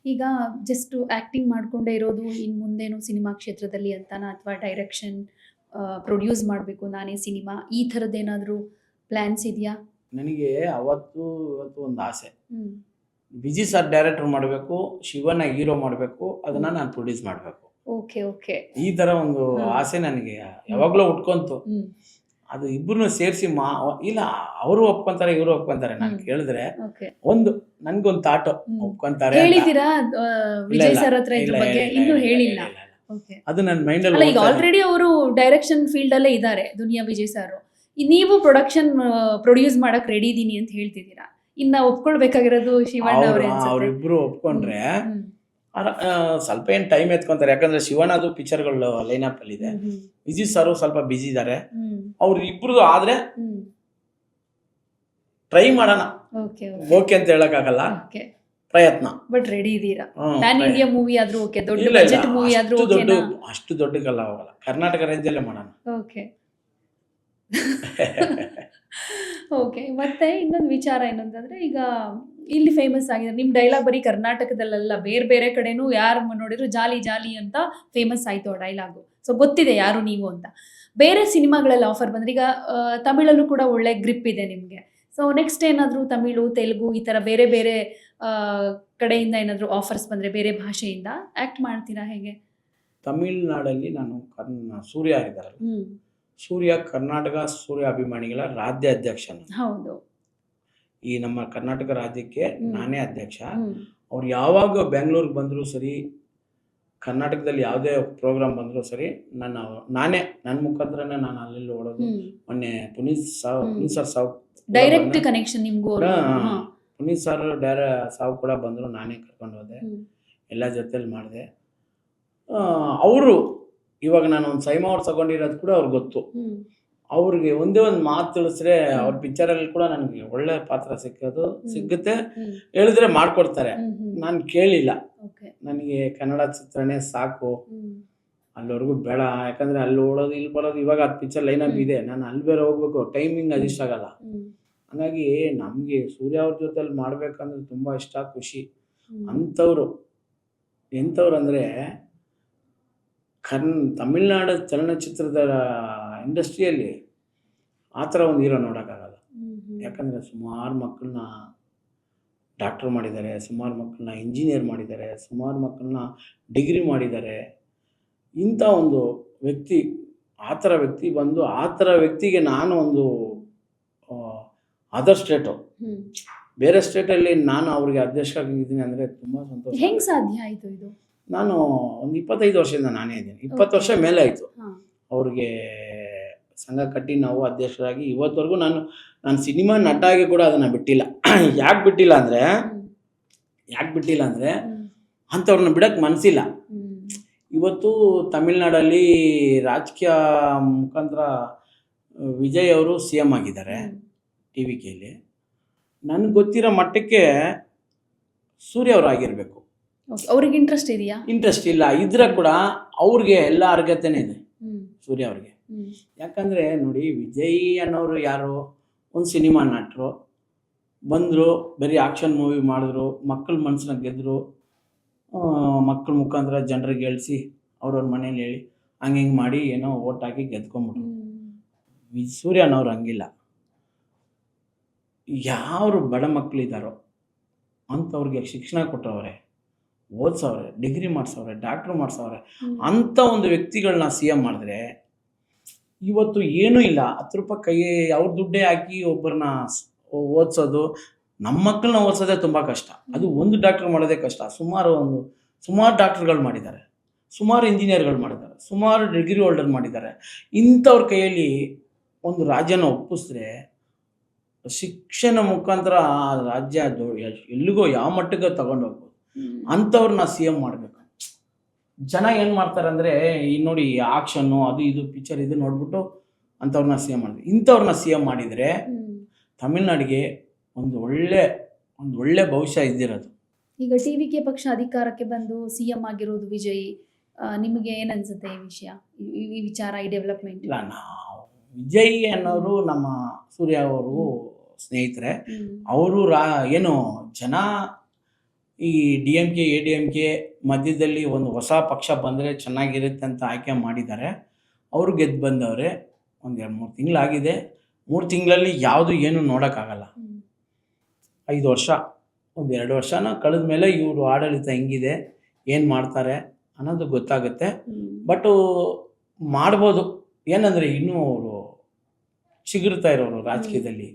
ಈಗ ಜಸ್ಟ್ ಆ್ಯಕ್ಟಿಂಗ್ ಮಾಡಿಕೊಂಡೇ ಇರೋದು ಇನ್ನು ಮುಂದೇನು ಸಿನಿಮಾ ಕ್ಷೇತ್ರದಲ್ಲಿ ಅಂತಾನ, ಅಥವಾ ಡೈರೆಕ್ಷನ್ ಪ್ರೊಡ್ಯೂಸ್ ಮಾಡಬೇಕು ನಾನೇ ಸಿನಿಮಾ, ಈ ಥರದ್ದೇನಾದರೂ ಪ್ಲ್ಯಾನ್ಸ್ ಇದೆಯಾ?
ನನಗೆ ಇವತ್ತು ಒಂದು ಆಸೆ, ವಿಜಯ್ ಸರ್ ಡೈರೆಕ್ಟರ್ ಮಾಡಬೇಕು, ಶಿವನ ಹೀರೋ ಮಾಡಬೇಕು, ಅದನ್ನು ನಾನು ಪ್ರೊಡ್ಯೂಸ್ ಮಾಡಬೇಕು.
ಓಕೆ, ಈ
ಥರ ಒಂದು ಆಸೆ ನನಗೆ ಯಾವಾಗಲೂ ಉಟ್ಕೊಂತು. ಅದು ಇಬ್ಬರನ್ನು ಸೇರಿಸಿ ಇಲ್ಲ ಅವರು ಒಪ್ಕೊಂತಾರೆ, ಇವರು ಒಪ್ಕೊಂತಾರೆ. ನಾನು ಕೇಳಿದ್ರೆ ನನ್ಗೊಂದು ಥಾಟ್ ಒಪ್ಕೊಂತಾರೆ.
ಹೇಳಿದ್ದೀರಾ ವಿಜಯ್ ಸರ್ ಹತ್ರ ಇದ್ರ ಬಗ್ಗೆ? ಇನ್ನೂ ಹೇಳಿಲ್ಲ.
ಅದು ನನ್ನ ಮೈಂಡಲ್ಲಿ.
ಈಗ ಆಲ್ರೆಡಿ ಅವರು ಡೈರೆಕ್ಷನ್ ಫೀಲ್ಡ್ ಅಲ್ಲೇ ಇದ್ದಾರೆ, ದುನಿಯಾ ವಿಜಯ್ ಸರ್. ನೀವು ಪ್ರೊಡ್ಯೂಸ್ ಮಾಡಕ್ ರೆಡಿ ಇದೀನಿ ಅಂತ ಹೇಳ್ತಿದ್ದೀರಾ. ಇನ್ನ ಒಪ್ಕೊಳ್ಬೇಕಾಗಿರೋದು ಶಿವಣ್ಣ ಅವರೇ.
ಅವರಿಬ್ರು ಒಪ್ಕೊಂಡ್ರೆ ಸ್ವಲ್ಪ ಏನು ಟೈಮ್ ಎತ್ಕೊಂತಾರೆ. ಯಾಕಂದ್ರೆ ಶಿವಣ್ಣದು ಪಿಕ್ಚರ್ಗಳು ಲೈನಪ್ ಅಲ್ಲಿ ಇದೆ, ವಿಜಯ್ ಸರ್ ಸ್ವಲ್ಪ ಬಿಜಿ ಇದ್ದಾರೆ. ಅವ್ರು ಇಬ್ರದ್ದು ಆದ್ರೆ ಟ್ರೈ ಮಾಡೋಣ. ಓಕೆ ಅಂತ ಹೇಳಕ್ಕಾಗಲ್ಲ, ಪ್ರಯತ್ನ.
ಬಟ್ ರೆಡಿ ಇದೀರಾ? ಪ್ಯಾನ್ ಇಂಡಿಯಾ ಮೂವಿ ಆದ್ರೂ ಓಕೆ, ದೊಡ್ಡ ಬಜೆಟ್ ಮೂವಿ ಆದ್ರೂ ಓಕೆನಾ?
ಅಷ್ಟು ದೊಡ್ಡಕ್ಕಲ್ಲ, ಹೋಗಲ್ಲ, ಕರ್ನಾಟಕ ರೇಂಜಲ್ಲೇ ಮಾಡೋಣ.
ಓಕೆ. ಮತ್ತೆ ಇನ್ನೊಂದು ವಿಚಾರ ಏನಂತಂದ್ರೆ, ಈಗ ಇಲ್ಲಿ ಫೇಮಸ್ ಆಗಿದೆ ನಿಮ್ಮ ಡೈಲಾಗ್, ಬರೀ ಕರ್ನಾಟಕದಲ್ಲ ಬೇರೆ ಬೇರೆ ಕಡೆನೂ ಯಾರು ನೋಡಿದ್ರು ಜಾಲಿ ಜಾಲಿ ಅಂತ ಫೇಮಸ್ ಆಯ್ತು ಆ ಡೈಲಾಗು. ಸೊ ಗೊತ್ತಿದೆ ಯಾರು ನೀವು ಅಂತ. ಬೇರೆ ಸಿನಿಮಾಗಳೆಲ್ಲ ಆಫರ್ ಬಂದ್ರೆ, ಈಗ ತಮಿಳಲ್ಲೂ ಕೂಡ ಒಳ್ಳೆ ಗ್ರಿಪ್ ಇದೆ ನಿಮಗೆ. ಸೊ ನೆಕ್ಸ್ಟ್ ಏನಾದರೂ ತಮಿಳು, ತೆಲುಗು ಈ ಥರ ಬೇರೆ ಬೇರೆ ಕಡೆಯಿಂದ ಏನಾದರೂ ಆಫರ್ಸ್ ಬಂದರೆ, ಬೇರೆ ಭಾಷೆಯಿಂದ ಆ್ಯಕ್ಟ್ ಮಾಡ್ತೀರಾ ಹೇಗೆ?
ತಮಿಳ್ನಾಡಲ್ಲಿ ನಾನು ಸೂರ್ಯ ಇದ್ದಾರೆ, ಸೂರ್ಯ ಕರ್ನಾಟಕ ಸೂರ್ಯ ಅಭಿಮಾನಿಗಳ ರಾಜ್ಯ ಅಧ್ಯಕ್ಷ.
ಹೌದು,
ಈ ನಮ್ಮ ಕರ್ನಾಟಕ ರಾಜ್ಯಕ್ಕೆ ನಾನೇ ಅಧ್ಯಕ್ಷ. ಅವ್ರು ಯಾವಾಗ ಬೆಂಗಳೂರಿಗೆ ಬಂದರೂ ಸರಿ, ಕರ್ನಾಟಕದಲ್ಲಿ ಯಾವುದೇ ಪ್ರೋಗ್ರಾಮ್ ಬಂದರೂ ಸರಿ, ನನ್ನ ಮುಖಾಂತರನೇ ನಾನು ಅಲ್ಲಿ ಓಡೋದು. ಮೊನ್ನೆ ಪುನೀತ್ ಸರ್ ಸಾವು
ಡೈರೆಕ್ಟ್ ಕನೆಕ್ಷನ್ ನಿಮ್ಗೂ.
ಪುನೀತ್ ಸರ್ ಸಾವು ಕೂಡ ಬಂದರು, ನಾನೇ ಕರ್ಕೊಂಡು ಹೋದೆ, ಎಲ್ಲ ಜೊತೆಲಿ ಮಾಡಿದೆ. ಅವರು ಇವಾಗ ನಾನು ಒಂದು ಸೈಮಾ ಅವ್ರು ತಗೊಂಡಿರೋದು ಕೂಡ ಅವ್ರಿಗೆ ಗೊತ್ತು. ಅವ್ರಿಗೆ ಒಂದೇ ಒಂದು ಮಾತು ತಿಳಿಸ್ರೆ ಅವ್ರ ಪಿಕ್ಚರಲ್ಲಿ ಕೂಡ ನನಗೆ ಒಳ್ಳೆ ಪಾತ್ರ ಸಿಗುತ್ತೆ, ಹೇಳಿದ್ರೆ ಮಾಡ್ಕೊಡ್ತಾರೆ. ನಾನು ಕೇಳಿಲ್ಲ, ನನಗೆ ಕನ್ನಡ ಚಿತ್ರನೇ ಸಾಕು, ಅಲ್ಲಿವರೆಗೂ ಬೇಡ. ಯಾಕಂದ್ರೆ ಅಲ್ಲಿ ಓಡೋದು ಇಲ್ಲಿ ಬರೋದು, ಇವಾಗ ಅದು ಪಿಕ್ಚರ್ ಲೈನಪ್ ಇದೆ, ನಾನು ಅಲ್ಲಿ ಬೇರೆ ಹೋಗ್ಬೇಕು, ಟೈಮಿಂಗ್ ಅದು ಇಷ್ಟ ಆಗಲ್ಲ. ಹಂಗಾಗಿ ನಮಗೆ ಸೂರ್ಯ ಅವ್ರ ಜೊತೆಲಿ ಮಾಡ್ಬೇಕಂದ್ರೆ ತುಂಬ ಇಷ್ಟ, ಖುಷಿ. ಅಂಥವ್ರು ಎಂಥವ್ರು ಅಂದರೆ, ತಮಿಳ್ನಾಡು ಚಲನಚಿತ್ರದ ಇಂಡಸ್ಟ್ರಿಯಲ್ಲಿ ಆ ಥರ ಒಂದು ಹೀರೋ ನೋಡೋಕ್ಕಾಗಲ್ಲ. ಯಾಕಂದರೆ ಸುಮಾರು ಮಕ್ಕಳನ್ನ ಡಾಕ್ಟರ್ ಮಾಡಿದ್ದಾರೆ, ಸುಮಾರು ಮಕ್ಕಳನ್ನ ಇಂಜಿನಿಯರ್ ಮಾಡಿದ್ದಾರೆ, ಸುಮಾರು ಮಕ್ಕಳನ್ನ ಡಿಗ್ರಿ ಮಾಡಿದ್ದಾರೆ. ಇಂಥ ಒಂದು ವ್ಯಕ್ತಿ, ಆ ಥರ ವ್ಯಕ್ತಿ ಬಂದು, ಆ ಥರ ವ್ಯಕ್ತಿಗೆ ನಾನು ಒಂದು ಅದರ್ ಸ್ಟೇಟು, ಬೇರೆ ಸ್ಟೇಟಲ್ಲಿ ನಾನು ಅವ್ರಿಗೆ ಅಧ್ಯಕ್ಷ ಆಗಿದ್ದೀನಿ ಅಂದರೆ ತುಂಬ ಸಂತೋಷ.
ಹೆಂಗೆ ಸಾಧ್ಯ ಆಯಿತು ಇದು?
ನಾನು ಒಂದು 25 ವರ್ಷದಿಂದ ನಾನೇ ಇದ್ದೀನಿ, 20 ವರ್ಷ ಮೇಲೆ ಆಯಿತು ಅವ್ರಿಗೆ ಸಂಘ ಕಟ್ಟಿ ನಾವು ಅಧ್ಯಕ್ಷರಾಗಿ. ಇವತ್ತವರೆಗೂ ನಾನು ಸಿನಿಮಾ ನಟ ಆಗಿ ಕೂಡ ಅದನ್ನು ಬಿಟ್ಟಿಲ್ಲ. ಯಾಕೆ ಬಿಟ್ಟಿಲ್ಲ ಅಂದರೆ ಅಂಥವ್ರನ್ನ ಬಿಡೋಕ್ಕೆ ಮನಸ್ಸಿಲ್ಲ. ಇವತ್ತು ತಮಿಳ್ನಾಡಲ್ಲಿ ರಾಜಕೀಯ ಮುಖಾಂತರ ವಿಜಯ್ ಅವರು CM ಆಗಿದ್ದಾರೆ TVKಲಿ. ನನಗೆ ಗೊತ್ತಿರೋ ಮಟ್ಟಕ್ಕೆ ಸೂರ್ಯ ಅವರು ಆಗಿರಬೇಕು.
ಅವ್ರಿಗೆ ಇಂಟ್ರೆಸ್ಟ್ ಇದೆಯಾ?
ಇಂಟ್ರೆಸ್ಟ್ ಇಲ್ಲ ಇದ್ರೆ ಕೂಡ ಅವ್ರಿಗೆ ಎಲ್ಲ ಅರ್ಹತೆನೇ ಇದೆ ಸೂರ್ಯ ಅವ್ರಿಗೆ. ಯಾಕಂದರೆ ನೋಡಿ, ವಿಜಯ್ ಅನ್ನೋರು ಯಾರು, ಒಂದು ಸಿನಿಮಾ ನಟರು ಬಂದರು, ಬರೀ ಆಕ್ಷನ್ ಮೂವಿ ಮಾಡಿದ್ರು, ಮಕ್ಕಳ ಮನಸ್ಸನ್ನ ಗೆದ್ದರು, ಮಕ್ಕಳ ಮುಖಾಂತರ ಜನರಿಗೆ ಗೆಲ್ಸಿ ಅವ್ರವ್ರ ಮನೇಲಿ ಹೇಳಿ ಹಂಗೆ ಮಾಡಿ ಏನೋ ಓಟ್ ಹಾಕಿ ಗೆದ್ಕೊಂಬಿಟ್ರು. ಸೂರ್ಯ ಅನ್ನೋರು ಹಂಗಿಲ್ಲ. ಯಾರು ಬಡ ಮಕ್ಕಳಿದ್ದಾರೋ ಅಂಥವ್ರಿಗೆ ಶಿಕ್ಷಣ ಕೊಟ್ಟವ್ರೆ, ಓದಿಸವ್ರೆ, ಡಿಗ್ರಿ ಮಾಡಿಸವ್ರೆ, ಡಾಕ್ಟ್ರು ಮಾಡಿಸವ್ರೆ. ಅಂಥ ಒಂದು ವ್ಯಕ್ತಿಗಳನ್ನ CM ಮಾಡಿದ್ರೆ ಇವತ್ತು ಏನೂ ಇಲ್ಲ. 10 ರೂಪಾಯಿ ಕೈ ಅವ್ರ ದುಡ್ಡೇ ಹಾಕಿ ಒಬ್ಬರನ್ನ ಓದಿಸೋದು, ನಮ್ಮ ಮಕ್ಕಳನ್ನ ಓದಿಸೋದೇ ತುಂಬ ಕಷ್ಟ. ಅದು ಒಂದು ಡಾಕ್ಟ್ರ್ ಮಾಡೋದೇ ಕಷ್ಟ. ಸುಮಾರು ಡಾಕ್ಟ್ರುಗಳು ಮಾಡಿದ್ದಾರೆ, ಸುಮಾರು ಇಂಜಿನಿಯರ್ಗಳು ಮಾಡಿದ್ದಾರೆ, ಸುಮಾರು ಡಿಗ್ರಿ ಹೋಲ್ಡರ್ ಮಾಡಿದ್ದಾರೆ. ಇಂಥವ್ರ ಕೈಯಲ್ಲಿ ಒಂದು ರಾಜ್ಯನ ಒಪ್ಪಿಸಿದ್ರೆ ಶಿಕ್ಷಣ ಮುಖಾಂತರ ಆ ರಾಜ್ಯ ಎಲ್ಲಿಗೋ ಯಾವ ಮಟ್ಟಿಗೆ ತಗೊಂಡು ಹೋಗ್ಬೋದು. ಅಂಥವ್ರನ್ನ CM ಮಾಡಬೇಕು. ಜನ ಏನು ಮಾಡ್ತಾರೆ ಅಂದರೆ, ಈ ನೋಡಿ ಆಕ್ಷನ್ನು ಅದು ಇದು ಪಿಕ್ಚರ್ ಇದು ನೋಡ್ಬಿಟ್ಟು ಅಂಥವ್ರನ್ನ CM ಮಾಡಿದ್ರು. ಇಂಥವ್ರನ್ನ CM ಮಾಡಿದರೆ ತಮಿಳ್ನಾಡಿಗೆ ಒಂದು ಒಳ್ಳೆ ಭವಿಷ್ಯ ಇದ್ದಿರೋದು.
ಈಗ TVK ಪಕ್ಷ ಅಧಿಕಾರಕ್ಕೆ ಬಂದು CM ಆಗಿರೋದು ವಿಜಯ್, ನಿಮಗೆ ಏನನ್ಸುತ್ತೆ ಈ ವಿಷಯ, ಈ ವಿಚಾರ, ಈ ಡೆವಲಪ್ಮೆಂಟ್?
ಇಲ್ಲ, ನಾವು ವಿಜಯ್ ಅನ್ನೋರು ನಮ್ಮ ಸೂರ್ಯ ಅವರು ಸ್ನೇಹಿತರೆ. ಅವರು ಏನು ಜನ ಈ DMK ADMK ಮಧ್ಯದಲ್ಲಿ ಒಂದು ಹೊಸ ಪಕ್ಷ ಬಂದರೆ ಚೆನ್ನಾಗಿರುತ್ತೆ ಅಂತ ಆಯ್ಕೆ ಮಾಡಿದ್ದಾರೆ. ಅವರು ಗೆದ್ದು ಬಂದವ್ರೆ. ಒಂದು 2-3 ತಿಂಗಳಾಗಿದೆ. 3 ತಿಂಗಳಲ್ಲಿ ಯಾವುದು ಏನು ನೋಡೋಕ್ಕಾಗಲ್ಲ. 5 ವರ್ಷ, ಒಂದು 2 ವರ್ಷನ ಕಳೆದ ಮೇಲೆ ಇವರು ಆಡಳಿತ ಹೆಂಗಿದೆ, ಏನು ಮಾಡ್ತಾರೆ ಅನ್ನೋದು ಗೊತ್ತಾಗುತ್ತೆ. ಬಟ್ ಮಾಡ್ಬೋದು. ಏನಂದರೆ ಇನ್ನೂ ಅವರು ಚಿಗುರ್ತಾ ಇರೋರು ರಾಜಕೀಯದಲ್ಲಿ,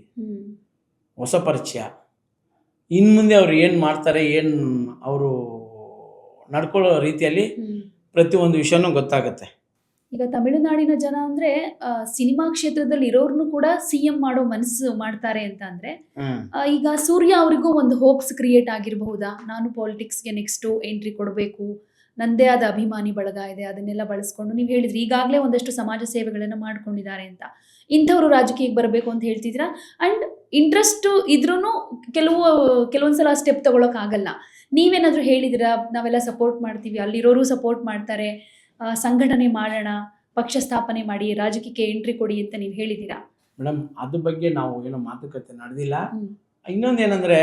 ಹೊಸ ಪರಿಚಯ. ಇನ್ನು ಮುಂದೆ ಅವ್ರು ಏನು ಮಾಡ್ತಾರೆ, ಏನು ಅವರು ನಡ್ಕೊಳ್ಳೋ ರೀತಿಯಲ್ಲಿ ಪ್ರತಿಯೊಂದು ವಿಷಯನೂ ಗೊತ್ತಾಗುತ್ತೆ.
ಈಗ ತಮಿಳುನಾಡಿನ ಜನ ಅಂದರೆ ಸಿನಿಮಾ ಕ್ಷೇತ್ರದಲ್ಲಿ ಇರೋರ್ನು ಕೂಡ CM ಮಾಡೋ ಮನಸ್ಸು ಮಾಡ್ತಾರೆ ಅಂತ ಅಂದರೆ, ಈಗ ಸೂರ್ಯ ಅವರಿಗೂ ಒಂದು ಹೋಪ್ಸ್ ಕ್ರಿಯೇಟ್ ಆಗಿರಬಹುದಾ? ನಾನು ಪಾಲಿಟಿಕ್ಸ್ಗೆ ನೆಕ್ಸ್ಟು ಎಂಟ್ರಿ ಕೊಡಬೇಕು, ನನ್ನದೇ ಆದ ಅಭಿಮಾನಿ ಬಳಗ ಇದೆ, ಅದನ್ನೆಲ್ಲ ಬಳಸ್ಕೊಂಡು ನೀವು ಹೇಳಿದ್ರಿ ಈಗಾಗಲೇ ಒಂದಷ್ಟು ಸಮಾಜ ಸೇವೆಗಳನ್ನು ಮಾಡ್ಕೊಂಡಿದ್ದಾರೆ ಅಂತ, ಇಂಥವ್ರು ರಾಜಕೀಯಕ್ಕೆ ಬರಬೇಕು ಅಂತ ಹೇಳ್ತಿದ್ದೀರಾ. ಆ್ಯಂಡ್ ಇಂಟ್ರೆಸ್ಟು ಇದ್ರೂ ಕೆಲವೊಂದ್ಸಲ ಸ್ಟೆಪ್ ತೊಗೊಳಕ್ಕಾಗಲ್ಲ. ನೀವೇನಾದರೂ ಹೇಳಿದಿರಾ ನಾವೆಲ್ಲ ಸಪೋರ್ಟ್ ಮಾಡ್ತೀವಿ, ಅಲ್ಲಿರೋರು ಸಪೋರ್ಟ್ ಮಾಡ್ತಾರೆ, ಸಂಘಟನೆ ಮಾಡೋಣ, ಪಕ್ಷ ಸ್ಥಾಪನೆ ಮಾಡಿ, ರಾಜಕೀಯಕ್ಕೆ ಎಂಟ್ರಿ ಕೊಡಿ ಅಂತ ನೀವು ಹೇಳಿದ್ದೀರಾ?
ಮೇಡಮ್, ಅದ್ರ ಬಗ್ಗೆ ನಾವು ಏನೋ ಮಾತುಕತೆ ನಡೆದಿಲ್ಲ. ಇನ್ನೊಂದೇನೆಂದರೆ,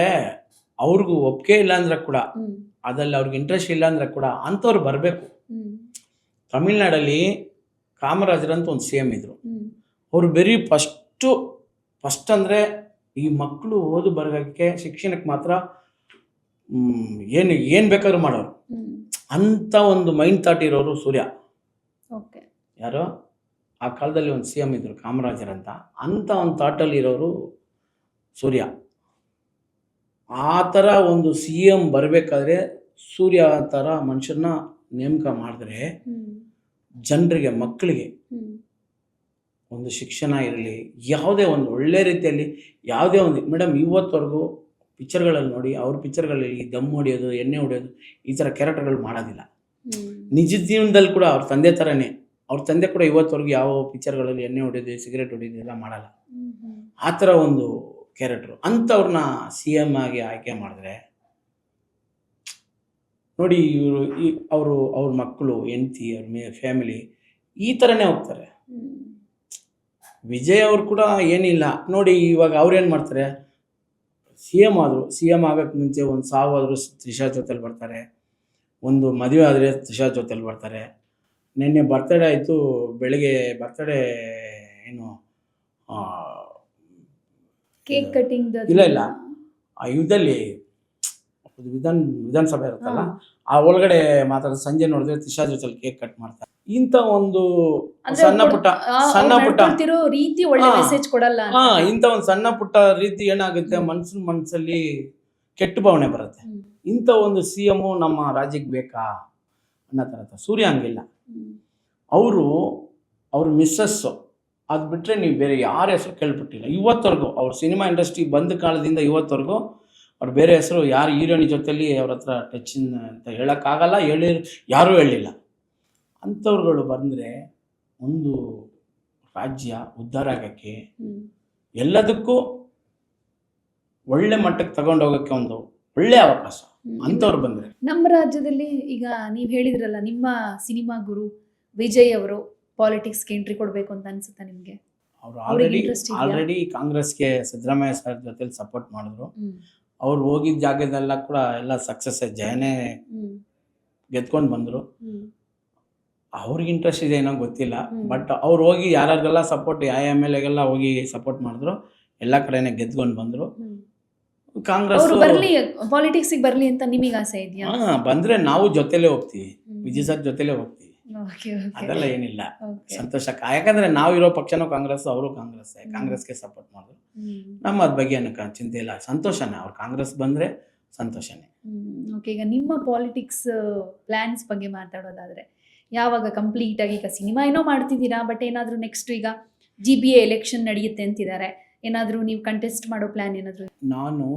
ಅವ್ರಿಗೂ ಒಪ್ಪಿಗೆ ಇಲ್ಲ ಅಂದ್ರೆ ಕೂಡ, ಅದ್ರಲ್ಲಿ ಅವ್ರಿಗೆ ಇಂಟ್ರೆಸ್ಟ್ ಇಲ್ಲ ಅಂದ್ರೆ ಕೂಡ ಅಂಥವ್ರು ಬರಬೇಕು. ತಮಿಳ್ನಾಡಲ್ಲಿ ಕಾಮರಾಜರಂತ ಒಂದು CM ಇದ್ರು. ಅವರು ಬರೀ ಫಸ್ಟ್ ಅಂದರೆ ಈ ಮಕ್ಕಳು ಓದು ಬರಗಕ್ಕೆ ಶಿಕ್ಷಣಕ್ಕೆ ಮಾತ್ರ ಏನು ಬೇಕಾದ್ರೂ ಮಾಡೋರು. ಅಂಥ ಒಂದು ಮೈಂಡ್ ಥಾಟ್ ಇರೋರು ಸೂರ್ಯ. ಯಾರೋ ಆ ಕಾಲದಲ್ಲಿ ಒಂದು CM ಇದ್ರು ಕಾಮರಾಜರಂತ. ಅಂಥ ಒಂದು ಥಾಟಲ್ಲಿ ಇರೋರು ಸೂರ್ಯ. ಆ ಥರ ಒಂದು CM ಬರಬೇಕಾದ್ರೆ ಸೂರ್ಯ ಥರ ಮನುಷ್ಯರನ್ನ ನೇಮಕ ಮಾಡಿದ್ರೆ ಜನರಿಗೆ, ಮಕ್ಕಳಿಗೆ ಒಂದು ಶಿಕ್ಷಣ ಇರಲಿ, ಯಾವುದೇ ಒಂದು ಒಳ್ಳೆ ರೀತಿಯಲ್ಲಿ ಯಾವುದೇ ಒಂದು. ಮೇಡಮ್, ಇವತ್ತವರೆಗೂ ಪಿಕ್ಚರ್ಗಳಲ್ಲಿ ನೋಡಿ, ಅವ್ರ ಪಿಕ್ಚರ್ಗಳಲ್ಲಿ ದಮ್ ಹೊಡಿಯೋದು, ಎಣ್ಣೆ ಹೊಡಿಯೋದು, ಈ ಥರ ಕ್ಯಾರೆಕ್ಟರ್ಗಳು ಮಾಡೋದಿಲ್ಲ. ನಿಜ ಜೀವನದಲ್ಲಿ ಕೂಡ ಅವ್ರ ತಂದೆ ಥರನೇ. ಅವ್ರ ತಂದೆ ಕೂಡ ಇವತ್ತವರೆಗೂ ಯಾವ ಪಿಕ್ಚರ್ಗಳಲ್ಲಿ ಎಣ್ಣೆ ಹೊಡಿಯೋದು, ಸಿಗರೇಟ್ ಹೊಡಿಯೋದು ಎಲ್ಲ ಮಾಡಲ್ಲ. ಆ ಥರ ಒಂದು ಕ್ಯಾರೆಕ್ಟ್ರು. ಅಂಥವ್ರನ್ನ CM ಆಗಿ ಆಯ್ಕೆ ಮಾಡಿದ್ರೆ ನೋಡಿ, ಅವ್ರ ಮಕ್ಕಳು, ಹೆಂಡತಿ, ಅವ್ರ ಫ್ಯಾಮಿಲಿ ಈ ಥರನೇ ಹೋಗ್ತಾರೆ. ವಿಜಯ್ ಅವ್ರು ಕೂಡ ಏನಿಲ್ಲ ನೋಡಿ. ಇವಾಗ ಅವ್ರೇನು ಮಾಡ್ತಾರೆ, CM ಆಗೋಕ್ಕೆ ಮುಂಚೆ ಒಂದು ಸಾವಾದರೂ ತ್ರಿಷಾ ಜೊತೆಲಿ ಬರ್ತಾರೆ, ಒಂದು ಮದುವೆ ಆದರೆ ತ್ರಿಷಾ ಜೊತೆಲಿ ಬರ್ತಾರೆ. ನಿನ್ನೆ ಬರ್ತಡೇ ಆಯಿತು, ಬೆಳಗ್ಗೆ ಬರ್ತಡೇ ಏನು
ಕೇಕ್ ಕಟಿಂಗ್
ಇಲ್ಲ ಇದರಲ್ಲಿ ವಿಧಾನಸಭೆ ಇರುತ್ತಲ್ಲ, ಆ ಒಳಗಡೆ ಮಾತಾಡೋದು. ಸಂಜೆ ನೋಡಿದ್ರೆ ತ್ರಿಷಾ ಜೊತೆಲಿ ಕೇಕ್ ಕಟ್ ಮಾಡ್ತಾರೆ. ಇಂಥ ಒಂದು ಸಣ್ಣ ಪುಟ್ಟ
ರೀತಿ ಒಳ್ಳೆ ಮೆಸೇಜ್ ಕೊಡಲ್ಲ.
ಇಂಥ ಒಂದು ಸಣ್ಣ ಪುಟ್ಟ ರೀತಿ ಏನಾಗುತ್ತೆ, ಮನಸ್ಸಲ್ಲಿ ಕೆಟ್ಟ ಭಾವನೆ ಬರುತ್ತೆ. ಇಂಥ ಒಂದು CM ನಮ್ಮ ರಾಜ್ಯಕ್ಕೆ ಬೇಕಾ ಅನ್ನೋ ಥರ. ಸೂರ್ಯ ಹಂಗಿಲ್ಲ. ಅವ್ರ ಮಿಸ್ಸಸ್ಸು ಅದು ಬಿಟ್ಟರೆ ನೀವು ಬೇರೆ ಯಾರ ಹೆಸರು ಕೇಳ್ಬಿಟ್ಟಿಲ್ಲ ಇವತ್ತವರೆಗೂ. ಅವ್ರ ಸಿನಿಮಾ ಇಂಡಸ್ಟ್ರಿ ಬಂದ ಕಾಲದಿಂದ ಇವತ್ತವರೆಗೂ ಅವ್ರು ಬೇರೆ ಹೆಸರು ಯಾರು ಹೀರೋಯಿನ್ ಜೊತೆಲಿ ಅವ್ರ ಹತ್ರ ಟಚ್ ಅಂತ ಹೇಳೋಕ್ಕಾಗಲ್ಲ, ಯಾರೂ ಹೇಳಿಲ್ಲ. ಅಂಥವ್ರುಗಳು ಬಂದರೆ ಒಂದು ರಾಜ್ಯ ಉದ್ಧಾರ ಆಗೋಕ್ಕೆ, ಎಲ್ಲದಕ್ಕೂ ಒಳ್ಳೆ ಮಟ್ಟಕ್ಕೆ ತಗೊಂಡೋಗೋಕ್ಕೆ ಒಂದು ಒಳ್ಳೆಯ ಅವಕಾಶ. ಅಂಥವ್ರು ಬಂದರೆ.
ನಮ್ಮ ರಾಜ್ಯದಲ್ಲಿ ಈಗ ನೀವು ಹೇಳಿದ್ರಲ್ಲ, ನಿಮ್ಮ ಸಿನಿಮಾ ಗುರು ವಿಜಯ್ ಅವರು ಪಾಲಿಟಿಕ್ಸ್ಗೆ ಎಂಟ್ರಿ ಕೊಡಬೇಕು ಅಂತ ಅನ್ಸುತ್ತಾ ನಿಮಗೆ?
ಅವರು
ಅವ್ರಿಗೆ interest ಇದೆಯಾ?
ಆಲ್ರೆಡಿ ಕಾಂಗ್ರೆಸ್ಗೆ ಸಿದ್ದರಾಮಯ್ಯ ಸರ್ ಜೊತೆಲಿ ಸಪೋರ್ಟ್ ಮಾಡಿದ್ರು. ಅವ್ರು ಹೋಗಿದ್ದ ಜಾಗದೆಲ್ಲ ಕೂಡ ಎಲ್ಲ ಸಕ್ಸಸ್ ಜಯನೇ ಗೆದ್ಕೊಂಡು ಬಂದರು. ಅವ್ರಿಗೆ ಇಂಟ್ರೆಸ್ಟ್ ಇದೆ ಏನೋ ಗೊತ್ತಿಲ್ಲ, ಬಟ್ ಅವ್ರು ಹೋಗಿ ಯಾರಿಗೆಲ್ಲ ಸಪೋರ್ಟ್ MLAಗೆಲ್ಲ ಹೋಗಿ ಸಪೋರ್ಟ್ ಮಾಡಿದ್ರು, ಎಲ್ಲ ಕಡೆನೇ ಗೆದ್ಕೊಂಡು ಬಂದರು. ಕಾಂಗ್ರೆಸ್
ಅವರು ಬರ್ಲಿ, ಪಾಲಿಟಿಕ್ಸ್ಗೆ ಬರ್ಲಿ ಅಂತ ನಿಮಗೆ ಆಸೆ ಇದೆಯಾ?
ಬಂದ್ರೆ ನಾವು ಜೊತೆಲೇ ಹೋಗ್ತೀವಿ, ವಿಜಯ್ ಸರ್ ಜೊತೆಲೇ ಹೋಗ್ತೀವಿ,
ಓಕೆ
ಅದೆಲ್ಲ ಏನಿಲ್ಲ.
ಓಕೆ.
ಸಂತೋಷ, ಯಾಕಂದ್ರೆ ನಾವು ಇರೋ ಪಕ್ಷನೂ ಕಾಂಗ್ರೆಸ್, ಅವರು ಕಾಂಗ್ರೆಸ್ಗೆ ಸಪೋರ್ಟ್ ಮಾಡಿದ್ರು. ನಮ್ಮ ಅದ್ ಬಗ್ಗೆ ಏನಕ್ಕೆ ಚಿಂತೆ ಇಲ್ಲ, ಸಂತೋಷನೇ. ಅವ್ರು ಕಾಂಗ್ರೆಸ್ ಬಂದ್ರೆ ಸಂತೋಷನೇ.
ಓಕೆ. ಈಗ ನಿಮ್ಮ ಪಾಲಿಟಿಕ್ಸ್ ಪ್ಲಾನ್ಸ್ ಬಗ್ಗೆ ಮಾತಾಡೋದಾದ್ರೆ, ಯಾವಾಗ ಕಂಪ್ಲೀಟ್ ಆಗಿ, ಈಗ ಸಿನಿಮಾ ಏನೋ ಮಾಡ್ತಿದ್ದೀರಾ, ಬಟ್ ಏನಾದರೂ ನೆಕ್ಸ್ಟ್ ಈಗ GBA ಎಲೆಕ್ಷನ್ ನಡೆಯುತ್ತೆ ಅಂತಿದ್ದಾರೆ, ಏನಾದರೂ ನೀವು ಕಂಟೆಸ್ಟ್ ಮಾಡೋ ಪ್ಲಾನ್ ಏನಾದರೂ?
ನಾನು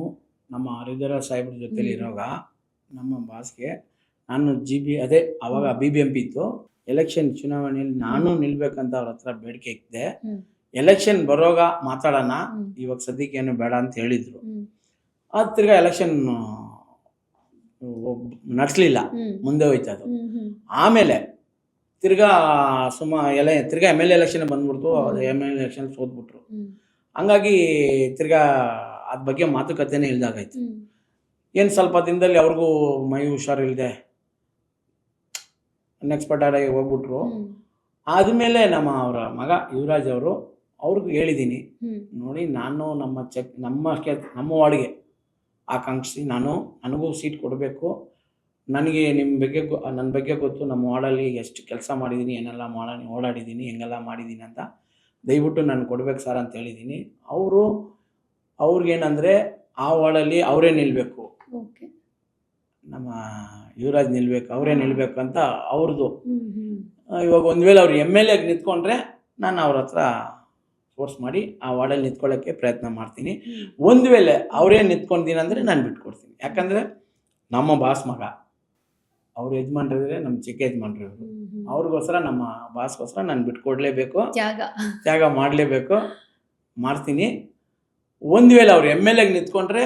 ನಮ್ಮ ಹರಿಧರ ಸಾಹೇಬ್ರ ಜೊತೆಲಿ ಇರೋವಾಗ ನಮ್ಮ ಬಾಸ್ಗೆ ನಾನು ಅದೇ ಅವಾಗ BBMP ಇತ್ತು, ಎಲೆಕ್ಷನ್ ಚುನಾವಣೆಯಲ್ಲಿ ನಾನು ನಿಲ್ಬೇಕಂತ ಅವ್ರ ಹತ್ರ ಬೇಡಿಕೆ ಇಕ್ಕಿದೆ. ಎಲೆಕ್ಷನ್ ಬರೋವಾಗ ಮಾತಾಡೋಣ, ಇವಾಗ ಸದ್ಯಕ್ಕೆ ಏನು ಬೇಡ ಅಂತ ಹೇಳಿದ್ರು. ಅದು ತಿರ್ಗಾ ಎಲೆಕ್ಷನ್ ನಡೆಸಲಿಲ್ಲ, ಮುಂದೆ ಹೋಯ್ತು ಅದು. ಆಮೇಲೆ ತಿರ್ಗಾ ತಿರ್ಗಾ MLA ಎಲೆಕ್ಷನ್ ಬಂದ್ಬಿಡ್ತು, ಅದು MLA ಎಲೆಕ್ಷನ್ ಸೋತ್ಬಿಟ್ರು. ಹಂಗಾಗಿ ತಿರ್ಗಾ ಅದ್ ಬಗ್ಗೆ ಮಾತುಕತೆನೇ ಇಲ್ದಾಗಾಯ್ತು. ಏನು ಸ್ವಲ್ಪ ದಿನದಲ್ಲಿ ಅವ್ರಿಗೂ ಮೈ ಹುಷಾರಿಲ್ಲದೆ ಅನ್ಎಕ್ಸ್ಪೆಕ್ಟೆಡ್ ಆಗಿ ಹೋಗ್ಬಿಟ್ರು. ಆದಮೇಲೆ ಅವರ ಮಗ ಯುವರಾಜ್ ಅವ್ರಿಗೂ ಹೇಳಿದ್ದೀನಿ, ನೋಡಿ ನಾನು ನಮ್ಮ ವಾರ್ಡ್ಗೆ ಆಕಾಂಕ್ಷಿ, ನನಗೂ ಸೀಟ್ ಕೊಡಬೇಕು, ನನಗೆ ನನ್ನ ಬಗ್ಗೆ ಗೊತ್ತು, ನಮ್ಮ ವಾರ್ಡಲ್ಲಿ ಎಷ್ಟು ಕೆಲಸ ಮಾಡಿದ್ದೀನಿ, ಏನೆಲ್ಲ ಓಡಾಡಿದ್ದೀನಿ, ಹೆಂಗೆಲ್ಲ ಮಾಡಿದ್ದೀನಿ ಅಂತ, ದಯವಿಟ್ಟು ನಾನು ಕೊಡ್ಬೇಕು ಸರ್ ಅಂತ ಹೇಳಿದ್ದೀನಿ. ಅವ್ರಿಗೇನಂದರೆ ಆ ವಾರ್ಡಲ್ಲಿ ಅವರೇ ನಿಲ್ಲಬೇಕು, ನಮ್ಮ ಯುವರಾಜ್ ನಿಲ್ಬೇಕು, ಅವರೇ ನಿಲ್ಬೇಕು ಅಂತ ಅವ್ರದ್ದು. ಇವಾಗ ಒಂದು ವೇಳೆ ಅವ್ರು MLA ನಿಂತ್ಕೊಂಡ್ರೆ ನಾನು ಅವ್ರ ಹತ್ರ ಫೋರ್ಸ್ ಮಾಡಿ ಆ ವಾರ್ಡಲ್ಲಿ ನಿಂತ್ಕೊಳ್ಳೋಕ್ಕೆ ಪ್ರಯತ್ನ ಮಾಡ್ತೀನಿ. ಒಂದು ವೇಳೆ ಅವರೇ ನಿಂತ್ಕೊಂಡಿದ್ದೀನಿ ಅಂದರೆ ನಾನು ಬಿಟ್ಕೊಡ್ತೀನಿ. ಯಾಕಂದರೆ ನಮ್ಮ ಬಾಸ್ ಮಗ, ಅವ್ರ ಯಜಮಾನ್ರಿದ್ರೆ ನಮ್ಮ ಚಿಕ್ಕ ಯಜಮಾನ್ರು ಇವರು, ಅವ್ರಿಗೋಸ್ಕರ ನಮ್ಮ ಬಾಸ್ಗೋಸ್ಕರ ನಾನು ಬಿಟ್ಕೊಡ್ಲೇಬೇಕು, ತ್ಯಾಗ ಮಾಡಲೇಬೇಕು, ಮಾಡ್ತೀನಿ. ಒಂದು ವೇಳೆ ಅವ್ರು MLA ನಿಂತ್ಕೊಂಡ್ರೆ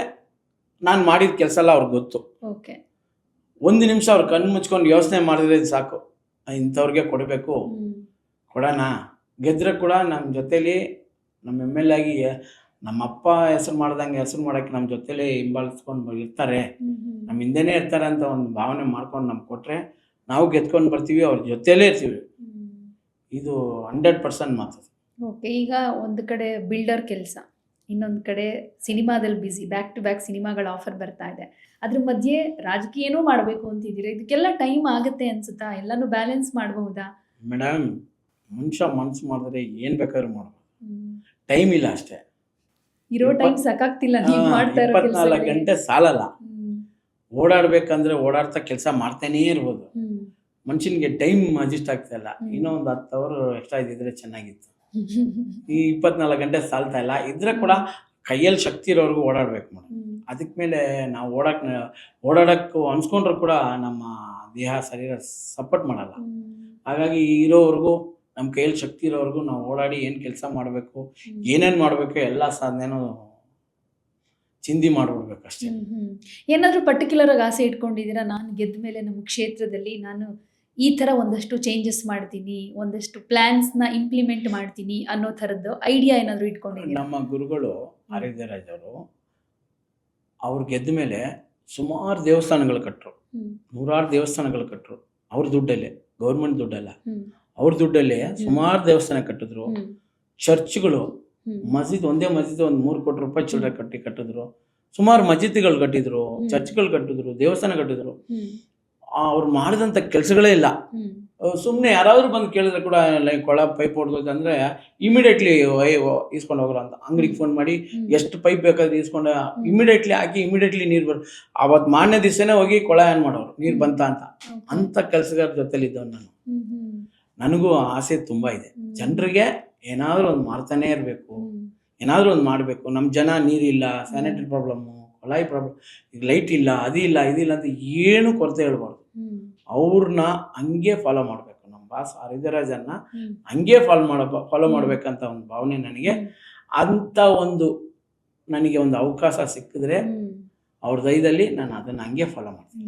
ನಾನು ಮಾಡಿದ ಕೆಲಸ ಎಲ್ಲ ಅವ್ರಿಗೆ ಗೊತ್ತು. ಒಂದು ನಿಮಿಷ ಅವ್ರು ಕಣ್ಣು ಮುಚ್ಕೊಂಡು ಯೋಚನೆ ಮಾಡಿದ್ರೆ ಸಾಕು, ಇಂಥವ್ರಿಗೆ ಕೊಡಬೇಕು, ಕೊಡೋಣ. ಗೆದ್ರೆ ಕೂಡ ನಮ್ಮ ಜೊತೇಲಿ ನಮ್ಮ MLA ಆಗಿ ನಮ್ಮ ಅಪ್ಪ ಹೆಸರು ಮಾಡ್ದಂಗೆ ಹೆಸರು ಮಾಡೋಕ್ಕೆ ನಮ್ಮ ಜೊತೇಲಿ ಹಿಂಬಾಲಿಸ್ಕೊಂಡು ಇರ್ತಾರೆ, ನಮ್ಮ ಹಿಂದೆನೇ ಇರ್ತಾರೆ ಅಂತ ಒಂದು ಭಾವನೆ ಮಾಡ್ಕೊಂಡು ನಮ್ಗೆ ಕೊಟ್ಟರೆ ನಾವು ಗೆದ್ಕೊಂಡು ಬರ್ತೀವಿ, ಅವ್ರ ಜೊತೆಲೇ ಇರ್ತೀವಿ. ಇದು 100% ಮಾತು.
ಓಕೆ. ಈಗ ಒಂದು ಕಡೆ ಬಿಲ್ಡರ್ ಕೆಲಸ, ಇನ್ನೊಂದು ಕಡೆ ಸಿನಿಮಾದಲ್ಲಿ ಬ್ಯುಸಿ, ಬ್ಯಾಕ್ ಟು ಬ್ಯಾಕ್ ಸಿನಿಮಾಗಳ ಆಫರ್ ಬರ್ತಾ ಇದೆ, ಅದ್ರ ಮಧ್ಯೆ ರಾಜಕೀಯನೂ ಮಾಡಬೇಕು ಅಂತಿದ್ದೀರಾ, ಇದಕ್ಕೆಲ್ಲ ಟೈಮ್ ಆಗುತ್ತೆ ಅನ್ಸುತ್ತಾ? ಎಲ್ಲನೂ ಬ್ಯಾಲೆನ್ಸ್ ಮಾಡಬಹುದಾ?
ಮೇಡಮ್, ಮನುಷ್ಯ ಮನಸ್ಸು ಮಾಡಿದ್ರೆ ಏನು ಬೇಕಾದ್ರೂ ಮಾಡ್ಬೋದು, ಟೈಮ್ ಇಲ್ಲ ಅಷ್ಟೇ.
ಇರೋ ಟೈಮ್ ಸಾಕಾಗ್ತಿಲ್ಲ, ನೀವು ಮಾಡ್ತಾ ಇರೋ
24 ಗಂಟೆ ಸಾಲಲ್ಲ. ಓಡಾಡ್ಬೇಕಂದ್ರೆ ಓಡಾಡ್ತಾ ಕೆಲಸ ಮಾಡ್ತಾನೇ ಇರ್ಬೋದು. ಮನುಷ್ಯನಿಗೆ ಟೈಮ್ ಅಡ್ಜಸ್ಟ್ ಆಗ್ತಾ ಇಲ್ಲ. ಇನ್ನೂ ಒಂದು 10 ಅವರ್ ಎಕ್ಸ್ಟ್ರಾ ಇದ್ದಿದ್ರೆ ಚೆನ್ನಾಗಿತ್ತು. ಈ 24 ಗಂಟೆ ಸಾಲ್ತಾ ಇಲ್ಲ. ಇದ್ರೆ ಕೂಡ ಕೈಯಲ್ಲಿ ಶಕ್ತಿ ಇರೋರ್ಗು ಓಡಾಡ್ಬೇಕು ಮೇಡಮ್. ಅದಕ್ಕೆ ಮೇಲೆ ನಾವು ಓಡಾಡಕ್ಕೆ ಅನ್ಸ್ಕೊಂಡ್ರು ಕೂಡ ನಮ್ಮ ದೇಹ ಶರೀರ ಸಪೋರ್ಟ್ ಮಾಡಲ್ಲ. ಹಾಗಾಗಿ ಇರೋವರೆಗೂ ನಮ್ಮ ಕೈಯಲ್ಲಿ ಶಕ್ತಿ ಇರೋವರೆಗೂ ನಾವು ಓಡಾಡಿ ಏನು ಕೆಲಸ ಮಾಡಬೇಕು, ಏನೇನು ಮಾಡಬೇಕು ಎಲ್ಲ ಸಾಧನೆನೂ ಚಿಂದಿ ಮಾಡ್ಬಿಡ್ಬೇಕು ಅಷ್ಟೇ.
ಏನಾದರೂ ಪರ್ಟಿಕ್ಯುಲರ್ ಆಗಿ ಆಸೆ ಇಟ್ಕೊಂಡಿದ್ದೀರಾ, ನಾನು ಗೆದ್ದ ಮೇಲೆ ನಮ್ಮ ಕ್ಷೇತ್ರದಲ್ಲಿ ನಾನು ಈ ಥರ ಒಂದಷ್ಟು ಚೇಂಜಸ್ ಮಾಡ್ತೀನಿ, ಒಂದಷ್ಟು ಪ್ಲಾನ್ಸ್ನ ಇಂಪ್ಲಿಮೆಂಟ್ ಮಾಡ್ತೀನಿ ಅನ್ನೋ ಥರದ್ದು ಐಡಿಯಾ ಏನಾದರೂ ಇಟ್ಕೊಂಡಿದ್ದೀರಾ?
ನಮ್ಮ ಗುರುಗಳು ಹರಿಧರಾಜ್ ಅವ್ರು ಗೆದ್ದ ಮೇಲೆ ಸುಮಾರು ದೇವಸ್ಥಾನಗಳು ಕಟ್ಟರು, ನೂರಾರು ದೇವಸ್ಥಾನಗಳು ಕಟ್ಟರು. ಅವ್ರ ದುಡ್ಡಲ್ಲೇ, ಗೌರ್ಮೆಂಟ್ ದುಡ್ಡಲ್ಲ, ಅವ್ರ ದುಡ್ಡಲ್ಲೇ ಸುಮಾರು ದೇವಸ್ಥಾನ ಕಟ್ಟಿದ್ರು. ಚರ್ಚ್ಗಳು, ಮಸ್ಜಿದ್, ಒಂದೇ ಮಸ್ಜಿದ್ ಒಂದು 3 ಕೋಟಿ ರೂಪಾಯಿ ಚಿಲ್ಲರೆ ಕಟ್ಟಿದ್ರು. ಸುಮಾರು ಮಸ್ಜಿದ್ಗಳು ಕಟ್ಟಿದ್ರು, ಚರ್ಚ್ಗಳು ಕಟ್ಟಿದ್ರು, ದೇವಸ್ಥಾನ ಕಟ್ಟಿದ್ರು. ಅವ್ರು ಮಾಡಿದಂಥ ಕೆಲಸಗಳೇ ಇಲ್ಲ. ಸುಮ್ಮನೆ ಯಾರಾದರೂ ಬಂದು ಕೇಳಿದ್ರೆ ಕೂಡ ಕೊಳ ಪೈಪ್ ಹೊಡೆದು ಅಂದರೆ ಇಮಿಡಿಯೇಟ್ಲಿ ಈಸ್ಕೊಂಡು ಹೋಗ್ರು ಅಂತ ಅಂಗಡಿಗೆ ಫೋನ್ ಮಾಡಿ ಎಷ್ಟು ಪೈಪ್ ಬೇಕಾದ್ರೆ ಈಸ್ಕೊಂಡು ಇಮಿಡಿಯೇಟ್ಲಿ ಹಾಕಿ ಇಮಿಡಿಯೇಟ್ಲಿ ನೀರು ಅವತ್ತು ಮಾರನೇ ದಿವಸನೇ ಹೋಗಿ ಕೊಳ ಏನು ಮಾಡೋರು, ನೀರು ಬಂತ ಅಂತ ಕೆಲಸಗಾರ ಜೊತೆಲಿದ್ದವ್ ನಾನು. ನನಗೂ ಆಸೆ ತುಂಬ ಇದೆ, ಜನರಿಗೆ ಏನಾದರೂ ಒಂದು ಮಾಡ್ತಾನೆ ಇರಬೇಕು, ಏನಾದರೂ ಒಂದು ಮಾಡಬೇಕು. ನಮ್ಮ ಜನ ನೀರಿಲ್ಲ, ಸ್ಯಾನಿಟರಿ ಪ್ರಾಬ್ಲಮ್ಮು, ಕೊಳಾಯಿ ಪ್ರಾಬ್ಲಮ್, ಈಗ ಲೈಟ್ ಇಲ್ಲ, ಅದಿಲ್ಲ ಇದಿಲ್ಲ ಅಂತ ಏನು ಕೊರತೆ ಹೇಳ್ಬಾರ್ದು. ಅವ್ರನ್ನ ಹಂಗೆ ಫಾಲೋ ಮಾಡಬೇಕು. ನಮ್ಮ ಬಾಸ್ ಹರಿಧರಾಜನ್ನ ಹಂಗೆ ಫಾಲೋ ಮಾಡ್ಬೇಕಂತ ಒಂದು ಭಾವನೆ ನನಗೆ. ಅಂತ ನನಗೆ ಒಂದು ಅವಕಾಶ ಸಿಕ್ಕಿದ್ರೆ ಅವ್ರ ದಯದಲ್ಲಿ ನಾನು ಅದನ್ನು ಹಂಗೆ ಫಾಲೋ ಮಾಡ್ತೀನಿ.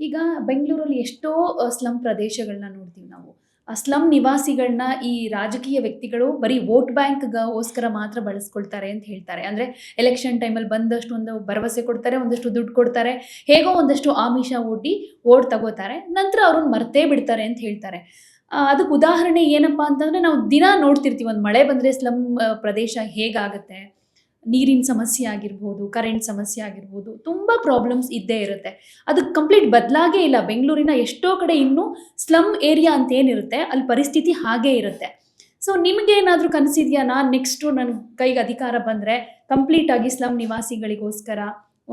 ಈಗ ಬೆಂಗಳೂರಲ್ಲಿ ಎಷ್ಟೋ ಸ್ಲಮ್ ಪ್ರದೇಶಗಳನ್ನ ನೋಡ್ತೀವಿ ನಾವು. ಆ ಸ್ಲಮ್ ನಿವಾಸಿಗಳನ್ನ ಈ ರಾಜಕೀಯ ವ್ಯಕ್ತಿಗಳು ಬರೀ ವೋಟ್ ಬ್ಯಾಂಕ್ಗೋಸ್ಕರ ಮಾತ್ರ ಬಳಸ್ಕೊಳ್ತಾರೆ ಅಂತ ಹೇಳ್ತಾರೆ. ಅಂದರೆ ಎಲೆಕ್ಷನ್ ಟೈಮಲ್ಲಿ ಬಂದಷ್ಟು ಒಂದು ಭರವಸೆ ಕೊಡ್ತಾರೆ, ಒಂದಷ್ಟು ದುಡ್ಡು ಕೊಡ್ತಾರೆ, ಹೇಗೋ ಒಂದಷ್ಟು ಆಮಿಷ ಒಡ್ಡಿ ಓಟ್ ತಗೋತಾರೆ, ನಂತರ ಅವ್ರನ್ನ ಮರ್ತೇ ಬಿಡ್ತಾರೆ ಅಂತ ಹೇಳ್ತಾರೆ. ಅದಕ್ಕೆ ಉದಾಹರಣೆ ಏನಪ್ಪ ಅಂತಂದರೆ, ನಾವು ದಿನ ನೋಡ್ತಿರ್ತೀವಿ, ಒಂದು ಮಳೆ ಬಂದರೆ ಸ್ಲಮ್ ಪ್ರದೇಶ ಹೇಗಾಗುತ್ತೆ, ನೀರಿನ ಸಮಸ್ಯೆ ಆಗಿರ್ಬೋದು, ಕರೆಂಟ್ ಸಮಸ್ಯೆ ಆಗಿರ್ಬೋದು, ತುಂಬ ಪ್ರಾಬ್ಲಮ್ಸ್ ಇದ್ದೇ ಇರುತ್ತೆ. ಅದು ಕಂಪ್ಲೀಟ್ ಬದಲಾಗೇ ಇಲ್ಲ. ಬೆಂಗಳೂರಿನ ಎಷ್ಟೋ ಕಡೆ ಇನ್ನೂ ಸ್ಲಮ್ ಏರಿಯಾ ಅಂತ ಏನಿರುತ್ತೆ ಅಲ್ಲಿ ಪರಿಸ್ಥಿತಿ ಹಾಗೇ ಇರುತ್ತೆ. ಸೊ ನಿಮಗೆ ಏನಾದರೂ ಕನಸಿದೆಯಾ, ನಾನು ನೆಕ್ಸ್ಟು ನನ್ನ ಕೈಗೆ ಅಧಿಕಾರ ಬಂದರೆ ಕಂಪ್ಲೀಟಾಗಿ ಸ್ಲಮ್ ನಿವಾಸಿಗಳಿಗೋಸ್ಕರ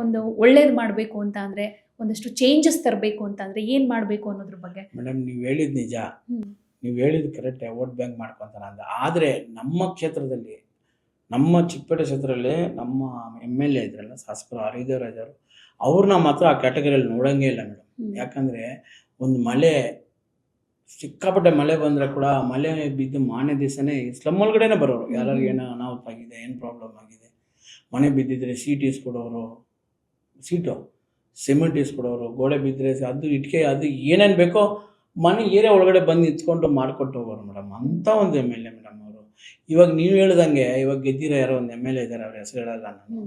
ಒಂದು ಒಳ್ಳೇದು ಮಾಡಬೇಕು ಅಂತ ಅಂದರೆ, ಒಂದಷ್ಟು ಚೇಂಜಸ್ ತರಬೇಕು ಅಂತಂದರೆ ಏನು ಮಾಡಬೇಕು ಅನ್ನೋದ್ರ ಬಗ್ಗೆ?
ಮೇಡಮ್, ನೀವು ಹೇಳಿದ್ದು ನಿಜ, ನೀವು ಹೇಳಿದ್ದು ಕರೆಕ್ಟೇ, ವೋಟ್ ಬ್ಯಾಂಕ್ ಮಾಡ್ಕೊತಾರ ಅಂತ. ಆದರೆ ನಮ್ಮ ಕ್ಷೇತ್ರದಲ್ಲಿ, ನಮ್ಮ ಚಿಕ್ಕಪೇಟೆ ಕ್ಷೇತ್ರದಲ್ಲಿ ನಮ್ಮ MLA ಇದ್ರಲ್ಲ, ಶಾಸಕರು ಹರಿದೇವರಾಜ್ ಅವರು, ಅವ್ರನ್ನ ಮಾತ್ರ ಆ ಕ್ಯಾಟಗರಿಯಲ್ಲಿ ನೋಡೋಂಗೇ ಇಲ್ಲ ಮೇಡಮ್. ಯಾಕಂದರೆ ಒಂದು ಮಳೆ, ಸಿಕ್ಕಾಪಟ್ಟೆ ಮಳೆ ಬಂದರೆ ಕೂಡ ಮಳೆ ಬಿದ್ದು ಮಾರನೇ ದಿವಸನೇ ಸ್ಲಮ್ ಒಳಗಡೆನೇ ಬರೋರು. ಯಾರಿಗೆ ಏನೋ ಅನಾಹುತ ಆಗಿದೆ, ಏನು ಪ್ರಾಬ್ಲಮ್ ಆಗಿದೆ, ಮನೆ ಬಿದ್ದಿದ್ರೆ ಸೀಟ್ ಇಸ್ಕೊಡೋರು, ಸಿಮೆಂಟ್ ಇಸ್ಕೊಡೋರು, ಗೋಡೆ ಬಿದ್ದರೆ ಅದು ಇಟ್ಕೆ, ಅದು ಏನೇನು ಬೇಕೋ ಮನೆ ಏರಿಯಾ ಒಳಗಡೆ ಬಂದು ನಿಂತ್ಕೊಂಡು ಮಾಡಿಕೊಟ್ಟು ಹೋಗೋರು ಮೇಡಮ್. ಅಂಥ ಒಂದು MLA ಮೇಡಮ್ ಅವರು. ಇವಾಗ ನೀವು ಹೇಳ್ದಂಗೆ, ಇವಾಗ ಗೆದ್ದಿರೋ ಯಾರೋ ಒಂದು MLA ಇದ್ದಾರೆ, ಅವ್ರ ಹೆಸರು ಹೇಳಲ್ಲ ನಾನು,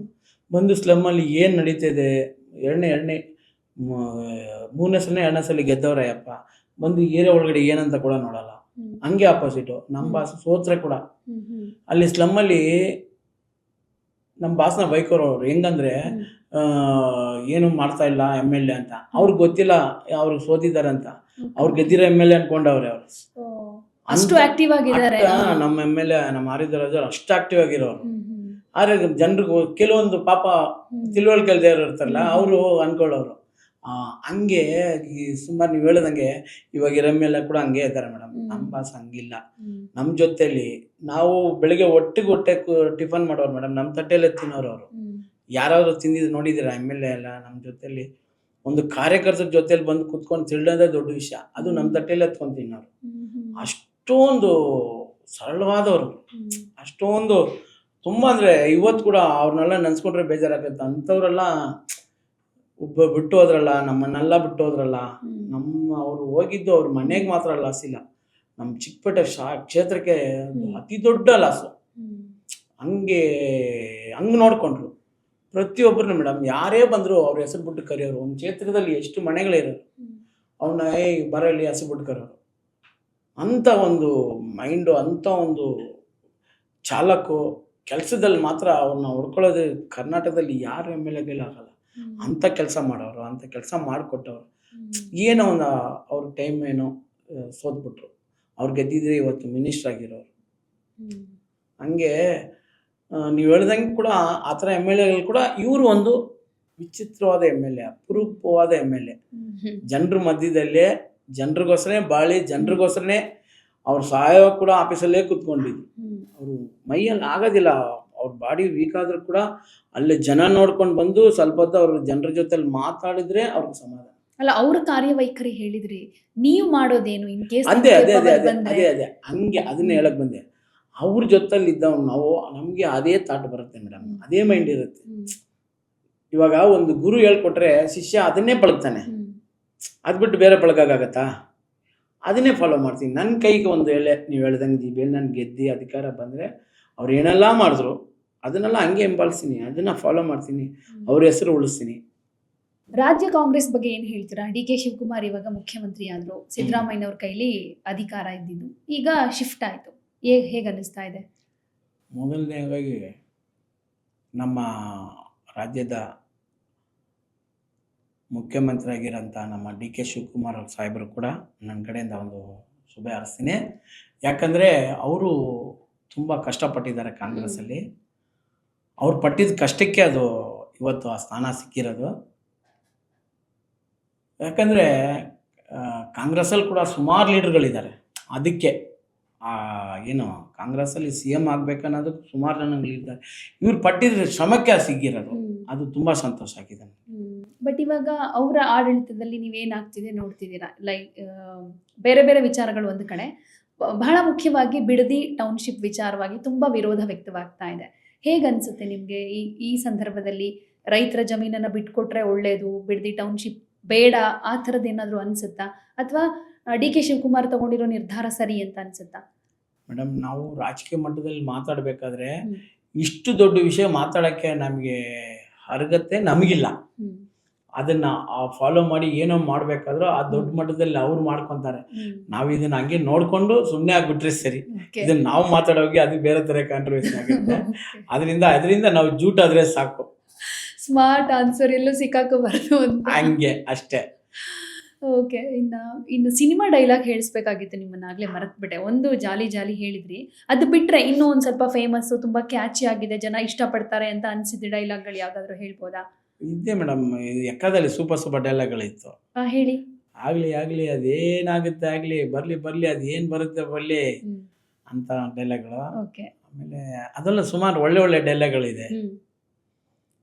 ಬಂದು ಸ್ಲಮ್ಮಲ್ಲಿ ಏನು ನಡೀತಿದೆ, ಮೂರನೇ ಸಲ ಗೆದ್ದವ್ರಯ್ಯಪ್ಪ, ಬಂದು ಏರಿಯಾ ಒಳಗಡೆ ಏನಂತ ಕೂಡ ನೋಡಲ್ಲ. ಹಂಗೆ ಆಪೋಸಿಟು ನಮ್ಮ ಬಾಸ್ ಸೋತ್ರೆ ಕೂಡ ಅಲ್ಲಿ ಸ್ಲಮ್ಮಲ್ಲಿ ನಮ್ಮ ಬಾಸ್ನ ಬೈಕೋರು ಅವ್ರು. ಹೆಂಗಂದ್ರೆ ಏನು ಮಾಡ್ತಾ ಇಲ್ಲ MLA ಅಂತ, ಅವ್ರಿಗೆ ಗೊತ್ತಿಲ್ಲ ಅವ್ರಿಗೆ ಸೋತಿದ್ದಾರೆ ಅಂತ. ಅವ್ರು ಗೆದ್ದಿರೋ MLA ಅನ್ಕೊಂಡವ್ರೆ ಅವ್ರು.
ಅಷ್ಟು ಆಕ್ಟಿವ್ ಆಗಿದ್ದಾರೆ
ನಮ್ಮ MLA, ನಮ್ಮ ಹರಿದೇವರಾಜ್ ಅಷ್ಟು ಆಕ್ಟಿವ್ ಆಗಿರೋರು. ಆದ್ರೆ ಜನರಿಗೂ ಕೆಲವೊಂದು ಪಾಪ ತಿಳುವಳಿಕೆ ಇಲ್ದೇವ್ರು ಇರ್ತಾರಲ್ಲ, ಅವರು ಅನ್ಕೊಳ್ಳೋರು. ಹಂಗೆ ಸುಮಾರು ನೀವು ಹೇಳದಂಗೆ ಇವಾಗ MLA ಕೂಡ ಹಂಗೆ ಇದ್ದಾರೆ ಮೇಡಮ್. ನಮ್ಮ ಬಾಸ್ ಹಂಗಿಲ್ಲ. ನಮ್ಮ ಜೊತೆಲಿ ನಾವು ಬೆಳಿಗ್ಗೆ ಹೊಟ್ಟೆ ಟಿಫನ್ ಮಾಡೋರು ಮೇಡಮ್, ನಮ್ಮ ತಟ್ಟೆಯಲ್ಲೇ ತಿನ್ನೋರು ಅವರು. ಯಾರಾದ್ರು ತಿಂದಿದ್ದು ನೋಡಿದ್ದೀರಾ MLA ಎಲ್ಲ? ನಮ್ಮ ಜೊತೆಲಿ ಒಂದು ಕಾರ್ಯಕರ್ತರ ಜೊತೆಲಿ ಬಂದು ಕುತ್ಕೊಂಡು ತಿಳ್ಳೋದೇ ದೊಡ್ಡ ವಿಷಯ. ಅದು ನಮ್ಮ ತಟ್ಟೆಯಲ್ಲೇ ಎತ್ಕೊಂಡು ತಿನ್ನೋರು. ಅಷ್ಟೊಂದು ಸರಳವಾದವರು, ಅಷ್ಟೊಂದು ತುಂಬ ಅಂದರೆ ಇವತ್ತು ಕೂಡ ಅವ್ರನ್ನೆಲ್ಲ ನೆನ್ಸ್ಕೊಂಡ್ರೆ ಬೇಜಾರಾಗುತ್ತೆ. ಅಂಥವ್ರೆಲ್ಲ ಬಿಟ್ಟು ಹೋದ್ರಲ್ಲ, ನಮ್ಮನ್ನೆಲ್ಲ ಬಿಟ್ಟು ಹೋದ್ರಲ್ಲ. ಅವರು ಹೋಗಿದ್ದು ಅವ್ರ ಮನೆಗೆ ಮಾತ್ರ ಲಾಸ್ ಇಲ್ಲ, ನಮ್ಮ ಚಿಕ್ಕಪೇಟೆ ಕ್ಷೇತ್ರಕ್ಕೆ ಅತಿ ದೊಡ್ಡ ಲಾಸು. ಹಂಗೆ ನೋಡ್ಕೊಂಡ್ರು ಪ್ರತಿಯೊಬ್ಬರನ್ನ ಮೇಡಮ್. ಯಾರೇ ಬಂದರೂ ಅವ್ರ ಹೆಸರು ಬಿಟ್ಟು ಕರೆಯೋರು. ಒಂದು ಕ್ಷೇತ್ರದಲ್ಲಿ ಎಷ್ಟು ಮನೆಗಳಿರೋರು, ಅವನ್ನ ಬರಲಿ ಹೆಸರು ಬಿಟ್ಟು ಕರೆಯೋರು. ಅಂಥ ಒಂದು ಮೈಂಡು, ಅಂಥ ಒಂದು ಚಾಲಕು ಕೆಲಸದಲ್ಲಿ ಮಾತ್ರ ಅವ್ರನ್ನ ಹೊಡ್ಕೊಳ್ಳೋದು ಕರ್ನಾಟಕದಲ್ಲಿ ಯಾರು MLAಗಳಾಗಲ್ಲ. ಅಂಥ ಕೆಲಸ ಮಾಡೋರು, ಅಂಥ ಕೆಲಸ ಮಾಡಿಕೊಟ್ಟವ್ರು. ಏನೋ ಒಂದು ಅವ್ರ ಟೈಮ್ ಏನೋ ಸೋತ್ಬಿಟ್ರು, ಅವ್ರು ಗೆದ್ದಿದ್ರೆ ಇವತ್ತು ಮಿನಿಸ್ಟರ್ ಆಗಿರೋರು. ಹಂಗೆ ನೀವು ಹೇಳ್ದಂಗೆ ಕೂಡ ಆ ಥರ MLAಗಳು ಕೂಡ ಇವರು ಒಂದು ವಿಚಿತ್ರವಾದ MLA, ಅಪರೂಪವಾದ MLA. ಜನರ ಮಧ್ಯದಲ್ಲೇ ಜನರಿಗೋಸ್ಕರನೇ ಬಾಳಿ, ಜನರಿಗೋಸ್ಕರನೇ ಅವ್ರು ಸಾಯೋ ಕೂಡ ಆಫೀಸಲ್ಲೇ ಕೂತ್ಕೊಂಡಿದ್ರು. ಅವರು ಮೈಯಲ್ಲಿ ಆಗೋದಿಲ್ಲ, ಅವ್ರ ಬಾಡಿ ವೀಕ್ ಆದರೂ ಕೂಡ ಅಲ್ಲಿ ಜನ ನೋಡ್ಕೊಂಡು ಬಂದು ಸ್ವಲ್ಪ ಹೊತ್ತು ಅವ್ರ ಜನರ ಜೊತೆಲಿ ಮಾತಾಡಿದ್ರೆ ಅವ್ರಿಗೆ ಸಮಾಧಾನ.
ಅಲ್ಲ, ಅವ್ರ ಕಾರ್ಯವೈಖರಿ ಹೇಳಿದ್ರಿ, ನೀವು ಮಾಡೋದೇನು ಇನ್ ಕೇಸ್?
ಅದೇ ಹಂಗೆ ಅದನ್ನೇ ಹೇಳಕ್ ಬಂದೆ. ಅವ್ರ ಜೊತೆಲಿ ಇದ್ದವ್ ನಾವು, ನಮಗೆ ಅದೇ ಥಾಟ್ ಬರುತ್ತೆ ಮೇಡಮ್, ಅದೇ ಮೈಂಡ್ ಇರುತ್ತೆ. ಇವಾಗ ಒಂದು ಗುರು ಹೇಳ್ಕೊಟ್ರೆ ಶಿಷ್ಯ ಅದನ್ನೇ ಪಳಗ್ತಾನೆ, ಅದು ಬಿಟ್ಟು ಬೇರೆ ಪಳಗಾಗತ್ತಾ? ಅದನ್ನೇ ಫಾಲೋ ಮಾಡ್ತೀನಿ. ನನ್ನ ಕೈಗೆ ಒಂದು ನೀವು ಹೇಳ್ದಂಗೆ ಜಿಬೇಲಿ ನಾನು ಗೆದ್ದು ಅಧಿಕಾರ ಬಂದರೆ ಅವ್ರು ಏನೆಲ್ಲ ಮಾಡಿದ್ರು ಅದನ್ನೆಲ್ಲ ಹಂಗೆ ಹಿಂಬಾಲಿಸ್ತೀನಿ, ಅದನ್ನು ಫಾಲೋ ಮಾಡ್ತೀನಿ, ಅವ್ರ ಹೆಸರು ಉಳಿಸ್ತೀನಿ.
ರಾಜ್ಯ ಕಾಂಗ್ರೆಸ್ ಬಗ್ಗೆ ಏನು ಹೇಳ್ತೀರಾ? DK ಶಿವಕುಮಾರ್ ಇವಾಗ ಮುಖ್ಯಮಂತ್ರಿ ಆದರು, ಸಿದ್ದರಾಮಯ್ಯನವ್ರ ಕೈಲಿ ಅಧಿಕಾರ ಇದ್ದಿದ್ದು, ಈಗ ಶಿಫ್ಟ್ ಆಯಿತು. ಹೇಗೆ ಅನ್ನಿಸ್ತಾ ಇದೆ?
ಮೊದಲನೇದಾಗಿ ನಮ್ಮ ರಾಜ್ಯದ ಮುಖ್ಯಮಂತ್ರಿ ಆಗಿರೋಂಥ ನಮ್ಮ DK ಶಿವಕುಮಾರ್ ಸಾಹೇಬರು ಕೂಡ ನನ್ನ ಕಡೆಯಿಂದ ಒಂದು ಶುಭ ಹಾರೈಸ್ತೀನಿ. ಯಾಕಂದರೆ ಅವರು ತುಂಬ ಕಷ್ಟಪಟ್ಟಿದ್ದಾರೆ ಕಾಂಗ್ರೆಸ್ಸಲ್ಲಿ. ಅವ್ರು ಪಟ್ಟಿದ ಕಷ್ಟಕ್ಕೆ ಅದು ಇವತ್ತು ಆ ಸ್ಥಾನ ಸಿಕ್ಕಿರೋದು. ಯಾಕಂದರೆ ಕಾಂಗ್ರೆಸ್ಸಲ್ಲಿ ಕೂಡ ಸುಮಾರು ಲೀಡರ್ಗಳಿದ್ದಾರೆ. ಅದಕ್ಕೆ ಏನು ಕಾಂಗ್ರೆಸ್ಸಲ್ಲಿ CM ಆಗಬೇಕನ್ನೋದಕ್ಕೆ ಸುಮಾರು ಜನಗಳಿದ್ದಾರೆ. ಇವ್ರು ಪಟ್ಟಿದ ಶ್ರಮಕ್ಕೆ ಸಿಕ್ಕಿರೋದು, ಅದು ತುಂಬ ಸಂತೋಷ ಆಗಿದೆ.
ಬಟ್ ಇವಾಗ ಅವರ ಆಡಳಿತದಲ್ಲಿ ನೀವೇನಾಗ್ತಿದೆ ನೋಡ್ತಿದ್ದೀರಾ? ಲೈಕ್ ಬೇರೆ ಬೇರೆ ವಿಚಾರಗಳು ಒಂದು ಕಡೆ, ಬಹಳ ಮುಖ್ಯವಾಗಿ ಬಿಡದಿ ಟೌನ್ಶಿಪ್ ವಿಚಾರವಾಗಿ ತುಂಬ ವಿರೋಧ ವ್ಯಕ್ತವಾಗ್ತಾ ಇದೆ. ಹೇಗನ್ಸುತ್ತೆ ನಿಮಗೆ ಈ ಸಂದರ್ಭದಲ್ಲಿ ರೈತರ ಜಮೀನನ್ನು ಬಿಟ್ಕೊಟ್ರೆ ಒಳ್ಳೇದು, ಬಿಡದಿ ಟೌನ್ಶಿಪ್ ಬೇಡ, ಆ ಥರದ್ದು ಏನಾದರೂ ಅನಿಸುತ್ತಾ? ಅಥವಾ ಡಿ ಕೆ ಶಿವಕುಮಾರ್ ತಗೊಂಡಿರೋ ನಿರ್ಧಾರ ಸರಿ ಅಂತ ಅನಿಸುತ್ತಾ?
ಮೇಡಮ್, ನಾವು ರಾಜಕೀಯ ಮಟ್ಟದಲ್ಲಿ ಮಾತಾಡಬೇಕಾದ್ರೆ
ಹ್ಮ್.
ಇಷ್ಟು ದೊಡ್ಡ ವಿಷಯ ಮಾತಾಡೋಕ್ಕೆ ನಮಗೆ ಅರ್ಹತೆ ನಮಗಿಲ್ಲ.
ಹ್ಮ್.
ಅದನ್ನ ಫಾಲೋ ಮಾಡಿ ಏನೋ ಮಾಡಬೇಕಾದ್ರೂ ಆ ದೊಡ್ಡ ಮಟ್ಟದಲ್ಲಿ ಅವ್ರು ಮಾಡ್ಕೊತಾರೆ.
ಹ್ಮ್.
ನಾವು ಇದನ್ನ ಹಂಗೆ ನೋಡ್ಕೊಂಡು ಸುಮ್ಮನೆ ಆಗ್ಬಿಟ್ರೆ ಸರಿ.
Okay.
ಇದನ್ನ ನಾವು ಮಾತಾಡೋಗಿ ಅದು ಬೇರೆ ತರ ಕಾಂಟ್ರವರ್ಸಿ ಆಗುತ್ತೆ.
Okay.
ಅದರಿಂದ ನಾವು ಜೂಟಾದ್ರೆ ಸಾಕು,
ಸ್ಮಾರ್ಟ್ ಆನ್ಸರ್ ಎಲ್ಲೂ ಸಿಕ್ಕಾಕೋಬಾರ್ದು ಅಂತ.
ಹಂಗೆ ಅಷ್ಟೇ.
ಓಕೆ, ಇನ್ನು ಸಿನಿಮಾ ಡೈಲಾಗ್ ಹೇಳಿಸ್ಬೇಕಾಗಿತ್ತು ನಿಮ್ಮನ್ನ, ಆಗ್ಲೇ ಮರೆತ್ಬಿಟ್ಟೆ. ಒಂದು ಜಾಲಿ ಜಾಲಿ ಹೇಳಿದ್ರಿ, ಅದು ಬಿಟ್ರೆ ಇನ್ನೂ ಒಂದು ಸ್ವಲ್ಪ ಫೇಮಸ್, ತುಂಬಾ ಕ್ಯಾಚಿ ಆಗಿದೆ, ಜನ ಇಷ್ಟಪಡ್ತಾರೆ ಅಂತ ಅನ್ಸಿದ್ದ ಡೈಲಾಗ್ಗಳು ಯಾವ್ದಾದ್ರು ಹೇಳ್ಬೋದಾ?
ಇದೇ ಮೇಡಮ್, ಎಕ್ಕದಲ್ಲಿ ಸೂಪರ್ ಡೈಲಾಗ್ಗಳಿತ್ತು.
ಹೇಳಿ.
ಆಗ್ಲಿ ಅದೇನಾಗುತ್ತೆ ಆಗ್ಲಿ, ಬರ್ಲಿ ಅದೇನ್ ಬರುತ್ತೆ ಬರ್ಲಿ
ಹ್ಮ್.
ಅಂತ ಡೈಲಾಗ್ಗಳು.
ಓಕೆ.
ಆಮೇಲೆ ಅದೆಲ್ಲ ಸುಮಾರು ಒಳ್ಳೆ ಡೈಲಾಗ್ಗಳಿದೆ.
ಹ್ಮ್.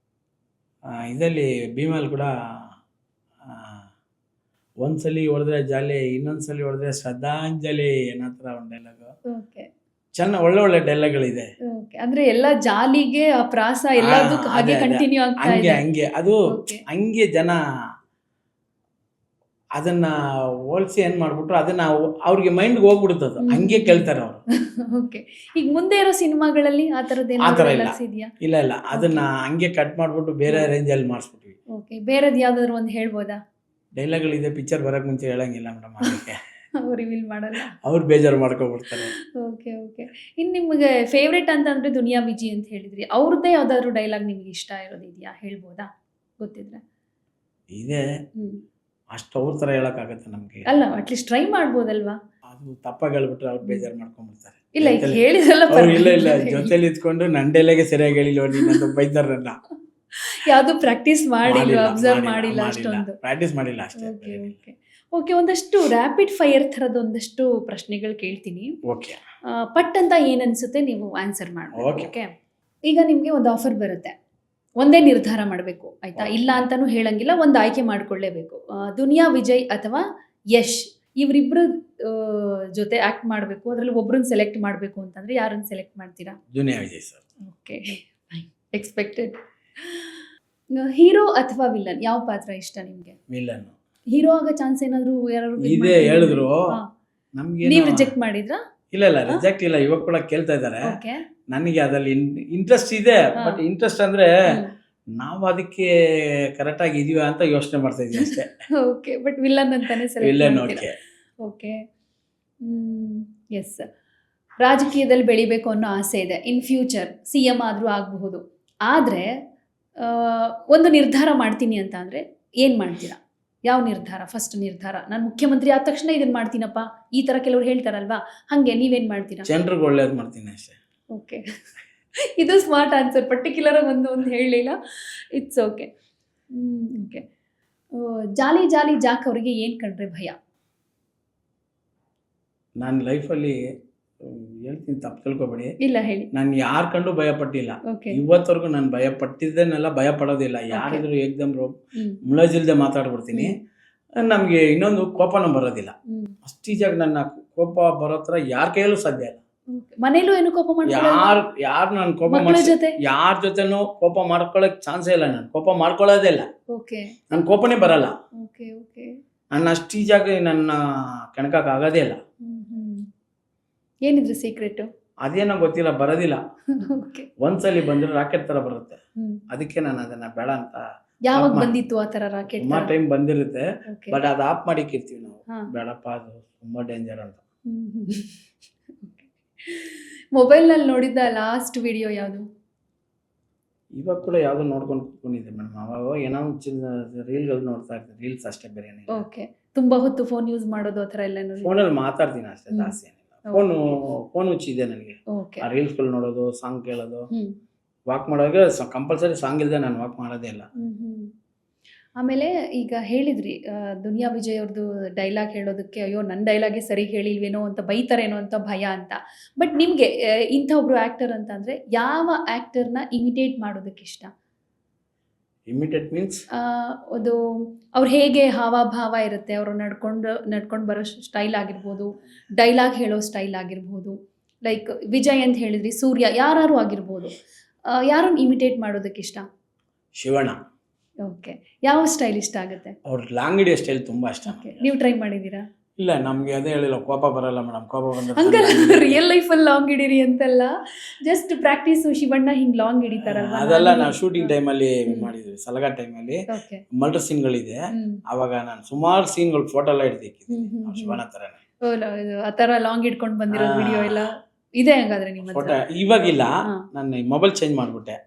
ಇದರಲ್ಲಿ ಭೀಮಲ್ಲಿ ಕೂಡ ಒಂದ್ಸಲಿ ಹೊಡೆದ್ರೆ ಜಾಲಿ, ಇನ್ನೊಂದ್ಸಲಿ ಹೊಡೆದ್ರೆ ಶ್ರದ್ಧಾಂಜಲಿ ಅನ್ನೋ ಥರ ಒಂದು ಡೈಲಾಗು.
ಓಕೆ.
ಚೆನ್ನಾಗಿ ಒಳ್ಳೆ ಡೈಲಾಗ್ಗಳಿದೆ.
ಓಕೆ, ಅಂದ್ರೆ ಎಲ್ಲ ಜಾಲಿಗೆ ಆ ಪ್ರಾಸ ಎಲ್ಲದಕ್ಕೂ ಹಾಗೆ
ಅದೇ.
ಕಂಟಿನ್ಯೂ ಆಗ್ತಾ ಇದೆ.
ಹಂಗೆ ಅದು
Okay.
ಹಂಗೆ ಜನ ಅದನ್ನ ಹೋಲಿಸಿ ಏನ್ ಮಾಡ್ಬಿಟ್ರು, ಅದನ್ನ ಅವ್ರಿಗೆ ಮೈಂಡ್ಗೆ ಹೋಗ್ಬಿಡುತ್ತದು, ಹಂಗೆ ಕೇಳ್ತಾರೆ ಅವರು.
ಓಕೆ, ಈಗ ಮುಂದೆ ಇರೋ ಸಿನಿಮಾಗಳಲ್ಲಿ ಆ ಥರದ್ದು
ಆ ಥರ ಇಲ್ಲ.
ಏನಾದ್ರು ಇದೆಯಾ?
ಇಲ್ಲ ಅದನ್ನ ಹಂಗೆ ಕಟ್ ಮಾಡ್ಬಿಟ್ಟು ಬೇರೆ ರೇಂಜಲ್ಲಿ ಮಾಡಿಸ್ಬಿಟ್ವಿ.
ಓಕೆ, ಬೇರೆದು ಯಾವ್ದಾದ್ರು ಒಂದು ಹೇಳ್ಬೋದಾ?
ಡೈಲಾಗ್ಗಳಿದೆ, ಪಿಕ್ಚರ್ ಬರಕ್ ಮುಂಚೆ ಹೇಳಂಗಿಲ್ಲ ಮೇಡಮ್. ಅದಕ್ಕೆ
ರಿವೀಲ್ ಮಾಡಲ್ಲ.
ಅವ್ರು ಬೇಜಾರು ಮಾಡ್ಕೊಬಿಡ್ತಾರೆ.
ಓಕೆ. ಇನ್ನು ನಿಮಗೆ ಫೇವ್ರೇಟ್ ಅಂತಂದ್ರೆ ದುನಿಯಾ ವಿಜಿ ಅಂತ ಹೇಳಿದ್ರಿ, ಅವ್ರದ್ದೇ ಯಾವ್ದಾದ್ರು ಡೈಲಾಗ್ ನಿಮ್ಗೆ ಇಷ್ಟ ಇರೋದಿದೆಯಾ? ಹೇಳ್ಬೋದಾ ಗೊತ್ತಿದ್ರೆ?
ಇದೆ, ಅಷ್ಟು ಅವ್ರ ಥರ ಹೇಳಕ್ಕಾಗತ್ತೆ ನಮ್ಗೆ?
ಅಲ್ಲ, ಅಟ್ಲೀಸ್ಟ್ ಟ್ರೈ ಮಾಡ್ಬೋದಲ್ವಾ?
ಅದು ತಪ್ಪಾಗಿ ಹೇಳ್ಬಿಟ್ರೆ ಅವ್ರು ಬೇಜಾರು ಮಾಡ್ಕೊಂಡ್ಬಿಡ್ತಾರೆ.
ಇಲ್ಲ, ಈಗ ಹೇಳಿದ್ರಲ್ಲ
ಅವ್ರು ಇಲ್ಲ ಜೊತೆಲಿ ಇದ್ಕೊಂಡು ನನ್ನ ಡೈಲಾಗೆ ಸರಿಯಾಗಿ ಹೇಳಿಲ್ಲ ನೀನಂತ ಬೈತಾರೆ ನನ್ನ.
ಯಾವ್ದು ಪ್ರಾಕ್ಟೀಸ್ ಮಾಡಿಲ್ಲ, ಅಬ್ಸರ್ವ್ ಮಾಡಿಲ್ಲ ಅಷ್ಟೊಂದು.
ಪ್ರಾಕ್ಟೀಸ್ ಮಾಡಿಲ್ಲ ಅಷ್ಟೇ.
ಓಕೆ, ಒಂದಷ್ಟು ರ್ಯಾಪಿಡ್ ಫೈರ್ ಥರದ ಒಂದಷ್ಟು ಪ್ರಶ್ನೆಗಳು ಕೇಳ್ತೀನಿ.
ಓಕೆ.
ಪಟ್ ಅಂತ ಏನ್ ಅನ್ಸುತ್ತೆ ನೀವು ಆನ್ಸರ್ ಮಾಡ್ಬೇಕು.
Okay.
ಓಕೆ, ಈಗ ನಿಮ್ಗೆ ಒಂದು ಆಫರ್ ಬರುತ್ತೆ, ಒಂದೇ ನಿರ್ಧಾರ ಮಾಡಬೇಕು ಆಯ್ತಾ? ಇಲ್ಲ ಅಂತಾನು ಹೇಳಂಗಿಲ್ಲ, ಒಂದು ಆಯ್ಕೆ ಮಾಡ್ಕೊಳ್ಳೇಬೇಕು. ದುನಿಯಾ ವಿಜಯ್ ಅಥವಾ ಯಶ್, ಇವರಿಬ್ರು ಜೊತೆ ಆಕ್ಟ್ ಮಾಡಬೇಕು, ಅದರಲ್ಲಿ ಒಬ್ರನ್ನ ಸೆಲೆಕ್ಟ್ ಮಾಡಬೇಕು ಅಂತಂದ್ರೆ ಯಾರನ್ನ ಸೆಲೆಕ್ಟ್ ಮಾಡ್ತೀರಾ?
Duniya Vijay sir.
Okay, expected. Hero ಅಥವಾ ವಿಲನ್, ಯಾವ ಪಾತ್ರ ಇಷ್ಟ ನಿಮ್ಗೆ?
ವಿಲನ್.
ಹೀರೋ ಆಗೋ ಚಾನ್ಸ್ ಏನಾದ್ರು ಯಾರು
ಇದೆ ಹೇಳಿದ್ರು, ನಮ್ಗೆ
ನೀವು ರಿಜೆಕ್ಟ್ ಮಾಡಿದ್ರಾ?
ಇಲ್ಲ ರಿಜೆಕ್ಟ್ ಇಲ್ಲ, ಇವಾಗ ಕೂಡ ಕೇಳ್ತಾ ಇದ್ದಾರೆ.
ಓಕೆ.
ನನಗೆ ಅದ್ರಲ್ಲಿ ಇಂಟ್ರೆಸ್ಟ್ ಇದೆ, ಬಟ್ ಇಂಟ್ರೆಸ್ಟ್ ಅಂದ್ರೆ ನಾವು ಅದಕ್ಕೆ ಕರೆಕ್ಟ್ ಆಗಿ ಇದೀವ ಅಂತ ಯೋಚನೆ ಮಾಡ್ತಾ ಇದೀವಿ ಅಷ್ಟೇ.
ಓಕೆ, ಬಟ್ ವಿಲನ್ ಅಂತಾನೆ
villain.
Select
okay.
Okay. Yes, ರಾಜಕೀಯದಲ್ಲಿ ಬೆಳಿಬೇಕು ಅನ್ನೋ ಆಸೆ ಇದೆ, ಇನ್ ಫ್ಯೂಚರ್ CM ಆದ್ರೂ ಆಗಬಹುದು. ಆದ್ರೆ ಒಂದು ನಿರ್ಧಾರ ಮಾಡ್ತೀನಿ ಅಂತ ಅಂದ್ರೆ ಏನ್ ಮಾಡ್ತೀರಾ? ಯಾವ ನಿರ್ಧಾರ? ಫಸ್ಟ್ ನಿರ್ಧಾರ, ನಾನು ಮುಖ್ಯಮಂತ್ರಿ ಆದ ತಕ್ಷಣ ಇದನ್ನ ಮಾಡ್ತೀನಪ್ಪ, ಈ ತರ ಕೆಲವ್ರು ಹೇಳ್ತಾರಲ್ವಾ, ಹಂಗೆ ನೀವೇನ್ ಮಾಡ್ತೀರಾ?
ಜನರಿಗೆ ಒಳ್ಳೇದು ಮಾಡ್ತೀನಿ ಅಷ್ಟೇ.
ಓಕೆ, ಇದು ಸ್ಮಾರ್ಟ್ ಆನ್ಸರ್. ಪರ್ಟಿಕ್ಯುಲರ್ ಒಂದು ಹೇಳಲಿಲ್ಲ, it's okay. Okay, jolly Jack ಅವರಿಗೆ ಏನ್ ಕಂಡ್ರೆ ಭಯ?
ನನ್ನ ಲೈಫಲ್ಲಿ ಹೇಳ್ತೀನಿ, ತಪ್ಪು ತಿಳ್ಕೊಬೇಡಿ,
ಇಲ್ಲ ಹೇಳಿ.
ನಾನು ಯಾರ ಕಂಡು ಭಯ ಪಟ್ಟಿಲ್ಲ.
ಓಕೆ.
ಇವತ್ತವರೆಗೂ ನಾನು ಭಯ ಪಟ್ಟಿದ್ದೇನೆಲ್ಲ ಭಯ ಪಡೋದಿಲ್ಲ. ಯಾರಿದ್ರು ಏಕ್ದಮ್ ಮುಲಾಜಿಲ್ದೆ ಮಾತಾಡ್ಬಿಡ್ತೀನಿ. ನಮಗೆ ಇನ್ನೊಂದು ಕೋಪನೂ ಬರೋದಿಲ್ಲ. ಅಷ್ಟು ಈಜಾಗಿ ನನ್ನ ಕೋಪ ಬರೋ ಥರ ಯಾರ ಕೈಯಲ್ಲೂ ಸಾಧ್ಯ ಇಲ್ಲ.
ಮನೇಲೂ ಏನು ಕೋಪ ಮಾಡ್ತಾರೆ?
ಯಾರು ನಾನು ಕೋಪ
ಮಕ್ಕಳ ಜೊತೆ
ಯಾರ ಜೊತೆನೂ ಕೋಪ ಮಾಡ್ಕೊಳಕ್ ಚಾನ್ಸೇ ಇಲ್ಲ. ನಾನು ಕೋಪ ಮಾಡ್ಕೊಳ್ಳೋದೇ ಇಲ್ಲ.
ಓಕೆ.
ನನ್ನ ಕೋಪನೇ ಬರಲ್ಲ.
ಓಕೆ. ಓಕೆ.
ನನ್ನ ಅಷ್ಟು ಈಜಾಗಿ ನನ್ನ ಕೆಣಕಕ್ಕೆ ಆಗೋದೇ ಇಲ್ಲ.
ಏನಿದ್ರು ಸೀಕ್ರೆಟ್?
ಅದೇನೋ ಗೊತ್ತಿಲ್ಲ, ಬರೋದಿಲ್ಲ.
ಓಕೆ.
ಒಂದ್ಸಲಿ ಬಂದ್ರೆ ರಾಕೆಟ್ ತರ ಬರುತ್ತೆ, ಅದಕ್ಕೆ ನಾನು ಅದನ್ನ ಬೇಡ ಅಂತ.
ಯಾವಾಗ ಬಂದಿತ್ತು ಆ ತರ ರಾಕೆಟ್?
ತುಂಬಾ ಟೈಮ್ ಬಂದಿರುತ್ತೆ, ಬಟ್ ಅದು ಆಫ್ ಮಾಡಿಕ್ಕಿರ್ತೀವಿ ನಾವು. ಬೇಡಪ್ಪ, ಅದು ತುಂಬಾ ಡೇಂಜರ್ ಅಂತ.
ಮೊಬೈಲ್ ನಲ್ಲಿ ನೋಡಿದ್ದ ಲಾಸ್ಟ್ ವಿಡಿಯೋ ಯಾವುದು?
ಇವಾಗ ಕೂಡ ಯಾವ್ದು ನೋಡ್ಕೊಂಡು ಕೂತ್ಕೊಂಡಿದ್ದೆ ಮೇಡಮ್. ಅವಾಗ ಏನೋ ರೀಲ್ಗಳು ನೋಡ್ತಾ ಇರ್ತೀನಿ, ರೀಲ್ಸ್ ಅಷ್ಟೇ, ಬೇರೆ ಏನಿಲ್ಲ.
ಓಕೆ. ತುಂಬಾ ಹೊತ್ತು ಫೋನ್ ಯೂಸ್ ಮಾಡೋದು ಆ ಥರ ಎಲ್ಲ?
ಫೋನಲ್ಲಿ ಮಾತಾಡ್ತೀನಿ ಅಷ್ಟೇ, ಜಾಸ್ತಿ ಏನಿಲ್ಲ. ಫೋನ್ ಹುಚ್ಚಿದೆ ನನಗೆ. ಆ ರೀಲ್ಸ್ಗಳು ನೋಡೋದು, ಸಾಂಗ್ ಕೇಳೋದು, ವಾಕ್ ಮಾಡೋವಾಗ ಕಂಪಲ್ಸರಿ ಸಾಂಗ್ ಇಲ್ಲದೆ ನಾನು ವಾಕ್ ಮಾಡೋದೇ ಇಲ್ಲ.
ಆಮೇಲೆ ಈಗ ಹೇಳಿದ್ರಿ ದುನಿಯಾ ವಿಜಯ್ ಅವ್ರದ್ದು ಡೈಲಾಗ್ ಹೇಳೋದಕ್ಕೆ, ಅಯ್ಯೋ ನನ್ನ ಡೈಲಾಗೆ ಸರಿ ಹೇಳಿಲ್ವೇನೋ ಅಂತ ಬೈತಾರೇನೋ ಅಂತ ಭಯ ಅಂತ. ಬಟ್ ನಿಮಗೆ ಇಂಥ ಒಬ್ರು ಆಕ್ಟರ್ ಅಂತ ಅಂದ್ರೆ ಯಾವ ಆಕ್ಟರ್ನ ಇಮಿಟೇಟ್ ಮಾಡೋದಕ್ಕೆ ಇಷ್ಟ?
ಇಮಿಟೇಟ್ ಮೀನ್ಸ್
ಅದು ಅವ್ರು ಹೇಗೆ ಹಾವಭಾವ ಇರುತ್ತೆ, ಅವರು ನಡ್ಕೊಂಡು ಬರೋ ಸ್ಟೈಲ್ ಆಗಿರ್ಬೋದು, ಡೈಲಾಗ್ ಹೇಳೋ ಸ್ಟೈಲ್ ಆಗಿರ್ಬೋದು. ಲೈಕ್ ವಿಜಯ್ ಅಂತ ಹೇಳಿದ್ರಿ, ಸೂರ್ಯ, ಯಾರು ಆಗಿರ್ಬೋದು, ಯಾರನ್ನು ಇಮಿಟೇಟ್ ಮಾಡೋದಕ್ಕೆ ಇಷ್ಟ?
ಶಿವಣ್ಣ.
ಓಕೆ, ಯಾವ ಸ್ಟೈಲ್ ಇಷ್ಟ ಆಗುತ್ತೆ?
ಅವ್ರ ಲಾಂಗ್ ಹಿಡಿಯೋ ಸ್ಟೈಲ್ ತುಂಬಾ ಇಷ್ಟ.
ಓಕೆ, ನೀವು ಟ್ರೈ ಮಾಡಿದ್ದೀರಾ?
ಇಲ್ಲ, ನಮ್ಗೆ ಅದೇ ಹೇಳಿಲ್ಲ, ಕೋಪ ಬರಲ್ಲ ಮೇಡಮ್. ಕೋಪ
ಅಂಕಲ್
ಬಂದ್ರೆ
ರಿಯಲ್ ಲೈಫಲ್ಲಿ ಲಾಂಗ್ ಹಿಡೀರಿ ಅಂತಲ್ಲ, ಜಸ್ಟ್ ಪ್ರಾಕ್ಟೀಸ್. ಶಿವಣ್ಣ ಹಿಂಗ್ ಲಾಂಗ್ ಹಿಡಿತಾರಲ್ವಾ?
ಅದೆಲ್ಲ ನಾವು ಶೂಟಿಂಗ್ ಟೈಮಲ್ಲಿ ಮಾಡಿದ್ವಿ. ಸಲಗ ಟೈಮಲ್ಲಿ
ಓಕೆ.
ಮಲ್ಟರ್ ಸೀನ್ಗಳಿದೆ. ಅವಾಗ ನಾನು ಸುಮಾರು ಸೀನ್ಗಳು ಫೋಟೋ ಎಲ್ಲ ಹಿಡಿದಿಕ್ಕಿದ್ದೀನಿ ಶಿವಣ್ಣ ತರನೇ.
ಆ ತರ ಲಾಂಗ್ ಹಿಡ್ಕೊಂಡು ಬಂದಿರೋ ವಿಡಿಯೋ ಎಲ್ಲ ಇದೆ ಹಂಗಾದ್ರೆ ನಿಮ್ಮ ಹತ್ರ?
ಫೋಟೋ ಇವಾಗಿಲ್ಲ, ನಾನು ಮೊಬೈಲ್ ಚೇಂಜ್ ಮಾಡ್ಬಿಟ್ಟೆ,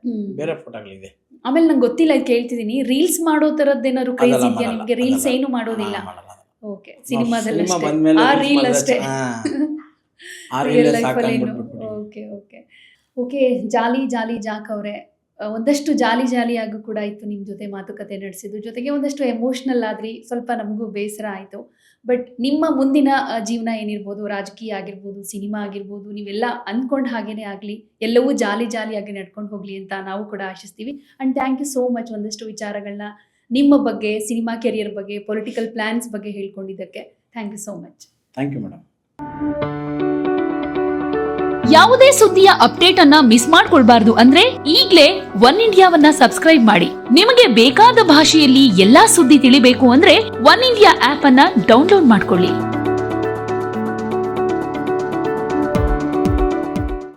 ಬೇರೆ ಫೋಟೋಗಳಿದೆ.
ಆಮೇಲೆ ನಂಗೆ ಗೊತ್ತಿಲ್ಲ, ಇದು ಕೇಳ್ತಿದ್ದೀನಿ, ರೀಲ್ಸ್ ಮಾಡೋ ತರದ್ದೇನಾದ್ರು ಕ್ರೇಜ್ ಇದೆಯಾ ನಿಮ್ಗೆ? ರೀಲ್ಸ್ ಏನು ಮಾಡೋದಿಲ್ಲ? ಓಕೆ, ಸಿನಿಮಾದಲ್ಲಿ ಆ ರೀಲ್ ಅಷ್ಟೇ. Okay okay okay. Jolly jolly Jack ಅವರೇ, ಒಂದಷ್ಟು ಜಾಲಿ ಜಾಲಿಯಾಗೂ ಕೂಡ ಇತ್ತು ನಿಮ್ಮ ಜೊತೆ ಮಾತುಕತೆ ನಡೆಸಿದ್ದು, ಜೊತೆಗೆ ಒಂದಷ್ಟು ಎಮೋಷ್ನಲ್ ಆದ್ರಿ, ಸ್ವಲ್ಪ ನಮಗೂ ಬೇಸರ ಆಯಿತು. ಬಟ್ ನಿಮ್ಮ ಮುಂದಿನ ಜೀವನ ಏನಿರ್ಬೋದು, ರಾಜಕೀಯ ಆಗಿರ್ಬೋದು, ಸಿನಿಮಾ ಆಗಿರ್ಬೋದು, ನೀವೆಲ್ಲ ಅಂದ್ಕೊಂಡ ಹಾಗೇನೆ ಆಗಲಿ, ಎಲ್ಲವೂ ಜಾಲಿ ಜಾಲಿಯಾಗಿ ನಡ್ಕೊಂಡು ಹೋಗಲಿ ಅಂತ ನಾವು ಕೂಡ ಆಶಿಸ್ತೀವಿ. And thank you so much ಒಂದಷ್ಟು ವಿಚಾರಗಳನ್ನ ನಿಮ್ಮ ಬಗ್ಗೆ, ಸಿನಿಮಾ ಕೆರಿಯರ್ ಬಗ್ಗೆ, ಪೊಲಿಟಿಕಲ್ ಪ್ಲಾನ್ಸ್ ಬಗ್ಗೆ ಹೇಳ್ಕೊಂಡಿದ್ದಕ್ಕೆ thank you so much.
Thank you madam.
ಯಾವುದೇ ಸುದ್ದಿಯ ಅಪ್ಡೇಟ್ ಅನ್ನ ಮಿಸ್ ಮಾಡ್ಕೊಳ್ಬಾರ್ದು ಅಂದ್ರೆ ಈಗ್ಲೇ ಒನ್ ಇಂಡಿಯಾವನ್ನ ಸಬ್ಸ್ಕ್ರೈಬ್ ಮಾಡಿ. ನಿಮಗೆ ಬೇಕಾದ ಭಾಷೆಯಲ್ಲಿ ಎಲ್ಲಾ ಸುದ್ದಿ ತಿಳಿಬೇಕು ಅಂದ್ರೆ ಒನ್ ಇಂಡಿಯಾ ಆಪ್ ಅನ್ನ ಡೌನ್ಲೋಡ್ ಮಾಡ್ಕೊಳ್ಳಿ.